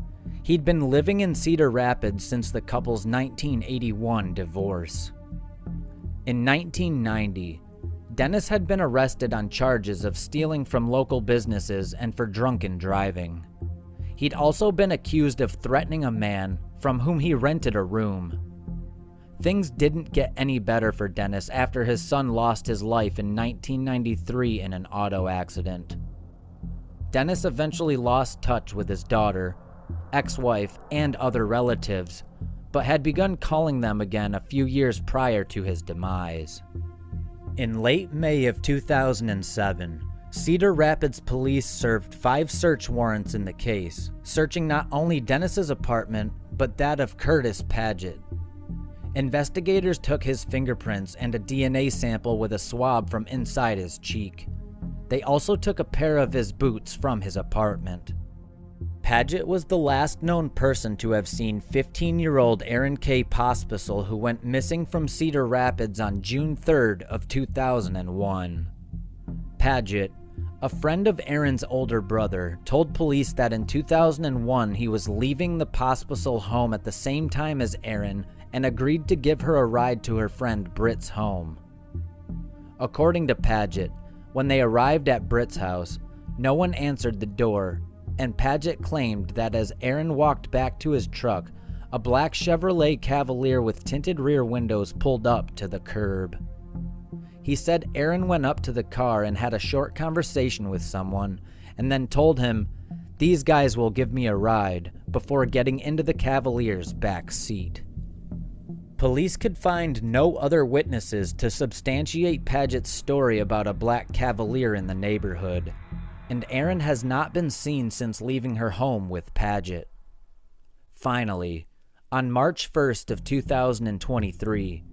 A: He'd been living in Cedar Rapids since the couple's 1981 divorce. In 1990, Dennis had been arrested on charges of stealing from local businesses and for drunken driving. He'd also been accused of threatening a man from whom he rented a room. Things didn't get any better for Dennis after his son lost his life in 1993 in an auto accident. Dennis eventually lost touch with his daughter, ex-wife, and other relatives, but had begun calling them again a few years prior to his demise. In late May of 2007, Cedar Rapids police served 5 search warrants in the case, searching not only Dennis's apartment, but that of Curtis Paget. Investigators took his fingerprints and a DNA sample with a swab from inside his cheek. They also took a pair of his boots from his apartment. Paget was the last known person to have seen 15-year-old Aaron K. Pospisil, who went missing from Cedar Rapids on June 3rd of 2001. Paget, a friend of Aaron's older brother, told police that in 2001 he was leaving the Pospisil home at the same time as Aaron and agreed to give her a ride to her friend Britt's home. According to Paget, when they arrived at Britt's house, no one answered the door, and Paget claimed that as Aaron walked back to his truck, a black Chevrolet Cavalier with tinted rear windows pulled up to the curb. He said Aaron went up to the car and had a short conversation with someone, and then told him, "These guys will give me a ride," before getting into the Cavalier's back seat. Police could find no other witnesses to substantiate Paget's story about a black Cavalier in the neighborhood, and Aaron has not been seen since leaving her home with Paget. Finally, on March 1st of 2023,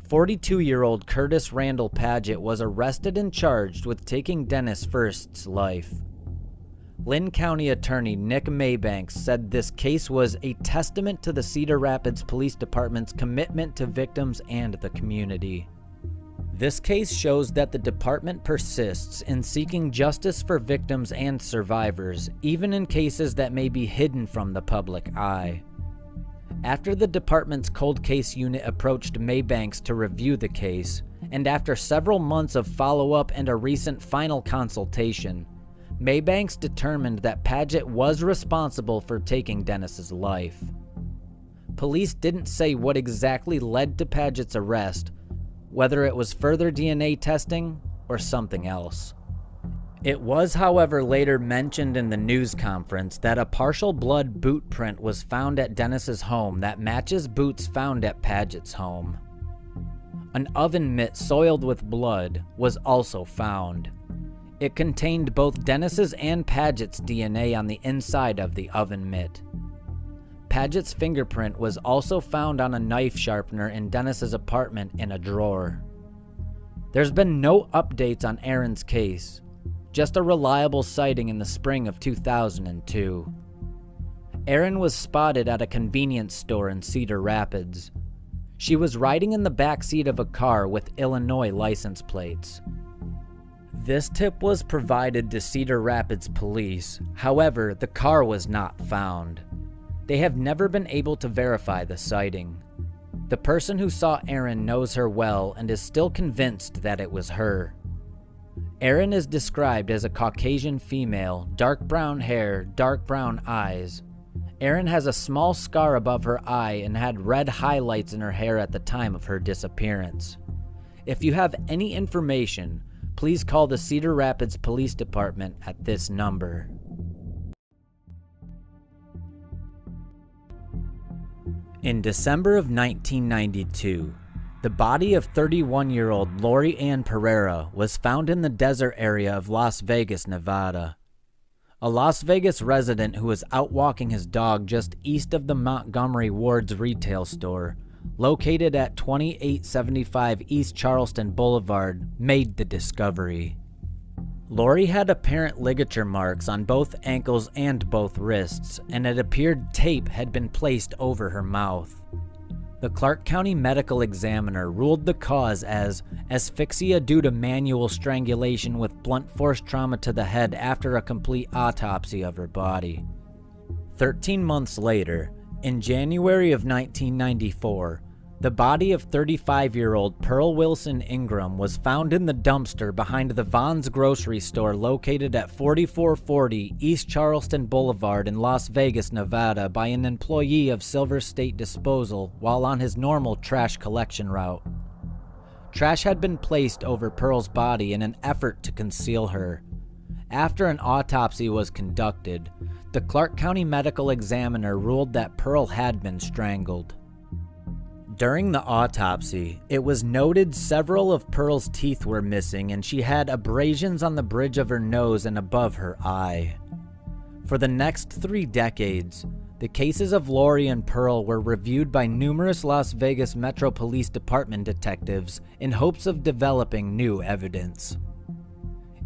A: 42-year-old Curtis Randall Paget was arrested and charged with taking Dennis First's life. Lynn County Attorney Nick Maybanks said this case was a testament to the Cedar Rapids Police Department's commitment to victims and the community. This case shows that the department persists in seeking justice for victims and survivors, even in cases that may be hidden from the public eye. After the department's cold case unit approached Maybanks to review the case, and after several months of follow-up and a recent final consultation, Maybanks determined that Paget was responsible for taking Dennis's life. Police didn't say what exactly led to Paget's arrest, whether it was further DNA testing or something else. It was, however, later mentioned in the news conference that a partial blood boot print was found at Dennis's home that matches boots found at Paget's home. An oven mitt soiled with blood was also found. It contained both Dennis's and Paget's DNA on the inside of the oven mitt. Paget's fingerprint was also found on a knife sharpener in Dennis's apartment in a drawer. There's been no updates on Aaron's case, just a reliable sighting in the spring of 2002. Aaron was spotted at a convenience store in Cedar Rapids. She was riding in the back seat of a car with Illinois license plates. This tip was provided to Cedar Rapids police, however, the car was not found. They have never been able to verify the sighting. The person who saw Erin knows her well and is still convinced that it was her. Erin is described as a Caucasian female, dark brown hair, dark brown eyes. Erin has a small scar above her eye and had red highlights in her hair at the time of her disappearance. If you have any information, please call the Cedar Rapids Police Department at this number. In December of 1992, the body of 31-year-old Lori Ann Pereira was found in the desert area of Las Vegas, Nevada. A Las Vegas resident who was out walking his dog just east of the Montgomery Ward's retail store, located at 2875 East Charleston Boulevard, made the discovery. Lori had apparent ligature marks on both ankles and both wrists, and it appeared tape had been placed over her mouth. The Clark County Medical Examiner ruled the cause as asphyxia due to manual strangulation with blunt force trauma to the head after a complete autopsy of her body. 13 months later, in January of 1994, the body of 35-year-old Pearl Wilson Ingram was found in the dumpster behind the Vons grocery store located at 4440 East Charleston Boulevard in Las Vegas, Nevada by an employee of Silver State Disposal while on his normal trash collection route. Trash had been placed over Pearl's body in an effort to conceal her. After an autopsy was conducted, the Clark County Medical Examiner ruled that Pearl had been strangled. During the autopsy, it was noted several of Pearl's teeth were missing and she had abrasions on the bridge of her nose and above her eye. For the next 3 decades, the cases of Lori and Pearl were reviewed by numerous Las Vegas Metro Police Department detectives in hopes of developing new evidence.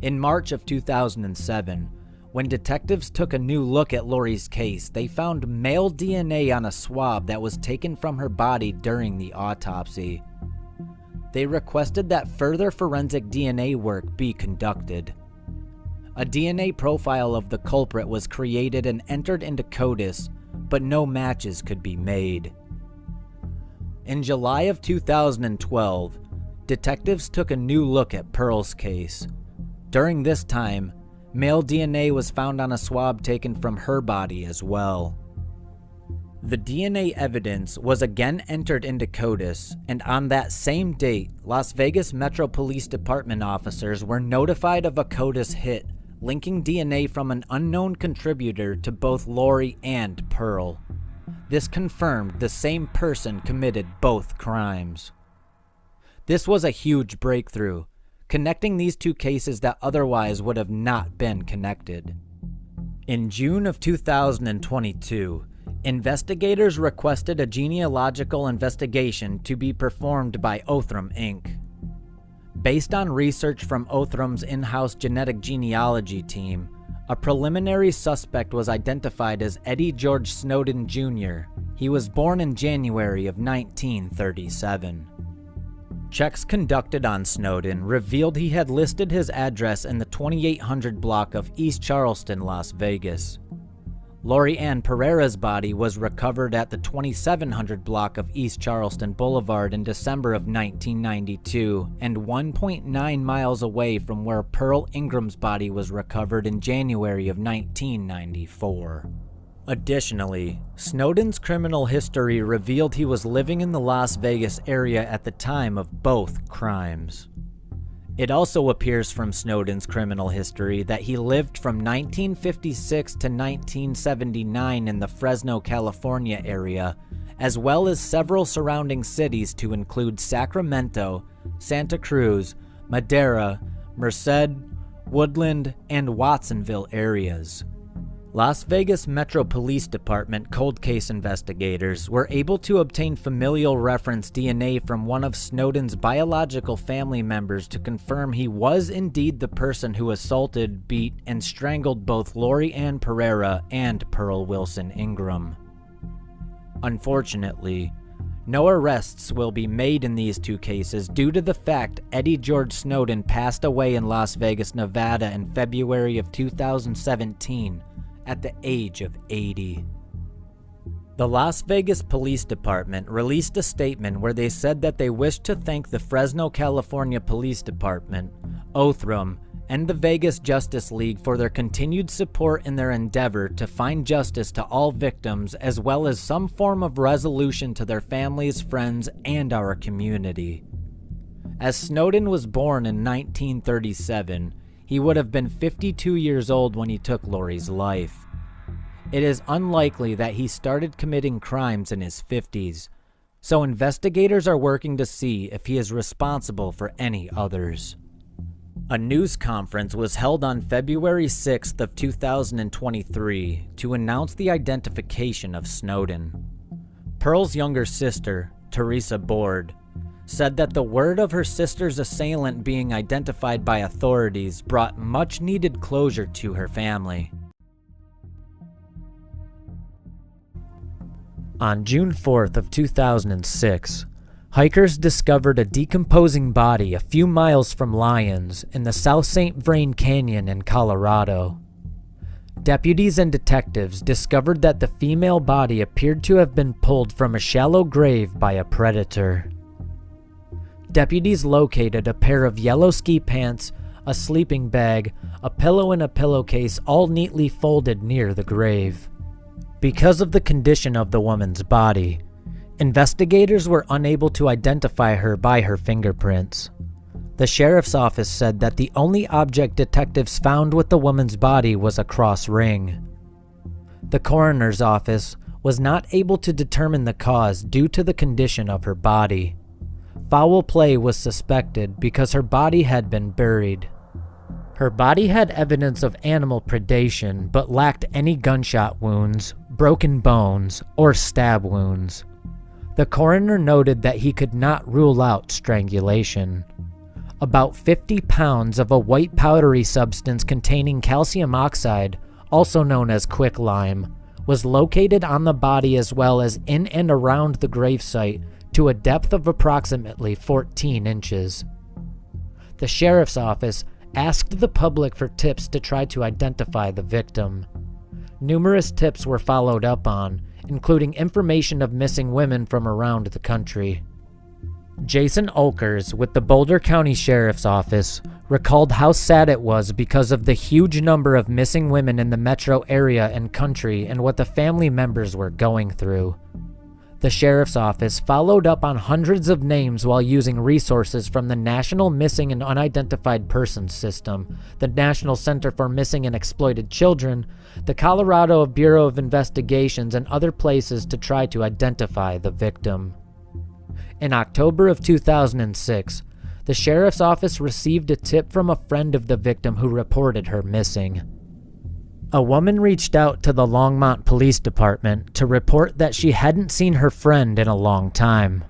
A: In March of 2007, when detectives took a new look at Lori's case, they found male DNA on a swab that was taken from her body during the autopsy. They requested that further forensic DNA work be conducted. A DNA profile of the culprit was created and entered into CODIS, but no matches could be made. In July of 2012, detectives took a new look at Pearl's case. During this time, male DNA was found on a swab taken from her body as well. The DNA evidence was again entered into CODIS, and on that same date, Las Vegas Metro Police Department officers were notified of a CODIS hit linking DNA from an unknown contributor to both Lori and Pearl. This confirmed the same person committed both crimes. This was a huge breakthrough, connecting these two cases that otherwise would have not been connected. In June of 2022, investigators requested a genealogical investigation to be performed by Othram Inc. Based on research from Othram's in-house genetic genealogy team, A preliminary suspect was identified as Eddie George Snowden Jr. He was born in January of 1937. Checks conducted on Snowden revealed he had listed his address in the 2800 block of East Charleston, Las Vegas. Lori Ann Pereira's body was recovered at the 2700 block of East Charleston Boulevard in December of 1992 and 1.9 miles away from where Pearl Ingram's body was recovered in January of 1994. Additionally, Snowden's criminal history revealed he was living in the Las Vegas area at the time of both crimes. It also appears from Snowden's criminal history that he lived from 1956 to 1979 in the Fresno, California area, as well as several surrounding cities to include Sacramento, Santa Cruz, Madera, Merced, Woodland, and Watsonville areas. Las Vegas Metro Police Department cold case investigators were able to obtain familial reference DNA from one of Snowden's biological family members to confirm he was indeed the person who assaulted, beat, and strangled both Lori Ann Pereira and Pearl Wilson Ingram. Unfortunately, no arrests will be made in these two cases due to the fact Eddie George Snowden passed away in Las Vegas, Nevada in February of 2017. At the age of 80. The Las Vegas Police Department released a statement where they said that they wished to thank the Fresno, California Police Department, Othram, and the Vegas Justice League for their continued support in their endeavor to find justice to all victims as well as some form of resolution to their families, friends, and our community. As Snowden was born in 1937, he would have been 52 years old when he took Lori's life. It is unlikely that he started committing crimes in his 50s, so investigators are working to see if he is responsible for any others. A news conference was held on February 6th of 2023 to announce the identification of Snowden. Pearl's younger sister, Teresa Board, said that the word of her sister's assailant being identified by authorities brought much-needed closure to her family. On June 4th of 2006, hikers discovered a decomposing body a few miles from Lyons in the South St. Vrain Canyon in Colorado. Deputies and detectives discovered that the female body appeared to have been pulled from a shallow grave by a predator. Deputies located a pair of yellow ski pants, a sleeping bag, a pillow and a pillowcase all neatly folded near the grave. Because of the condition of the woman's body, investigators were unable to identify her by her fingerprints. The sheriff's office said that the only object detectives found with the woman's body was a cross ring. The coroner's office was not able to determine the cause due to the condition of her body. Foul play was suspected because her body had been buried. Her body had evidence of animal predation but lacked any gunshot wounds, broken bones, or stab wounds. The coroner noted that he could not rule out strangulation. About 50 pounds of a white powdery substance containing calcium oxide, also known as quicklime, was located on the body as well as in and around the gravesite to a depth of approximately 14 inches. The sheriff's office asked the public for tips to try to identify the victim. Numerous tips were followed up on, including information of missing women from around the country. Jason Olkers with the Boulder County Sheriff's Office recalled how sad it was because of the huge number of missing women in the metro area and country and what the family members were going through. The Sheriff's Office followed up on hundreds of names while using resources from the National Missing and Unidentified Persons System, the National Center for Missing and Exploited Children, the Colorado Bureau of Investigations, and other places to try to identify the victim. In October of 2006, the Sheriff's Office received a tip from a friend of the victim who reported her missing. A woman reached out to the Longmont Police Department to report that she hadn't seen her friend in a long time.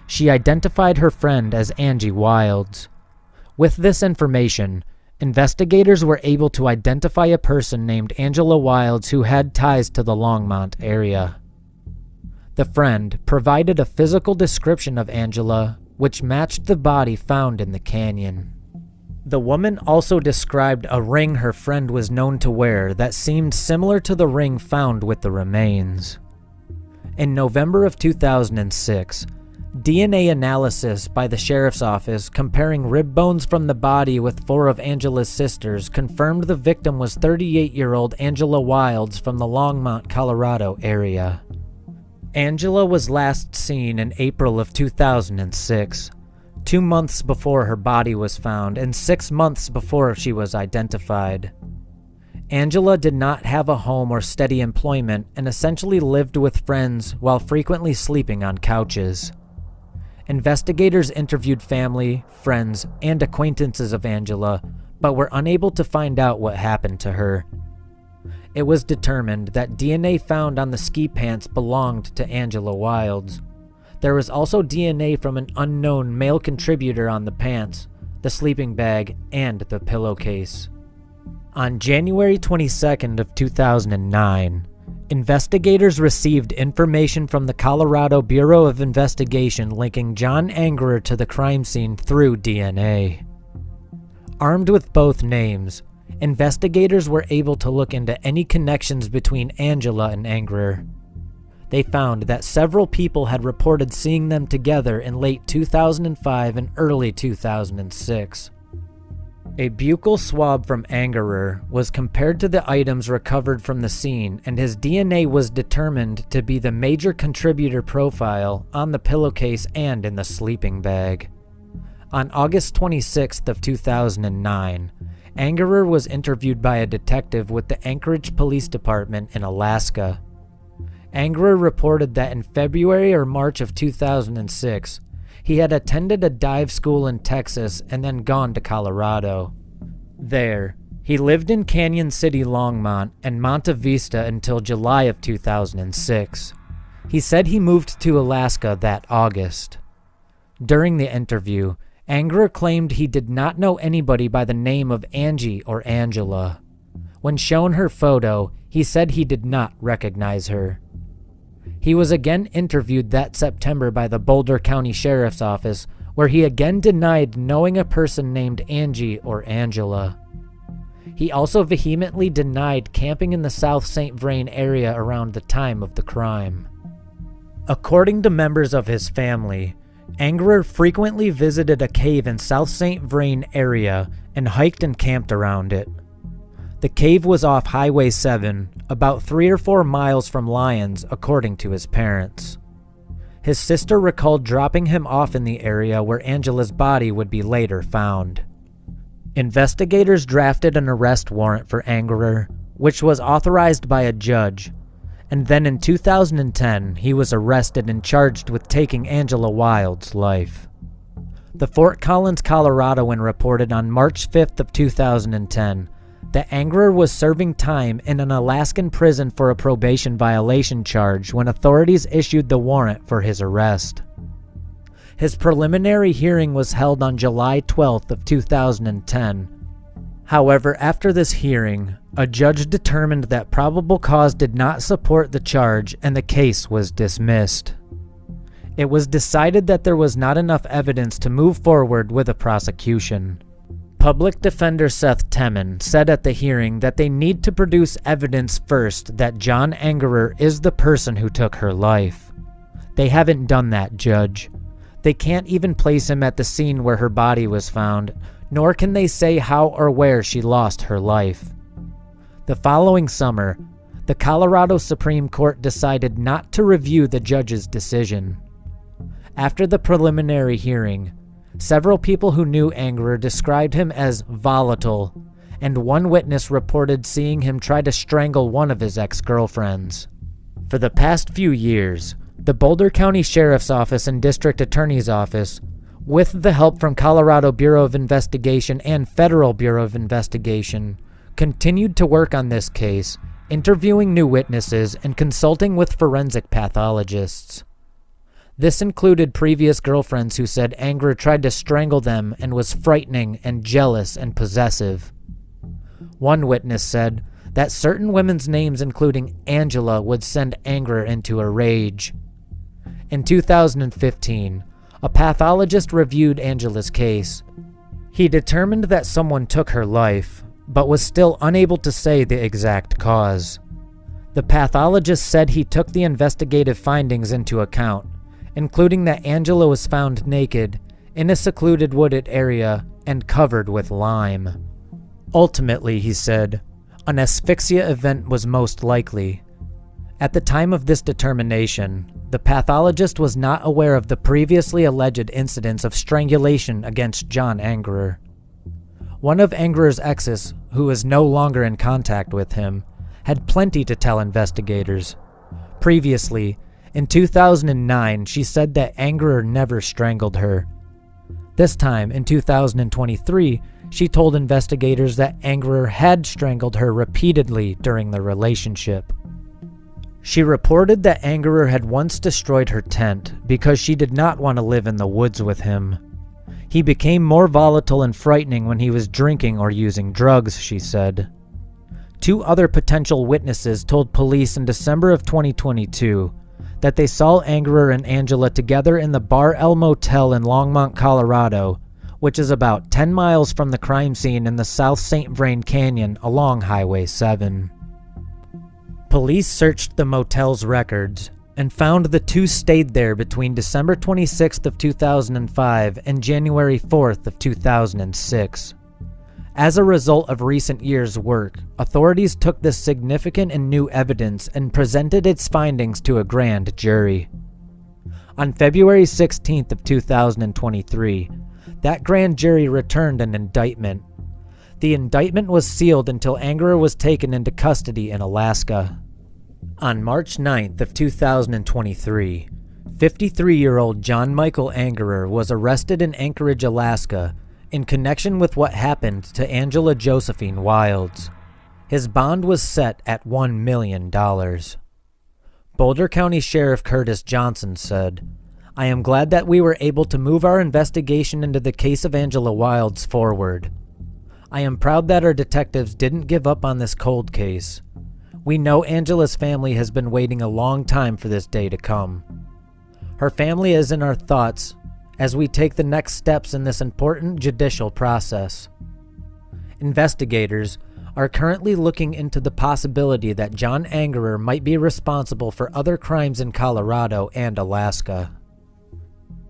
A: She identified her friend as Angie Wilds. With this information, investigators were able to identify a person named Angela Wilds who had ties to the Longmont area. The friend provided a physical description of Angela, which matched the body found in the canyon. The woman also described a ring her friend was known to wear that seemed similar to the ring found with the remains. In November of 2006, DNA analysis by the sheriff's office comparing rib bones from the body with 4 of Angela's sisters confirmed the victim was 38-year-old Angela Wilds from the Longmont, Colorado area. Angela was last seen in April of 2006, 2 months before her body was found and 6 months before she was identified. Angela did not have a home or steady employment and essentially lived with friends while frequently sleeping on couches. Investigators interviewed family, friends, and acquaintances of Angela, but were unable to find out what happened to her. It was determined that DNA found on the ski pants belonged to Angela Wilds. There was also DNA from an unknown male contributor on the pants, the sleeping bag, and the pillowcase. On January 22nd of 2009, investigators received information from the Colorado Bureau of Investigation linking John Angerer to the crime scene through DNA. Armed with both names, investigators were able to look into any connections between Angela and Angerer. They found that several people had reported seeing them together in late 2005 and early 2006. A buccal swab from Angerer was compared to the items recovered from the scene, and his DNA was determined to be the major contributor profile on the pillowcase and in the sleeping bag. On August 26th of 2009, Angerer was interviewed by a detective with the Anchorage Police Department in Alaska. Angerer reported that in February or March of 2006, he had attended a dive school in Texas and then gone to Colorado. There, he lived in Canyon City, Longmont, and Monte Vista until July of 2006. He said he moved to Alaska that August. During the interview, Angerer claimed he did not know anybody by the name of Angie or Angela. When shown her photo, he said he did not recognize her. He was again interviewed that September by the Boulder County Sheriff's Office, where he again denied knowing a person named Angie or Angela. He also vehemently denied camping in the South St. Vrain area around the time of the crime. According to members of his family, Angerer frequently visited a cave in South St. Vrain area and hiked and camped around it. The cave was off Highway 7, about 3 or 4 miles from Lyons, according to his parents. His sister recalled dropping him off in the area where Angela's body would be later found. Investigators drafted an arrest warrant for Angerer, which was authorized by a judge, and then in 2010 he was arrested and charged with taking Angela Wilds' life. The Fort Collins, Coloradoan reported on March 5th of 2010 that Angerer was serving time in an Alaskan prison for a probation violation charge when authorities issued the warrant for his arrest. His preliminary hearing was held on July 12th of 2010. However, after this hearing, a judge determined that probable cause did not support the charge and the case was dismissed. It was decided that there was not enough evidence to move forward with a prosecution. Public Defender Seth Temin said at the hearing that they need to produce evidence first that John Angerer is the person who took her life. They haven't done that, Judge. They can't even place him at the scene where her body was found, nor can they say how or where she lost her life. The following summer, the Colorado Supreme Court decided not to review the judge's decision. After the preliminary hearing, several people who knew Angerer described him as volatile, and one witness reported seeing him try to strangle one of his ex-girlfriends. For the past few years, the Boulder County Sheriff's Office and District Attorney's Office, with the help from Colorado Bureau of Investigation and Federal Bureau of Investigation, continued to work on this case, interviewing new witnesses and consulting with forensic pathologists. This included previous girlfriends who said Angler tried to strangle them and was frightening and jealous and possessive. One witness said that certain women's names, including Angela, would send Angler into a rage. In 2015, a pathologist reviewed Angela's case. He determined that someone took her life, but was still unable to say the exact cause. The pathologist said he took the investigative findings into account, including that Angela was found naked in a secluded wooded area and covered with lime. Ultimately, he said, an asphyxia event was most likely. At the time of this determination, the pathologist was not aware of the previously alleged incidents of strangulation against John Angerer. One of Angerer's exes, who is no longer in contact with him, had plenty to tell investigators. Previously, in 2009, she said that Angerer never strangled her. This time, in 2023, she told investigators that Angerer had strangled her repeatedly during the relationship. She reported that Angerer had once destroyed her tent because she did not want to live in the woods with him. He became more volatile and frightening when he was drinking or using drugs, she said. Two other potential witnesses told police in December of 2022 that they saw Angerer and Angela together in the Bar El Motel in Longmont, Colorado, which is about 10 miles from the crime scene in the South St. Vrain Canyon along Highway 7. Police searched the motel's records and found the two stayed there between December 26th of 2005 and January 4th of 2006. As a result of recent years' work, authorities took this significant and new evidence and presented its findings to a grand jury. On February 16th of 2023, that grand jury returned an indictment. The indictment was sealed until Angerer was taken into custody in Alaska. On March 9th of 2023, 53-year-old John Michael Angerer was arrested in Anchorage, Alaska, in connection with what happened to Angela Josephine Wilds. His bond was set at $1 million. Boulder County Sheriff Curtis Johnson said, "I am glad that we were able to move our investigation into the case of Angela Wilds forward. I am proud that our detectives didn't give up on this cold case. We know Angela's family has been waiting a long time for this day to come. Her family is in our thoughts as we take the next steps in this important judicial process. Investigators are currently looking into the possibility that John Angerer might be responsible for other crimes in Colorado and Alaska."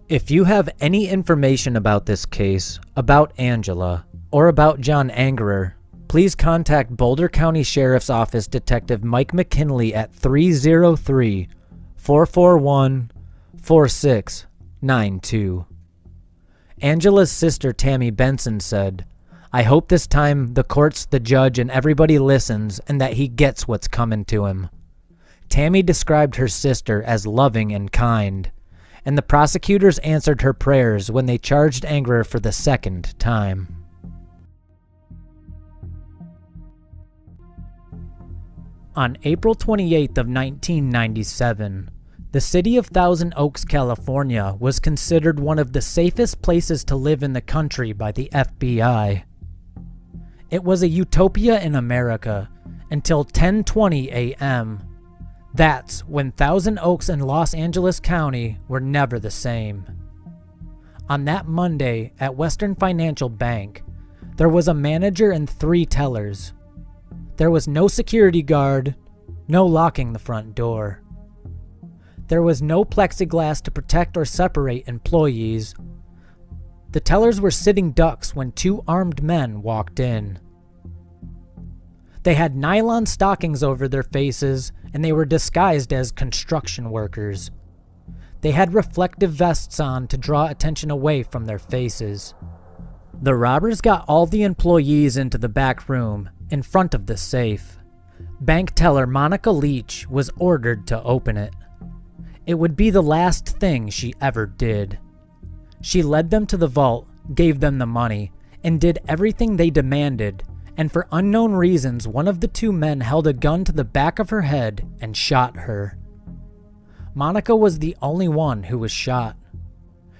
A: If you have any information about this case, about Angela, or about John Angerer, please contact Boulder County Sheriff's Office Detective Mike McKinley at 303-441-4692. Angela's sister Tammy Benson said, "I hope this time the courts, the judge, and everybody listens and that he gets what's coming to him." Tammy described her sister as loving and kind, and the prosecutors answered her prayers when they charged Angerer for the second time. On April 28th of 1997, the city of Thousand Oaks, California was considered one of the safest places to live in the country by the FBI. It was a utopia in America until 10:20 a.m. That's when Thousand Oaks and Los Angeles County were never the same. On that Monday at Western Financial Bank, there was a manager and 3 tellers. There was no security guard, no locking the front door. There was no plexiglass to protect or separate employees. The tellers were sitting ducks when 2 armed men walked in. They had nylon stockings over their faces, and they were disguised as construction workers. They had reflective vests on to draw attention away from their faces. The robbers got all the employees into the back room, in front of the safe. Bank teller Monica Leach was ordered to open it. It would be the last thing she ever did. She led them to the vault, gave them the money, and did everything they demanded, and for unknown reasons, one of the 2 men held a gun to the back of her head and shot her. Monica was the only one who was shot.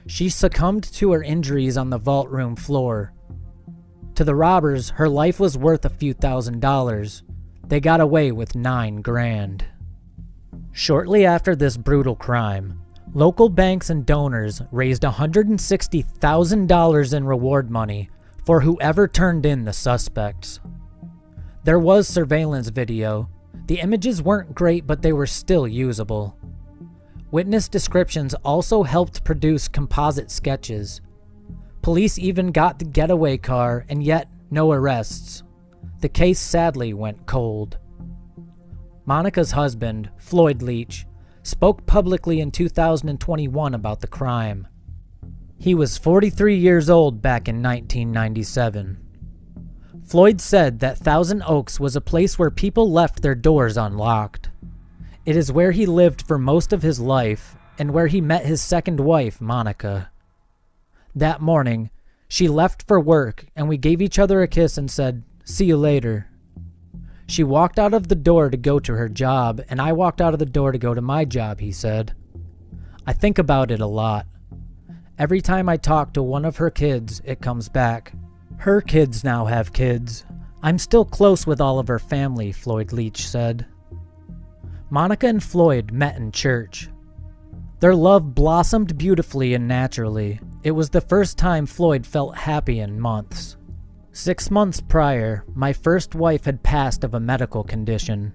A: She succumbed to her injuries on the vault room floor. To the robbers, her life was worth a few $1,000s. They got away with $9 grand. Shortly after this brutal crime, local banks and donors raised $160,000 in reward money for whoever turned in the suspects. There was surveillance video. The images weren't great, but they were still usable. Witness descriptions also helped produce composite sketches. Police even got the getaway car, and yet no arrests. The case sadly went cold. Monica's husband, Floyd Leach, spoke publicly in 2021 about the crime. He was 43 years old back in 1997. Floyd said that Thousand Oaks was a place where people left their doors unlocked. It is where he lived for most of his life and where he met his second wife, Monica. That morning, she left for work and we gave each other a kiss and said, "See you later." She walked out of the door to go to her job, and I walked out of the door to go to my job, he said. I think about it a lot. Every time I talk to one of her kids, it comes back. Her kids now have kids. I'm still close with all of her family, Floyd Leach said. Monica and Floyd met in church. Their love blossomed beautifully and naturally. It was the first time Floyd felt happy in months. 6 months prior, my first wife had passed of a medical condition,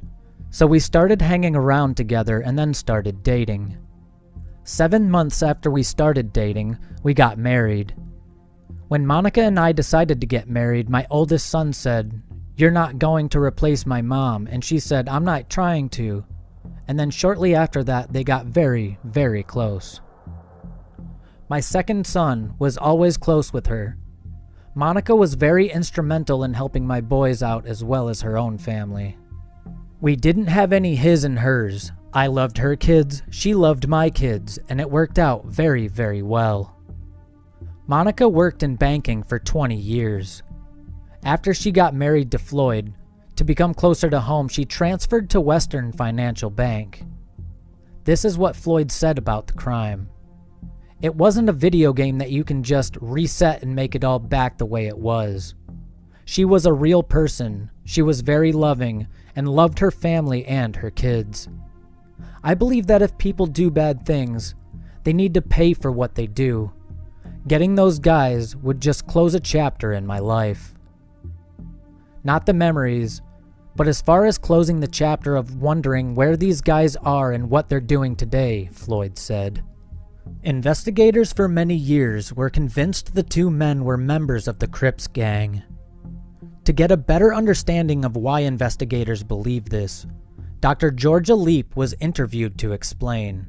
A: so we started hanging around together and then started dating. 7 months after we started dating, we got married. When Monica and I decided to get married, my oldest son said, "You're not going to replace my mom," and she said, "I'm not trying to." And then shortly after that, they got very, very close. My second son was always close with her. Monica was very instrumental in helping my boys out as well as her own family. We didn't have any his and hers. I loved her kids, she loved my kids, and it worked out very, very well. Monica worked in banking for 20 years. After she got married to Floyd, to become closer to home, she transferred to Western Financial Bank. This is what Floyd said about the crime. It wasn't a video game that you can just reset and make it all back the way it was. She was a real person. She was very loving and loved her family and her kids. I believe that if people do bad things, they need to pay for what they do. Getting those guys would just close a chapter in my life. Not the memories, but as far as closing the chapter of wondering where these guys are and what they're doing today, Floyd said. Investigators for many years were convinced the two men were members of the Crips gang. To get a better understanding of why investigators believe this, Dr. Georgia Leap was interviewed to explain.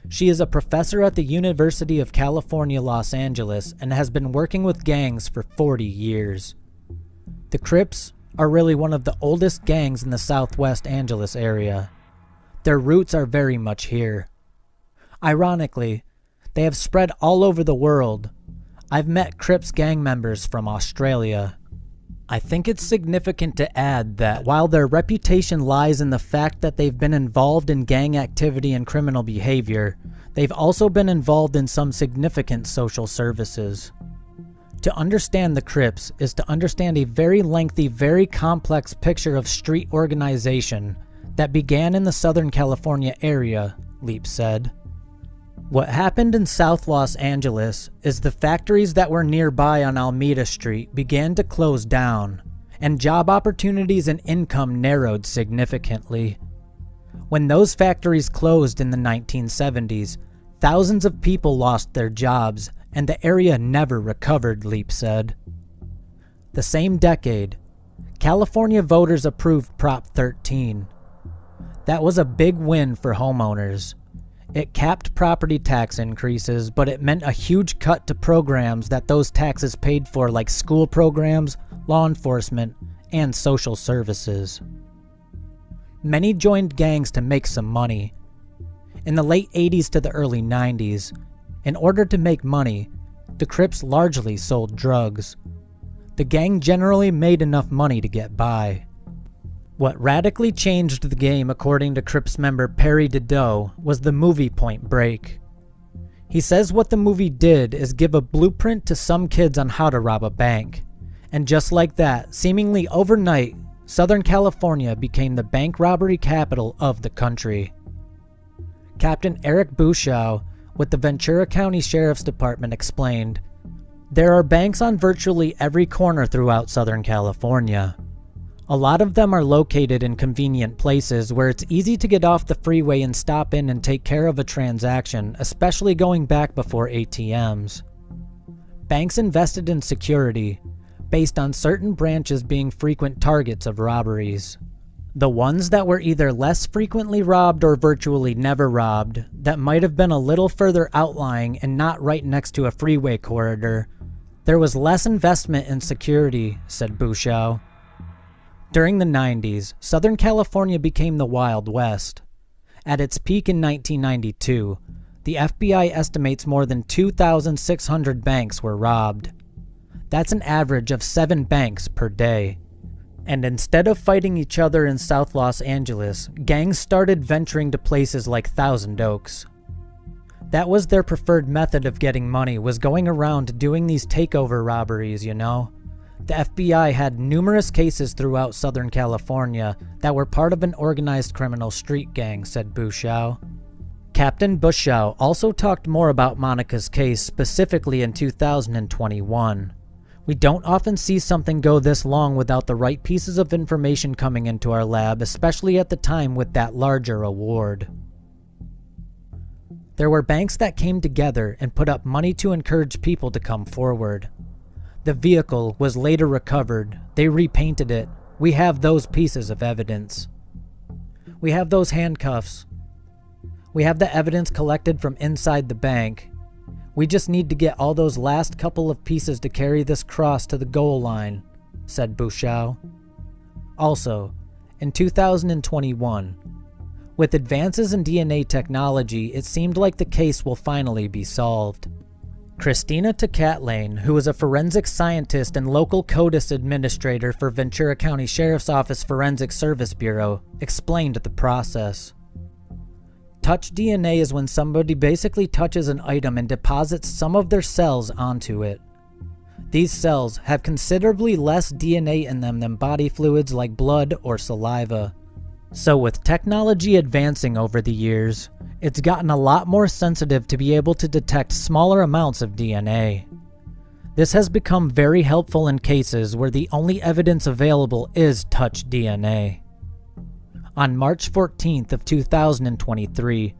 A: She is a professor at the University of California, Los Angeles, and has been working with gangs for 40 years. The Crips are really one of the oldest gangs in the Southwest Angeles area. Their roots are very much here. Ironically, they have spread all over the world. I've met Crips gang members from Australia. I think it's significant to add that while their reputation lies in the fact that they've been involved in gang activity and criminal behavior, they've also been involved in some significant social services. To understand the Crips is to understand a very lengthy, very complex picture of street organization that began in the Southern California area, Leap said. What happened in South Los Angeles is the factories that were nearby on Alameda Street began to close down, and job opportunities and income narrowed significantly. When those factories closed in the 1970s, thousands of people lost their jobs, and the area never recovered, Leap said. The same decade, California voters approved Prop 13. That was a big win for homeowners. It capped property tax increases, but it meant a huge cut to programs that those taxes paid for, like school programs, law enforcement, and social services. Many joined gangs to make some money. In the late 80s to the early 90s, in order to make money, the Crips largely sold drugs. The gang generally made enough money to get by. What radically changed the game, according to Crips member Perry Dedeaux, was the movie Point Break. He says what the movie did is give a blueprint to some kids on how to rob a bank. And just like that, seemingly overnight, Southern California became the bank robbery capital of the country. Captain Eric Buschow with the Ventura County Sheriff's Department explained, "There are banks on virtually every corner throughout Southern California. A lot of them are located in convenient places where it's easy to get off the freeway and stop in and take care of a transaction, especially going back before ATMs. Banks invested in security, based on certain branches being frequent targets of robberies. The ones that were either less frequently robbed or virtually never robbed, that might have been a little further outlying and not right next to a freeway corridor, there was less investment in security," said Buschow. During the 90s, Southern California became the Wild West. At its peak in 1992, the FBI estimates more than 2,600 banks were robbed. That's an average of 7 banks per day. And instead of fighting each other in South Los Angeles, gangs started venturing to places like Thousand Oaks. That was their preferred method of getting money, was going around doing these takeover robberies, you know? The FBI had numerous cases throughout Southern California that were part of an organized criminal street gang, said Buschow. Captain Buschow also talked more about Monica's case specifically in 2021. "We don't often see something go this long without the right pieces of information coming into our lab, especially at the time with that larger award. There were banks that came together and put up money to encourage people to come forward. The vehicle was later recovered. They repainted it. We have those pieces of evidence. We have those handcuffs. We have the evidence collected from inside the bank. We just need to get all those last couple of pieces to carry this cross to the goal line," said Buschow. Also, in 2021, with advances in DNA technology, it seemed like the case will finally be solved. Christina Tekatlane, who is a forensic scientist and local CODIS administrator for Ventura County Sheriff's Office Forensic Service Bureau, explained the process. Touch DNA is when somebody basically touches an item and deposits some of their cells onto it. These cells have considerably less DNA in them than body fluids like blood or saliva. So with technology advancing over the years, it's gotten a lot more sensitive to be able to detect smaller amounts of DNA. This has become very helpful in cases where the only evidence available is touch DNA. On March 14th of 2023,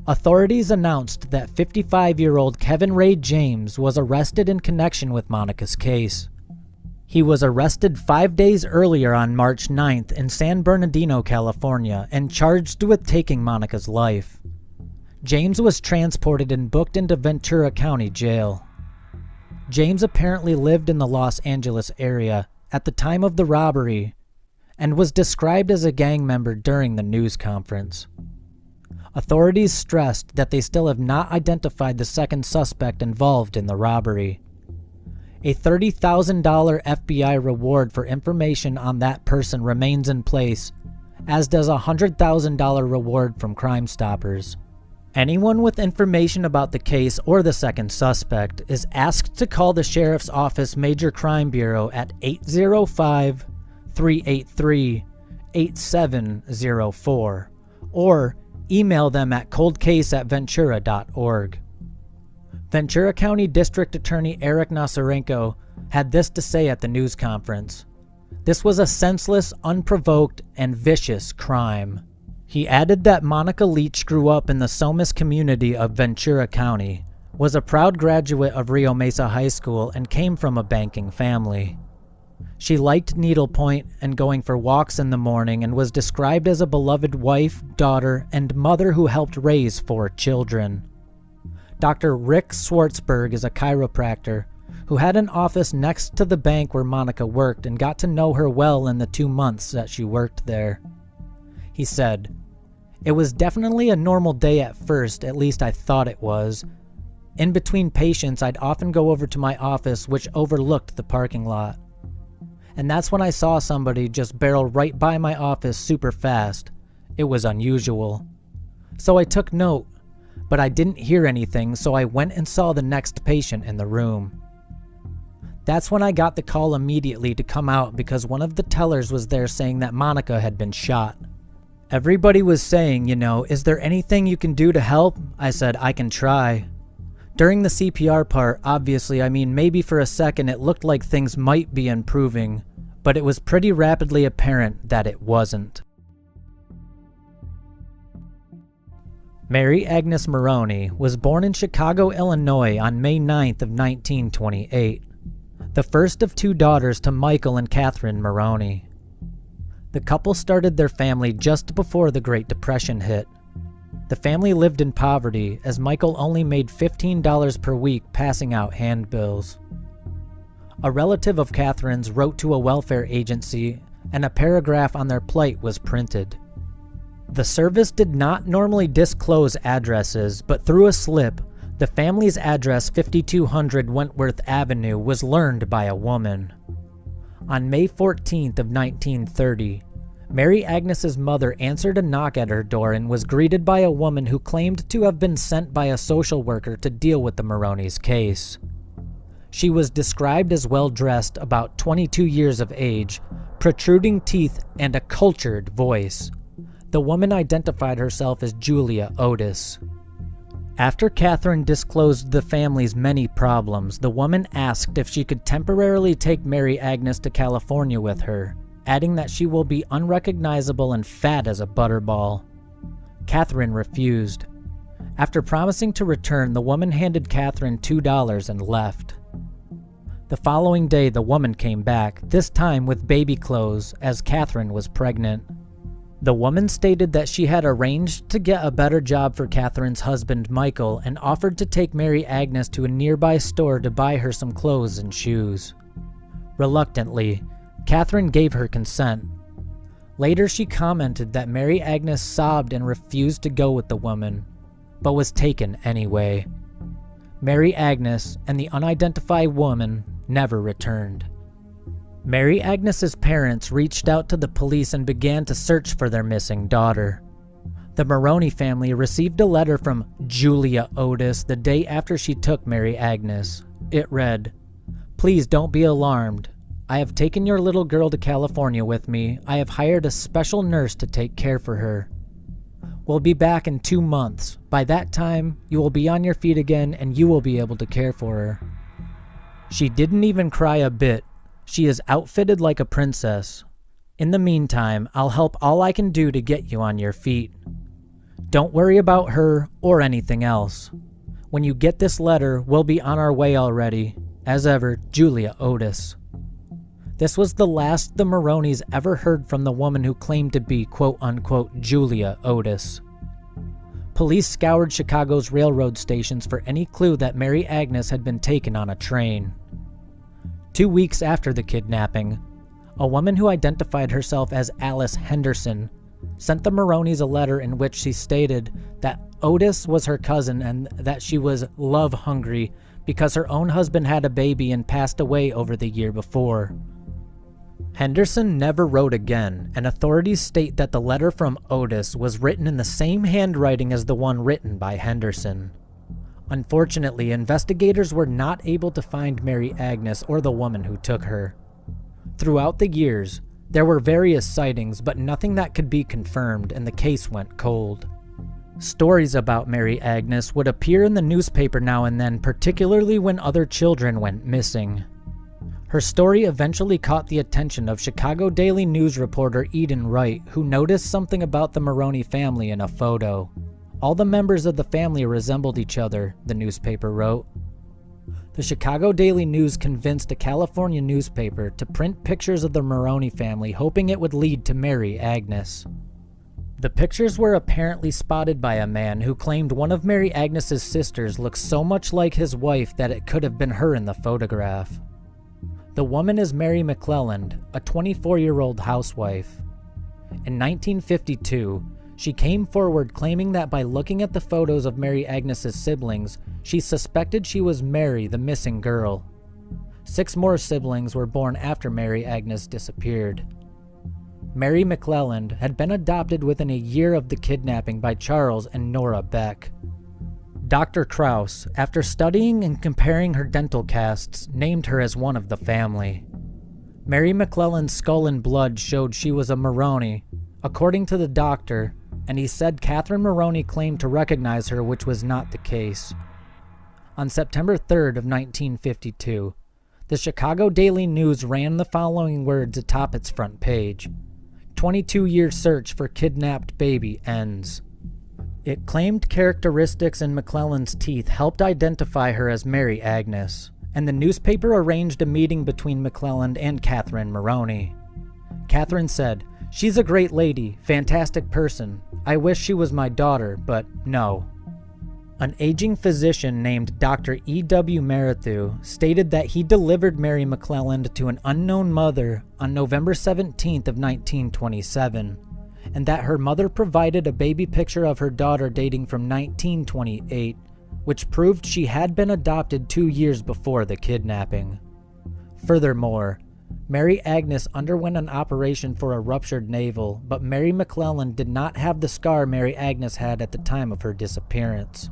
A: authorities announced that 55-year-old Kevin Ray James was arrested in connection with Monica's case. He was arrested 5 days earlier on March 9th in San Bernardino, California, and charged with taking Monica's life. James was transported and booked into Ventura County Jail. James apparently lived in the Los Angeles area at the time of the robbery and was described as a gang member during the news conference. Authorities stressed that they still have not identified the second suspect involved in the robbery. A $30,000 FBI reward for information on that person remains in place, as does a $100,000 reward from Crime Stoppers. Anyone with information about the case or the second suspect is asked to call the Sheriff's Office Major Crime Bureau at 805-383-8704 or email them at coldcase@ventura.org. Ventura County District Attorney Eric Nasarenko had this to say at the news conference. This was a senseless, unprovoked, and vicious crime. He added that Monica Leach grew up in the Somis community of Ventura County, was a proud graduate of Rio Mesa High School, and came from a banking family. She liked needlepoint and going for walks in the morning and was described as a beloved wife, daughter, and mother who helped raise 4 children. Dr. Rick Schwartzberg is a chiropractor who had an office next to the bank where Monica worked and got to know her well in the 2 months that she worked there. He said, "It was definitely a normal day at first, at least I thought it was. In between patients, I'd often go over to my office, which overlooked the parking lot. and that's when I saw somebody just barrel right by my office super fast. It was unusual. So I took note, but I didn't hear anything, so I went and saw the next patient in the room. That's when I got the call immediately to come out because one of the tellers was there saying that Monica had been shot. Everybody was saying, is there anything you can do to help? I said, I can try. During the CPR part, obviously, maybe for a second it looked like things might be improving, but it was pretty rapidly apparent that it wasn't. Mary Agnes Maroney was born in Chicago, Illinois on May 9th of 1928, the first of two daughters to Michael and Catherine Maroney. The couple started their family just before the Great Depression hit. The family lived in poverty as Michael only made $15 per week passing out handbills. A relative of Catherine's wrote to a welfare agency and a paragraph on their plight was printed. The service did not normally disclose addresses, but through a slip, the family's address 5200 Wentworth Avenue was learned by a woman. On May 14th of 1930, Mary Agnes's mother answered a knock at her door and was greeted by a woman who claimed to have been sent by a social worker to deal with the Maroney's case. She was described as well-dressed, about 22 years of age, protruding teeth, and a cultured voice. The woman identified herself as Julia Otis. After Catherine disclosed the family's many problems, the woman asked if she could temporarily take Mary Agnes to California with her, adding that she will be unrecognizable and fat as a butterball. Catherine refused. After promising to return, the woman handed Catherine $2 and left. The following day, the woman came back, this time with baby clothes, as Catherine was pregnant. The woman stated that she had arranged to get a better job for Catherine's husband, Michael, and offered to take Mary Agnes to a nearby store to buy her some clothes and shoes. Reluctantly, Catherine gave her consent. Later, she commented that Mary Agnes sobbed and refused to go with the woman, but was taken anyway. Mary Agnes and the unidentified woman never returned. Mary Agnes's parents reached out to the police and began to search for their missing daughter. The Maroney family received a letter from Julia Otis the day after she took Mary Agnes. It read, "Please don't be alarmed. I have taken your little girl to California with me. I have hired a special nurse to take care for her. We'll be back in 2 months. By that time, you will be on your feet again and you will be able to care for her." She didn't even cry a bit. She is outfitted like a princess. In the meantime, I'll help all I can do to get you on your feet. Don't worry about her or anything else. When you get this letter, we'll be on our way already. As ever, Julia Otis. This was the last the Maroneys ever heard from the woman who claimed to be quote-unquote Julia Otis. Police scoured Chicago's railroad stations for any clue that Mary Agnes had been taken on a train. 2 weeks after the kidnapping, a woman who identified herself as Alice Henderson sent the Maroneys a letter in which she stated that Otis was her cousin and that she was love-hungry because her own husband had a baby and passed away over the year before. Henderson never wrote again, and authorities state that the letter from Otis was written in the same handwriting as the one written by Henderson. Unfortunately, investigators were not able to find Mary Agnes or the woman who took her. Throughout the years, there were various sightings, but nothing that could be confirmed, and the case went cold. Stories about Mary Agnes would appear in the newspaper now and then, particularly when other children went missing. Her story eventually caught the attention of Chicago Daily News reporter Eden Wright, who noticed something about the Maroney family in a photo. All the members of the family resembled each other, the newspaper wrote. The Chicago Daily News convinced a California newspaper to print pictures of the Maroney family, hoping it would lead to Mary Agnes. The pictures were apparently spotted by a man who claimed one of Mary Agnes's sisters looked so much like his wife that it could have been her in the photograph. The woman is Mary McClelland, a 24-year-old housewife. In 1952, she came forward claiming that by looking at the photos of Mary Agnes's siblings, she suspected she was Mary, the missing girl. 6 more siblings were born after Mary Agnes disappeared. Mary McClelland had been adopted within a year of the kidnapping by Charles and Nora Beck. Dr. Krause, after studying and comparing her dental casts, named her as one of the family. Mary McClelland's skull and blood showed she was a Maroney, according to the doctor, and he said Catherine Maroney claimed to recognize her, which was not the case. On September 3rd of 1952, the Chicago Daily News ran the following words atop its front page: 22-year search for kidnapped baby ends. It claimed characteristics in McClelland's teeth helped identify her as Mary Agnes, and the newspaper arranged a meeting between McClelland and Catherine Maroney. Catherine said, "She's a great lady, fantastic person. I wish she was my daughter, but no." An aging physician named Dr. E.W. Marathu stated that he delivered Mary McClelland to an unknown mother on November 17th of 1927, and that her mother provided a baby picture of her daughter dating from 1928, which proved she had been adopted 2 years before the kidnapping. Furthermore, Mary Agnes underwent an operation for a ruptured navel, but Mary McClelland did not have the scar Mary Agnes had at the time of her disappearance.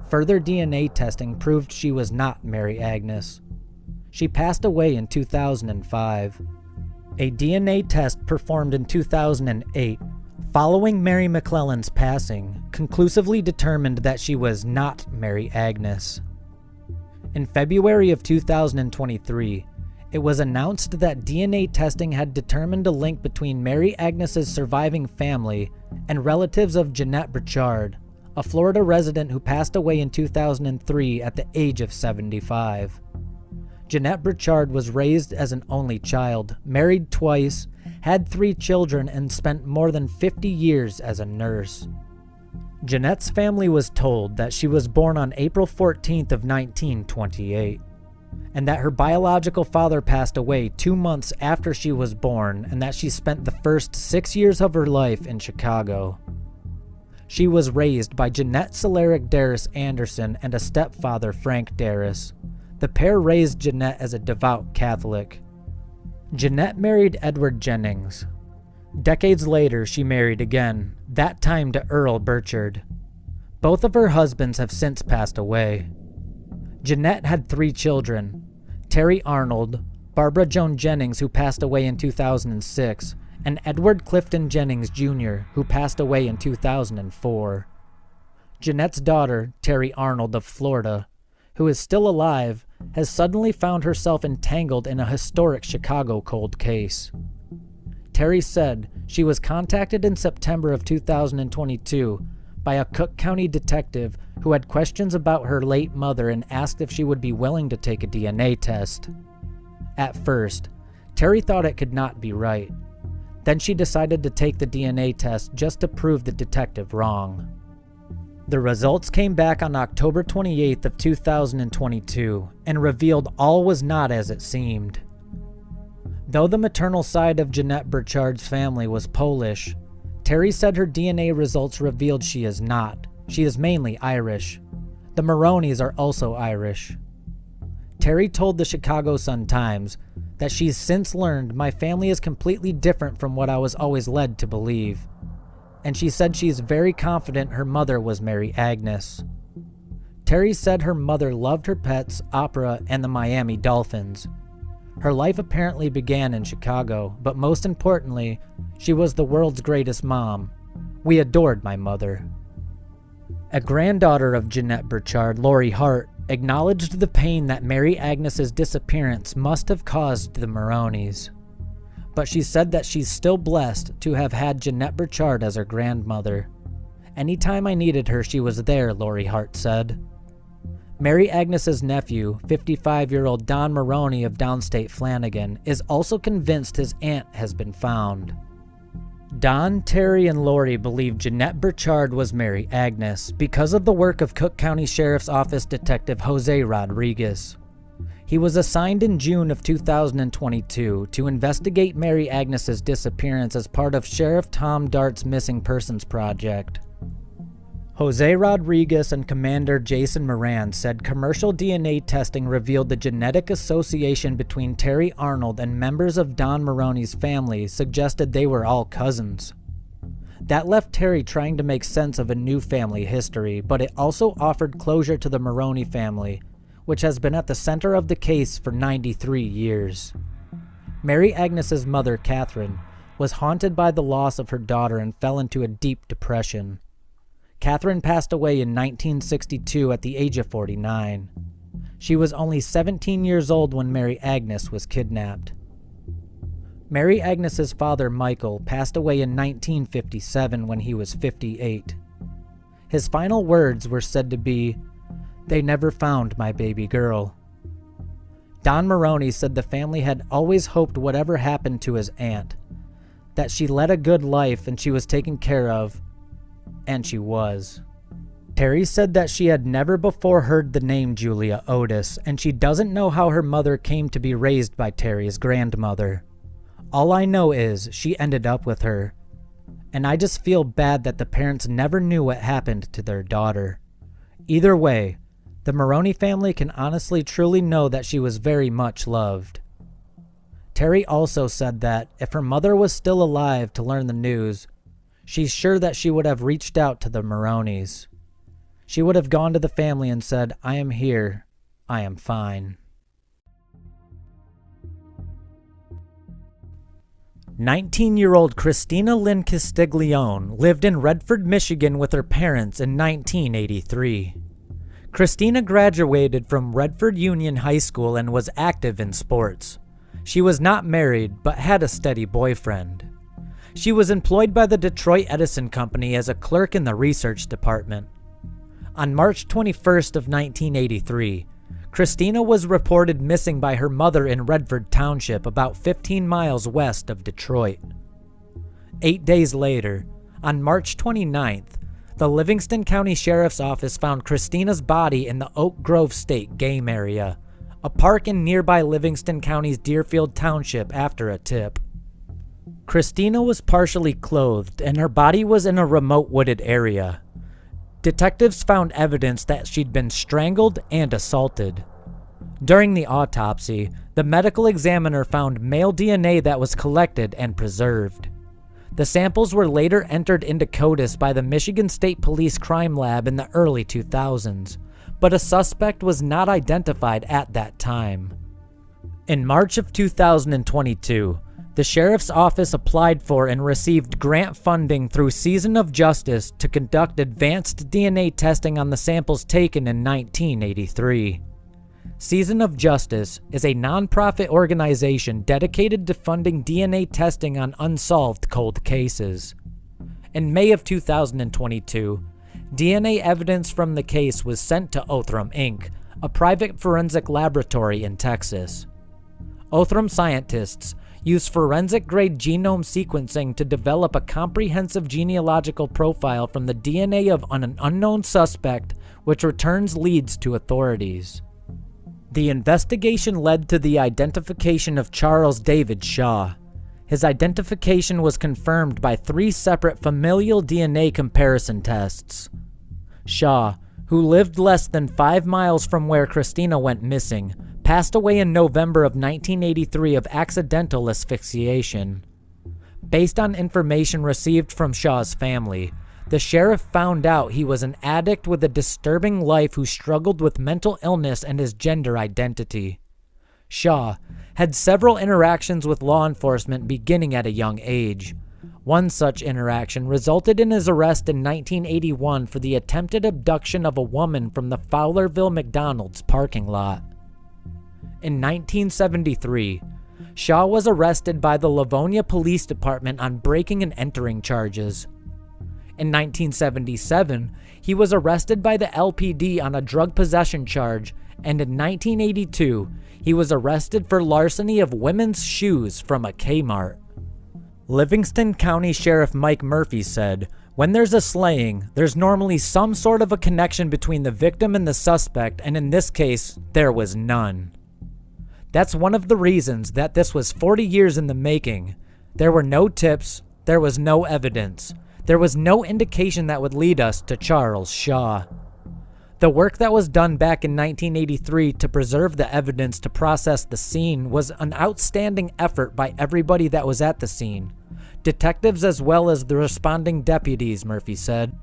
A: Further DNA testing proved she was not Mary Agnes. She passed away in 2005. A DNA test performed in 2008, following Mary McClelland's passing, conclusively determined that she was not Mary Agnes. In February of 2023, it was announced that DNA testing had determined a link between Mary Agnes's surviving family and relatives of Jeanette Burchard, a Florida resident who passed away in 2003 at the age of 75. Jeanette Burchard was raised as an only child, married twice, had 3 children, and spent more than 50 years as a nurse. Jeanette's family was told that she was born on April 14th of 1928, and that her biological father passed away 2 months after she was born, and that she spent the first 6 years of her life in Chicago. She was raised by Jeanette Soleric Darris Anderson and a stepfather, Frank Darris. The pair raised Jeanette as a devout Catholic. Jeanette married Edward Jennings. Decades later, she married again, that time to Earl Burchard. Both of her husbands have since passed away. Jeanette had 3 children: Terry Arnold, Barbara Joan Jennings, who passed away in 2006, and Edward Clifton Jennings Jr., who passed away in 2004. Jeanette's daughter, Terry Arnold of Florida, who is still alive, has suddenly found herself entangled in a historic Chicago cold case. Terry said she was contacted in September of 2022 by a Cook County detective who had questions about her late mother and asked if she would be willing to take a DNA test. At first, Terry thought it could not be right. Then she decided to take the DNA test just to prove the detective wrong. The results came back on October 28th of 2022 and revealed all was not as it seemed. Though the maternal side of Jeanette Burchard's family was Polish, Terry said her DNA results revealed she is not. She is mainly Irish. The Maroneys are also Irish. Terry told the Chicago Sun-Times that she's since learned my family is completely different from what I was always led to believe. And she said she's very confident her mother was Mary Agnes. Terry said her mother loved her pets, opera, and the Miami Dolphins. Her life apparently began in Chicago, but most importantly, she was the world's greatest mom. We adored my mother. A granddaughter of Jeanette Burchard, Lori Hart, acknowledged the pain that Mary Agnes's disappearance must have caused the Maroneys. But she said that she's still blessed to have had Jeanette Burchard as her grandmother. Anytime I needed her, she was there, Lori Hart said. Mary Agnes's nephew, 55-year-old Don Maroney of Downstate Flanagan, is also convinced his aunt has been found. Don, Terry, and Lori believe Jeanette Burchard was Mary Agnes because of the work of Cook County Sheriff's Office Detective Jose Rodriguez. He was assigned in June of 2022 to investigate Mary Agnes's disappearance as part of Sheriff Tom Dart's Missing Persons Project. Jose Rodriguez and Commander Jason Moran said commercial DNA testing revealed the genetic association between Terry Arnold and members of Don Maroney's family suggested they were all cousins. That left Terry trying to make sense of a new family history, but it also offered closure to the Maroney family, which has been at the center of the case for 93 years. Mary Agnes's mother, Catherine, was haunted by the loss of her daughter and fell into a deep depression. Catherine passed away in 1962 at the age of 49. She was only 17 years old when Mary Agnes was kidnapped. Mary Agnes's father, Michael, passed away in 1957 when he was 58. His final words were said to be, "They never found my baby girl." Don Maroney said the family had always hoped whatever happened to his aunt, that she led a good life and she was taken care of, and she was. Terry said that she had never before heard the name Julia Otis, and she doesn't know how her mother came to be raised by Terry's grandmother. All I know is she ended up with her, and I just feel bad that the parents never knew what happened to their daughter. Either way, the Maroney family can honestly truly know that she was very much loved. Terry also said that if her mother was still alive to learn the news, she's sure that she would have reached out to the Maroneys. She would have gone to the family and said, "I am here. I am fine." 19-year-old Christina Lynn Castiglione lived in Redford, Michigan with her parents in 1983. Christina graduated from Redford Union High School and was active in sports. She was not married, but had a steady boyfriend. She was employed by the Detroit Edison Company as a clerk in the research department. On March 21st of 1983, Christina was reported missing by her mother in Redford Township, about 15 miles west of Detroit. 8 days later, on March 29th, the Livingston County Sheriff's Office found Christina's body in the Oak Grove State Game Area, a park in nearby Livingston County's Deerfield Township, after a tip. Christina was partially clothed, and her body was in a remote wooded area. Detectives found evidence that she'd been strangled and assaulted. During the autopsy, the medical examiner found male DNA that was collected and preserved. The samples were later entered into CODIS by the Michigan State Police Crime Lab in the early 2000s, but a suspect was not identified at that time. In March of 2022, the Sheriff's Office applied for and received grant funding through Season of Justice to conduct advanced DNA testing on the samples taken in 1983. Season of Justice is a nonprofit organization dedicated to funding DNA testing on unsolved cold cases. In May of 2022, DNA evidence from the case was sent to Othram Inc., a private forensic laboratory in Texas. Othram scientists use forensic-grade genome sequencing to develop a comprehensive genealogical profile from the DNA of an unknown suspect, which returns leads to authorities. The investigation led to the identification of Charles David Shaw. His identification was confirmed by 3 separate familial DNA comparison tests. Shaw, who lived less than 5 miles from where Christina went missing, passed away in November of 1983 of accidental asphyxiation. Based on information received from Shaw's family, the sheriff found out he was an addict with a disturbing life who struggled with mental illness and his gender identity. Shaw had several interactions with law enforcement beginning at a young age. One such interaction resulted in his arrest in 1981 for the attempted abduction of a woman from the Fowlerville McDonald's parking lot. In 1973, Shaw was arrested by the Livonia Police Department on breaking and entering charges. In 1977, he was arrested by the LPD on a drug possession charge, and in 1982, he was arrested for larceny of women's shoes from a Kmart. Livingston County Sheriff Mike Murphy said, "When there's a slaying, there's normally some sort of a connection between the victim and the suspect, and in this case, there was none." That's one of the reasons that this was 40 years in the making. There were no tips, there was no evidence. There was no indication that would lead us to Charles Shaw. The work that was done back in 1983 to preserve the evidence to process the scene was an outstanding effort by everybody that was at the scene, detectives as well as the responding deputies, Murphy said.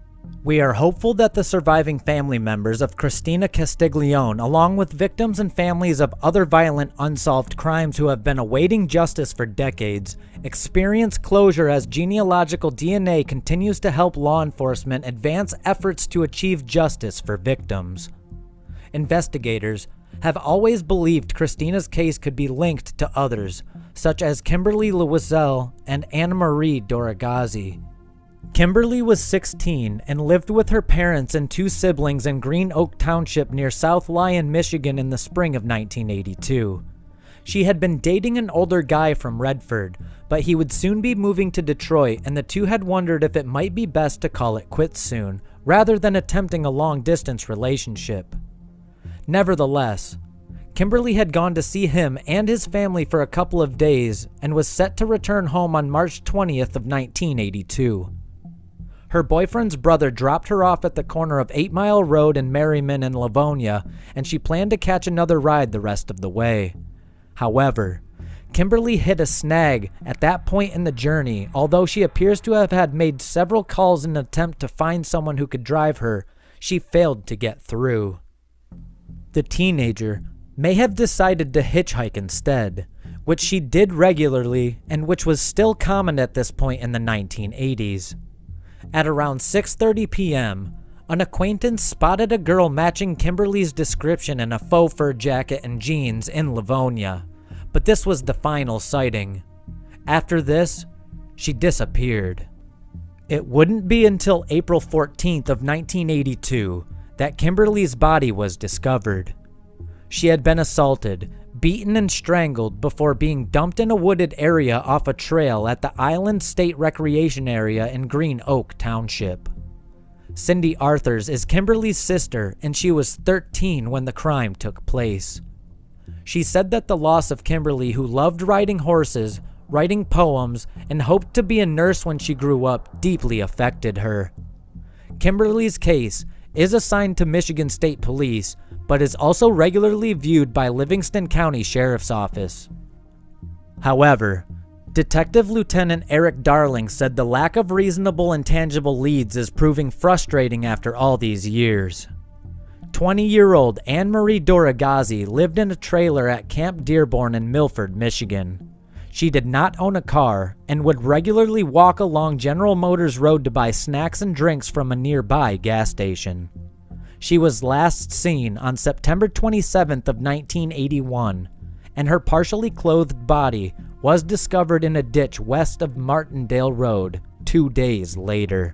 A: We are hopeful that the surviving family members of Cristina Castiglione, along with victims and families of other violent unsolved crimes who have been awaiting justice for decades, experience closure as genealogical DNA continues to help law enforcement advance efforts to achieve justice for victims. Investigators have always believed Christina's case could be linked to others, such as Kimberly Loisel and Anna Marie Doragazi. Kimberly was 16 and lived with her parents and two siblings in Green Oak Township near South Lyon, Michigan in the spring of 1982. She had been dating an older guy from Redford, but he would soon be moving to Detroit, and the two had wondered if it might be best to call it quits soon, rather than attempting a long-distance relationship. Nevertheless, Kimberly had gone to see him and his family for a couple of days and was set to return home on March 20th of 1982. Her boyfriend's brother dropped her off at the corner of 8 Mile Road in Merriman and Livonia, and she planned to catch another ride the rest of the way. However, Kimberly hit a snag at that point in the journey. Although she appears to have had made several calls in an attempt to find someone who could drive her, she failed to get through. The teenager may have decided to hitchhike instead, which she did regularly and which was still common at this point in the 1980s. At around 6:30 p.m., an acquaintance spotted a girl matching Kimberly's description in a faux fur jacket and jeans in Livonia, but this was the final sighting. After this, she disappeared. It wouldn't be until April 14th of 1982 that Kimberly's body was discovered. She had been assaulted, beaten and strangled before being dumped in a wooded area off a trail at the Island State Recreation Area in Green Oak Township. Cindy Arthurs is Kimberly's sister, and she was 13 when the crime took place. She said that the loss of Kimberly, who loved riding horses, writing poems, and hoped to be a nurse when she grew up, deeply affected her. Kimberly's case is assigned to Michigan State Police, but is also regularly viewed by Livingston County Sheriff's Office. However, Detective Lieutenant Eric Darling said the lack of reasonable and tangible leads is proving frustrating after all these years. 20-year-old Anne Marie Doragazi lived in a trailer at Camp Dearborn in Milford, Michigan. She did not own a car and would regularly walk along General Motors Road to buy snacks and drinks from a nearby gas station. She was last seen on September 27th of 1981, and her partially clothed body was discovered in a ditch west of Martindale Road 2 days later.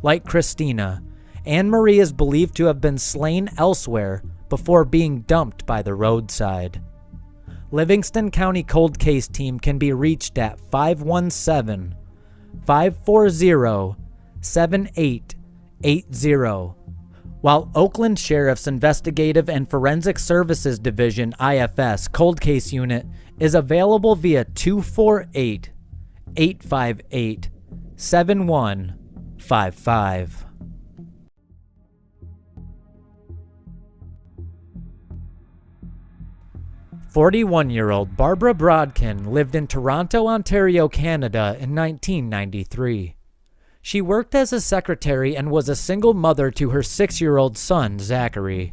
A: Like Christina, Anne Marie is believed to have been slain elsewhere before being dumped by the roadside. Livingston County Cold Case Team can be reached at 517-540-7880, while Oakland Sheriff's Investigative and Forensic Services Division IFS Cold Case Unit is available via 248-858-7155. 41-year-old Barbara Brodkin lived in Toronto, Ontario, Canada in 1993. She worked as a secretary and was a single mother to her 6-year-old son, Zachary.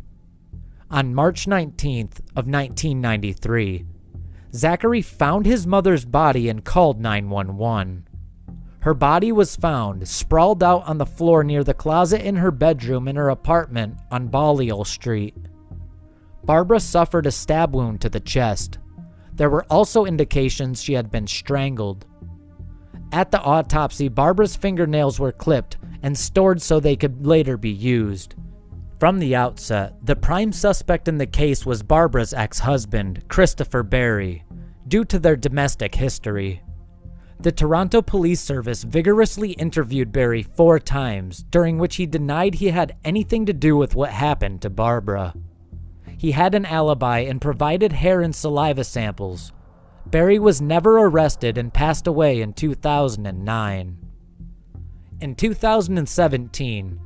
A: On March 19th of 1993, Zachary found his mother's body and called 911. Her body was found sprawled out on the floor near the closet in her bedroom in her apartment on Balliol Street. Barbara suffered a stab wound to the chest. There were also indications she had been strangled. At the autopsy, Barbara's fingernails were clipped and stored so they could later be used. From the outset, the prime suspect in the case was Barbara's ex-husband, Christopher Barry, due to their domestic history. The Toronto Police Service vigorously interviewed Barry 4 times, during which he denied he had anything to do with what happened to Barbara. He had an alibi and provided hair and saliva samples. Barry was never arrested and passed away in 2009. In 2017,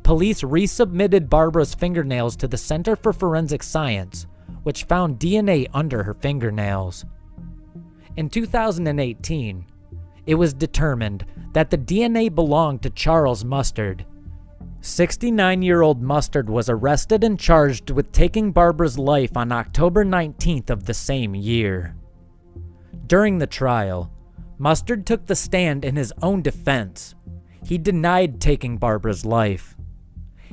A: police resubmitted Barbara's fingernails to the Center for Forensic Science, which found DNA under her fingernails. In 2018, it was determined that the DNA belonged to Charles Mustard. 69-year-old Mustard was arrested and charged with taking Barbara's life on October 19th of the same year. During the trial, Mustard took the stand in his own defense. He denied taking Barbara's life.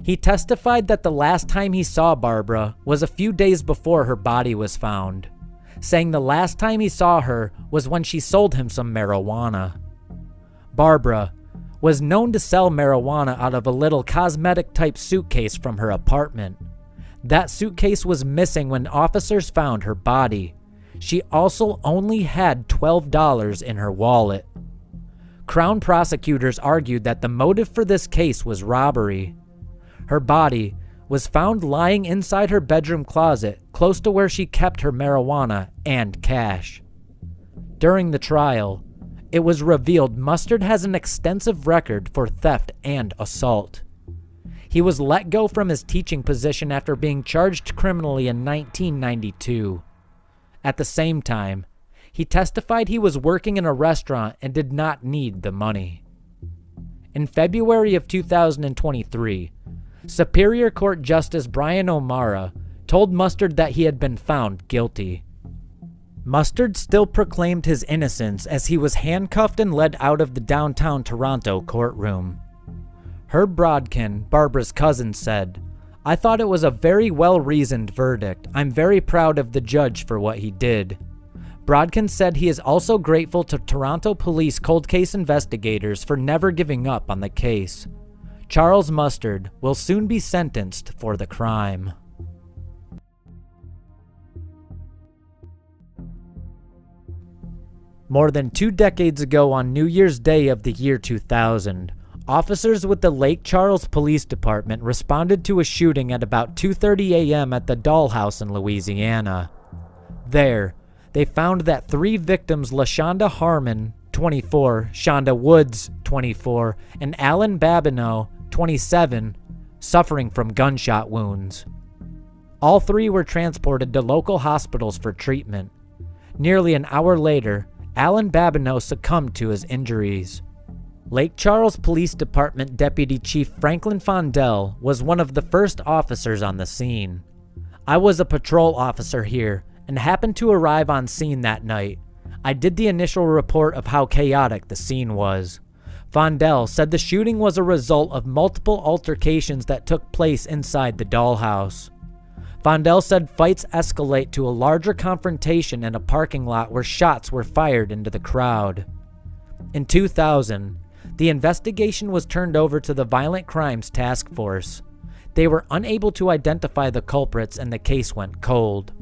A: He testified that the last time he saw Barbara was a few days before her body was found, saying the last time he saw her was when she sold him some marijuana. Barbara was known to sell marijuana out of a little cosmetic-type suitcase from her apartment. That suitcase was missing when officers found her body. She also only had $12 in her wallet. Crown prosecutors argued that the motive for this case was robbery. Her body was found lying inside her bedroom closet, close to where she kept her marijuana and cash. During the trial, it was revealed Mustard has an extensive record for theft and assault. He was let go from his teaching position after being charged criminally in 1992. At the same time, he testified he was working in a restaurant and did not need the money. In February of 2023, Superior Court Justice Bryan O'Mara told Mustard that he had been found guilty. Mustard still proclaimed his innocence as he was handcuffed and led out of the downtown Toronto courtroom. Herb Brodkin, Barbara's cousin, said, "I thought it was a very well-reasoned verdict. I'm very proud of the judge for what he did." Brodkin said he is also grateful to Toronto police cold case investigators for never giving up on the case. Charles Mustard will soon be sentenced for the crime. More than 2 decades ago on New Year's Day of the year 2000, officers with the Lake Charles Police Department responded to a shooting at about 2:30 a.m. at the Dollhouse in Louisiana. There, they found that 3 victims, LaShonda Harmon, 24, Shonda Woods, 24, and Alan Babineau, 27, suffering from gunshot wounds. All 3 were transported to local hospitals for treatment. Nearly an hour later, Alan Babineau succumbed to his injuries. Lake Charles Police Department Deputy Chief Franklin Fondell was one of the first officers on the scene. "I was a patrol officer here and happened to arrive on scene that night. I did the initial report of how chaotic the scene was." Fondell said the shooting was a result of multiple altercations that took place inside the Dollhouse. Fondell said fights escalate to a larger confrontation in a parking lot where shots were fired into the crowd. In 2000, the investigation was turned over to the Violent Crimes Task Force. They were unable to identify the culprits and the case went cold.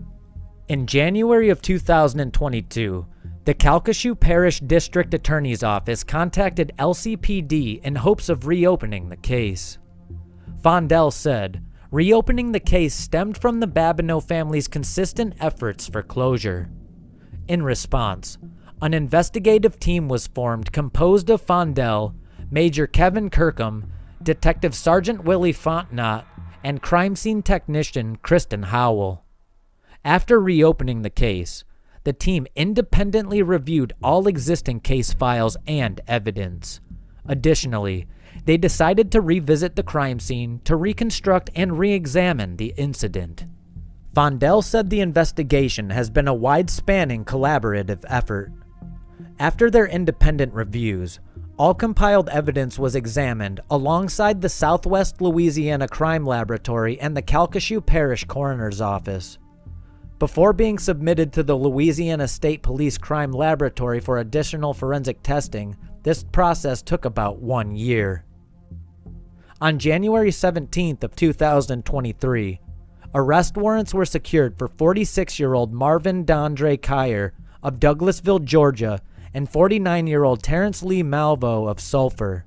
A: In January of 2022, the Calcasieu Parish District Attorney's Office contacted LCPD in hopes of reopening the case. Fondell said, reopening the case stemmed from the Babineau family's consistent efforts for closure. In response, an investigative team was formed composed of Fondell, Major Kevin Kirkham, Detective Sergeant Willie Fontenot, and crime scene technician Kristen Howell. After reopening the case, the team independently reviewed all existing case files and evidence. Additionally, they decided to revisit the crime scene to reconstruct and re-examine the incident. Fondell said the investigation has been a wide-spanning collaborative effort. After their independent reviews, all compiled evidence was examined alongside the Southwest Louisiana Crime Laboratory and the Calcasieu Parish Coroner's Office. Before being submitted to the Louisiana State Police Crime Laboratory for additional forensic testing, this process took about 1 year. On January 17th of 2023, arrest warrants were secured for 46-year-old Marvin Dondre Kyer of Douglasville, Georgia, and 49-year-old Terrence Lee Malvo of Sulphur.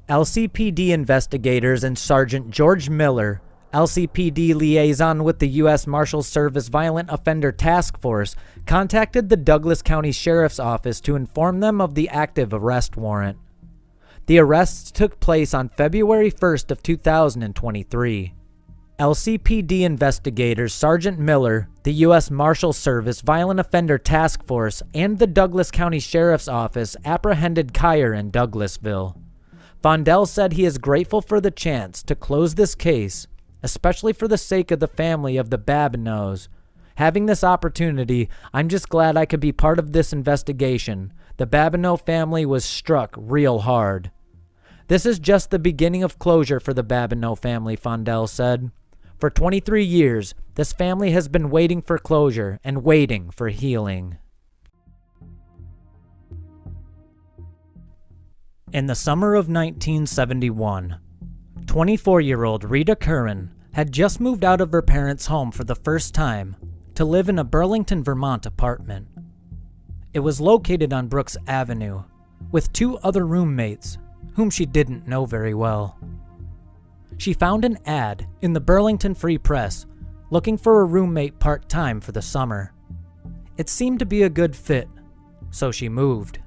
A: LCPD investigators and Sergeant George Miller, LCPD liaison with the U.S. Marshals Service Violent Offender Task Force, contacted the Douglas County Sheriff's Office to inform them of the active arrest warrant. The arrests took place on February 1st of 2023. LCPD investigators Sergeant Miller, the U.S. Marshal Service Violent Offender Task Force, and the Douglas County Sheriff's Office apprehended Kyer in Douglasville. Vondel said he is grateful for the chance to close this case, especially for the sake of the family of the Babineaus. Having this opportunity, I'm just glad I could be part of this investigation. The Babineau family was struck real hard. This is just the beginning of closure for the Babineau family, Vondel said. For 23 years, this family has been waiting for closure and waiting for healing. In the summer of 1971, 24-year-old Rita Curran had just moved out of her parents' home for the first time to live in a Burlington, Vermont apartment. It was located on Brooks Avenue, with 2 other roommates whom she didn't know very well. She found an ad in the Burlington Free Press looking for a roommate part-time for the summer. It seemed to be a good fit, so she moved.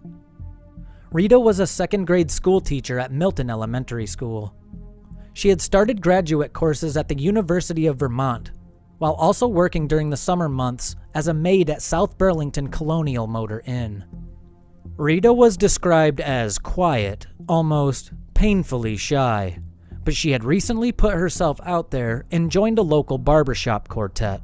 A: Rita was a second-grade school teacher at Milton Elementary School. She had started graduate courses at the University of Vermont, while also working during the summer months as a maid at South Burlington Colonial Motor Inn. Rita was described as quiet, almost painfully shy, but she had recently put herself out there and joined a local barbershop quartet.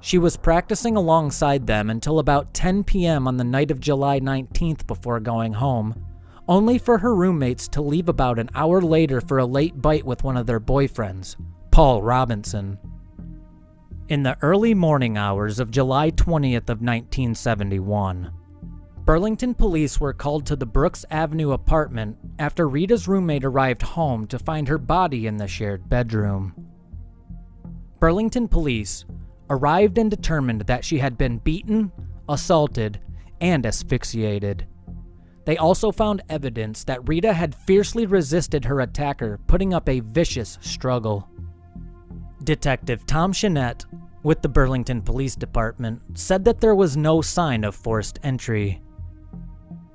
A: She was practicing alongside them until about 10 p.m. on the night of July 19th before going home, only for her roommates to leave about an hour later for a late bite with one of their boyfriends, Paul Robinson. In the early morning hours of July 20th of 1971, Burlington police were called to the Brooks Avenue apartment after Rita's roommate arrived home to find her body in the shared bedroom. Burlington police arrived and determined that she had been beaten, assaulted, and asphyxiated. They also found evidence that Rita had fiercely resisted her attacker, putting up a vicious struggle. Detective Tom Chenette, with the Burlington Police Department, said that there was no sign of forced entry.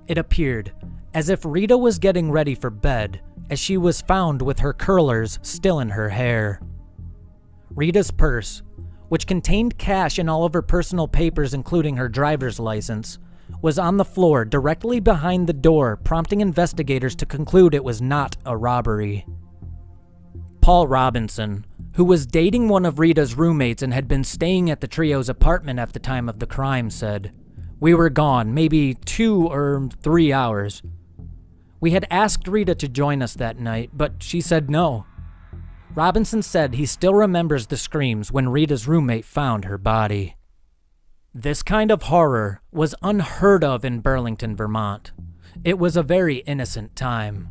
A: It appeared as if Rita was getting ready for bed, as she was found with her curlers still in her hair. Rita's purse, which contained cash and all of her personal papers including her driver's license, was on the floor directly behind the door, prompting investigators to conclude it was not a robbery. Paul Robinson, who was dating one of Rita's roommates and had been staying at the trio's apartment at the time of the crime, said, "We were gone, maybe 2 or 3 hours. We had asked Rita to join us that night, but she said no." Robinson said he still remembers the screams when Rita's roommate found her body. This kind of horror was unheard of in Burlington, Vermont. It was a very innocent time.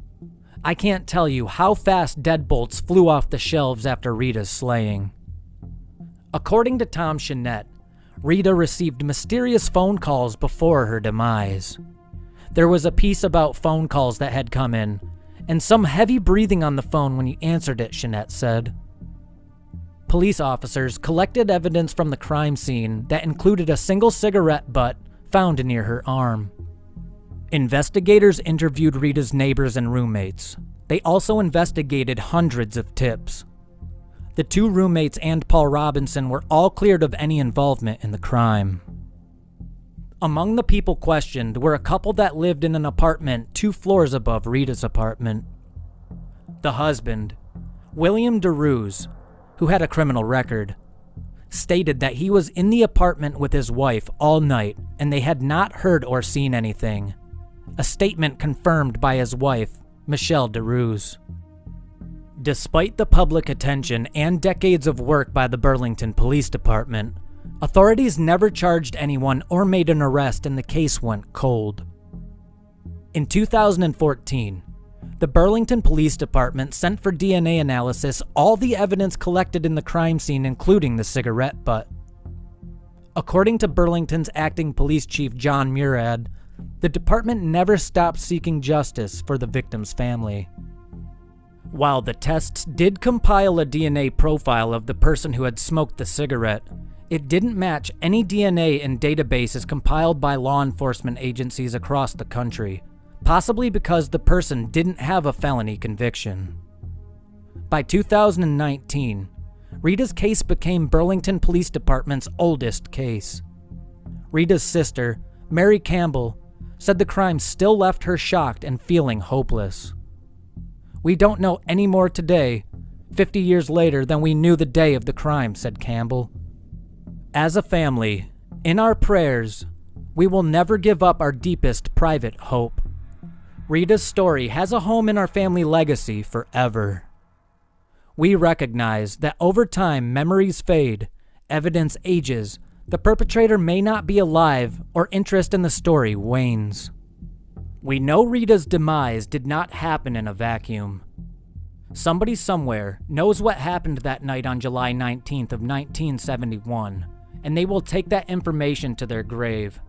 A: I can't tell you how fast deadbolts flew off the shelves after Rita's slaying. According to Tom Chenette, Rita received mysterious phone calls before her demise. There was a piece about phone calls that had come in, and some heavy breathing on the phone when you answered it, Chenette said. Police officers collected evidence from the crime scene that included a single cigarette butt found near her arm. Investigators interviewed Rita's neighbors and roommates. They also investigated hundreds of tips. The 2 roommates and Paul Robinson were all cleared of any involvement in the crime. Among the people questioned were a couple that lived in an apartment 2 floors above Rita's apartment. The husband, William DeRuse, who had a criminal record, stated that he was in the apartment with his wife all night and they had not heard or seen anything, a statement confirmed by his wife, Michelle DeRuse. Despite the public attention and decades of work by the Burlington Police Department, authorities never charged anyone or made an arrest and the case went cold. In 2014, the Burlington Police Department sent for DNA analysis all the evidence collected in the crime scene, including the cigarette butt. According to Burlington's acting police chief John Murad, the department never stopped seeking justice for the victim's family. While the tests did compile a DNA profile of the person who had smoked the cigarette, it didn't match any DNA in databases compiled by law enforcement agencies across the country, possibly because the person didn't have a felony conviction. By 2019, Rita's case became Burlington Police Department's oldest case. Rita's sister, Mary Campbell, said the crime still left her shocked and feeling hopeless. "We don't know any more today, 50 years later, than we knew the day of the crime," said Campbell. "As a family, in our prayers, we will never give up our deepest private hope. Rita's story has a home in our family legacy forever. We recognize that over time memories fade, evidence ages, the perpetrator may not be alive, or interest in the story wanes. We know Rita's demise did not happen in a vacuum. Somebody somewhere knows what happened that night on July 19th of 1971, and they will take that information to their grave.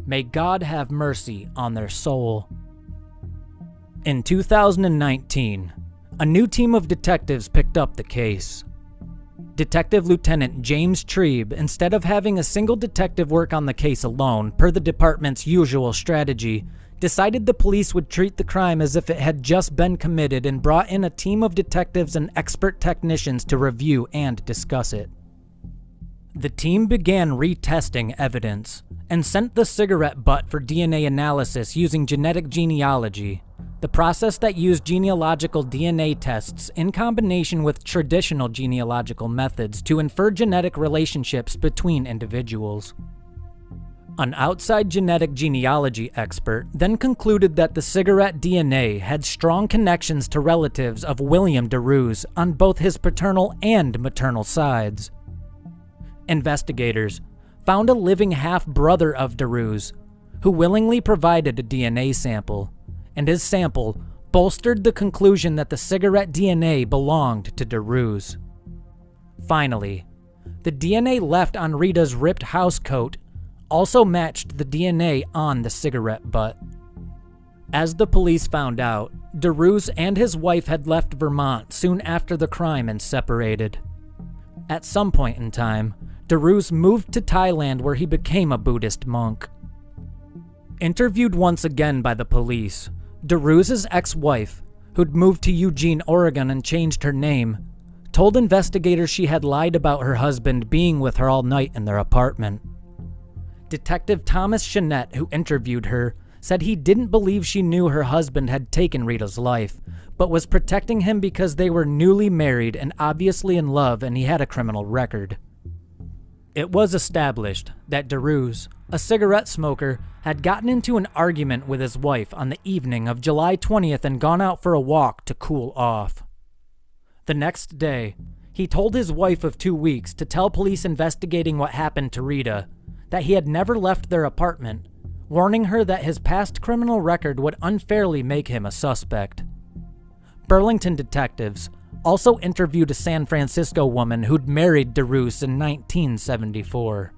A: May God have mercy on their soul." In 2019, a new team of detectives picked up the case. Detective Lieutenant James Trebe, instead of having a single detective work on the case alone, per the department's usual strategy, decided the police would treat the crime as if it had just been committed and brought in a team of detectives and expert technicians to review and discuss it. The team began retesting evidence and sent the cigarette butt for DNA analysis using genetic genealogy, the process that used genealogical DNA tests in combination with traditional genealogical methods to infer genetic relationships between individuals. An outside genetic genealogy expert then concluded that the cigarette DNA had strong connections to relatives of William DeRuse on both his paternal and maternal sides. Investigators found a living half-brother of DeRuse, who willingly provided a DNA sample, and his sample bolstered the conclusion that the cigarette DNA belonged to DeRuse. Finally, the DNA left on Rita's ripped housecoat also matched the DNA on the cigarette butt. As the police found out, DeRuse and his wife had left Vermont soon after the crime and separated. At some point in time, DeRuse moved to Thailand where he became a Buddhist monk. Interviewed once again by the police, DeRuse's ex-wife, who'd moved to Eugene, Oregon and changed her name, told investigators she had lied about her husband being with her all night in their apartment. Detective Thomas Chenette, who interviewed her, said he didn't believe she knew her husband had taken Rita's life, but was protecting him because they were newly married and obviously in love and he had a criminal record. It was established that DeRuse, a cigarette smoker, had gotten into an argument with his wife on the evening of July 20th and gone out for a walk to cool off. The next day, he told his wife of 2 weeks to tell police investigating what happened to Rita that he had never left their apartment, warning her that his past criminal record would unfairly make him a suspect. Burlington detectives also interviewed a San Francisco woman who'd married DeRuse in 1974.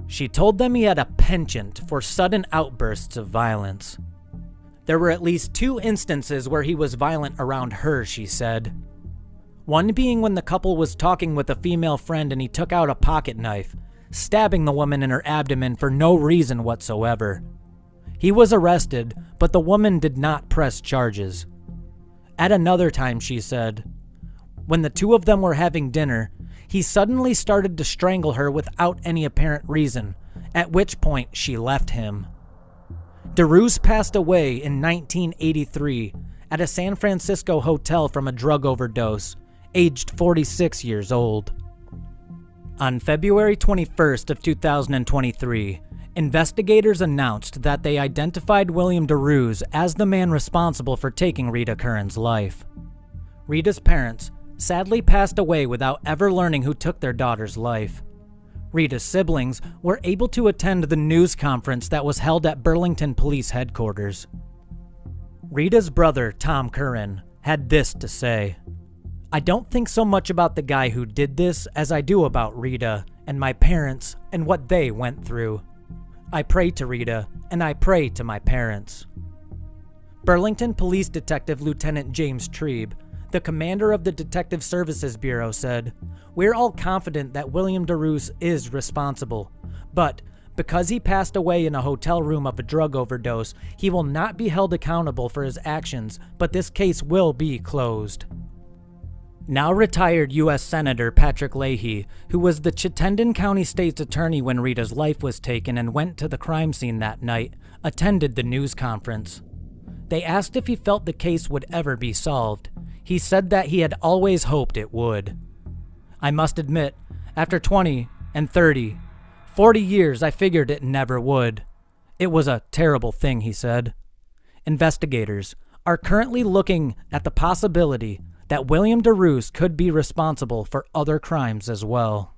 A: She told them he had a penchant for sudden outbursts of violence. There were at least 2 instances where he was violent around her, she said. One being when the couple was talking with a female friend and he took out a pocket knife, stabbing the woman in her abdomen for no reason whatsoever. He was arrested, but the woman did not press charges. At another time, she said, when the two of them were having dinner, he suddenly started to strangle her without any apparent reason, at which point she left him. DeRuse passed away in 1983 at a San Francisco hotel from a drug overdose, aged 46 years old. On February 21st of 2023, investigators announced that they identified William DeRuse as the man responsible for taking Rita Curran's life. Rita's parents sadly passed away without ever learning who took their daughter's life. Rita's siblings were able to attend the news conference that was held at Burlington Police Headquarters. Rita's brother, Tom Curran, had this to say: "I don't think so much about the guy who did this as I do about Rita and my parents and what they went through. I pray to Rita and I pray to my parents." Burlington Police Detective Lieutenant James Trebe, the commander of the Detective Services Bureau, said, "We're all confident that William DeRuse is responsible, but Because he passed away in a hotel room of a drug overdose, he will not be held accountable for his actions, but this case will be closed. Now retired U.S. Senator Patrick Leahy, who was the Chittenden County State's attorney when Rita's life was taken and went to the crime scene that night, attended the news conference. They asked if he felt the case would ever be solved. He said that he had always hoped it would. "I must admit, after 20 and 30, 40 years, I figured it never would. It was a terrible thing," he said. Investigators are currently looking at the possibility that William DeRoos could be responsible for other crimes as well.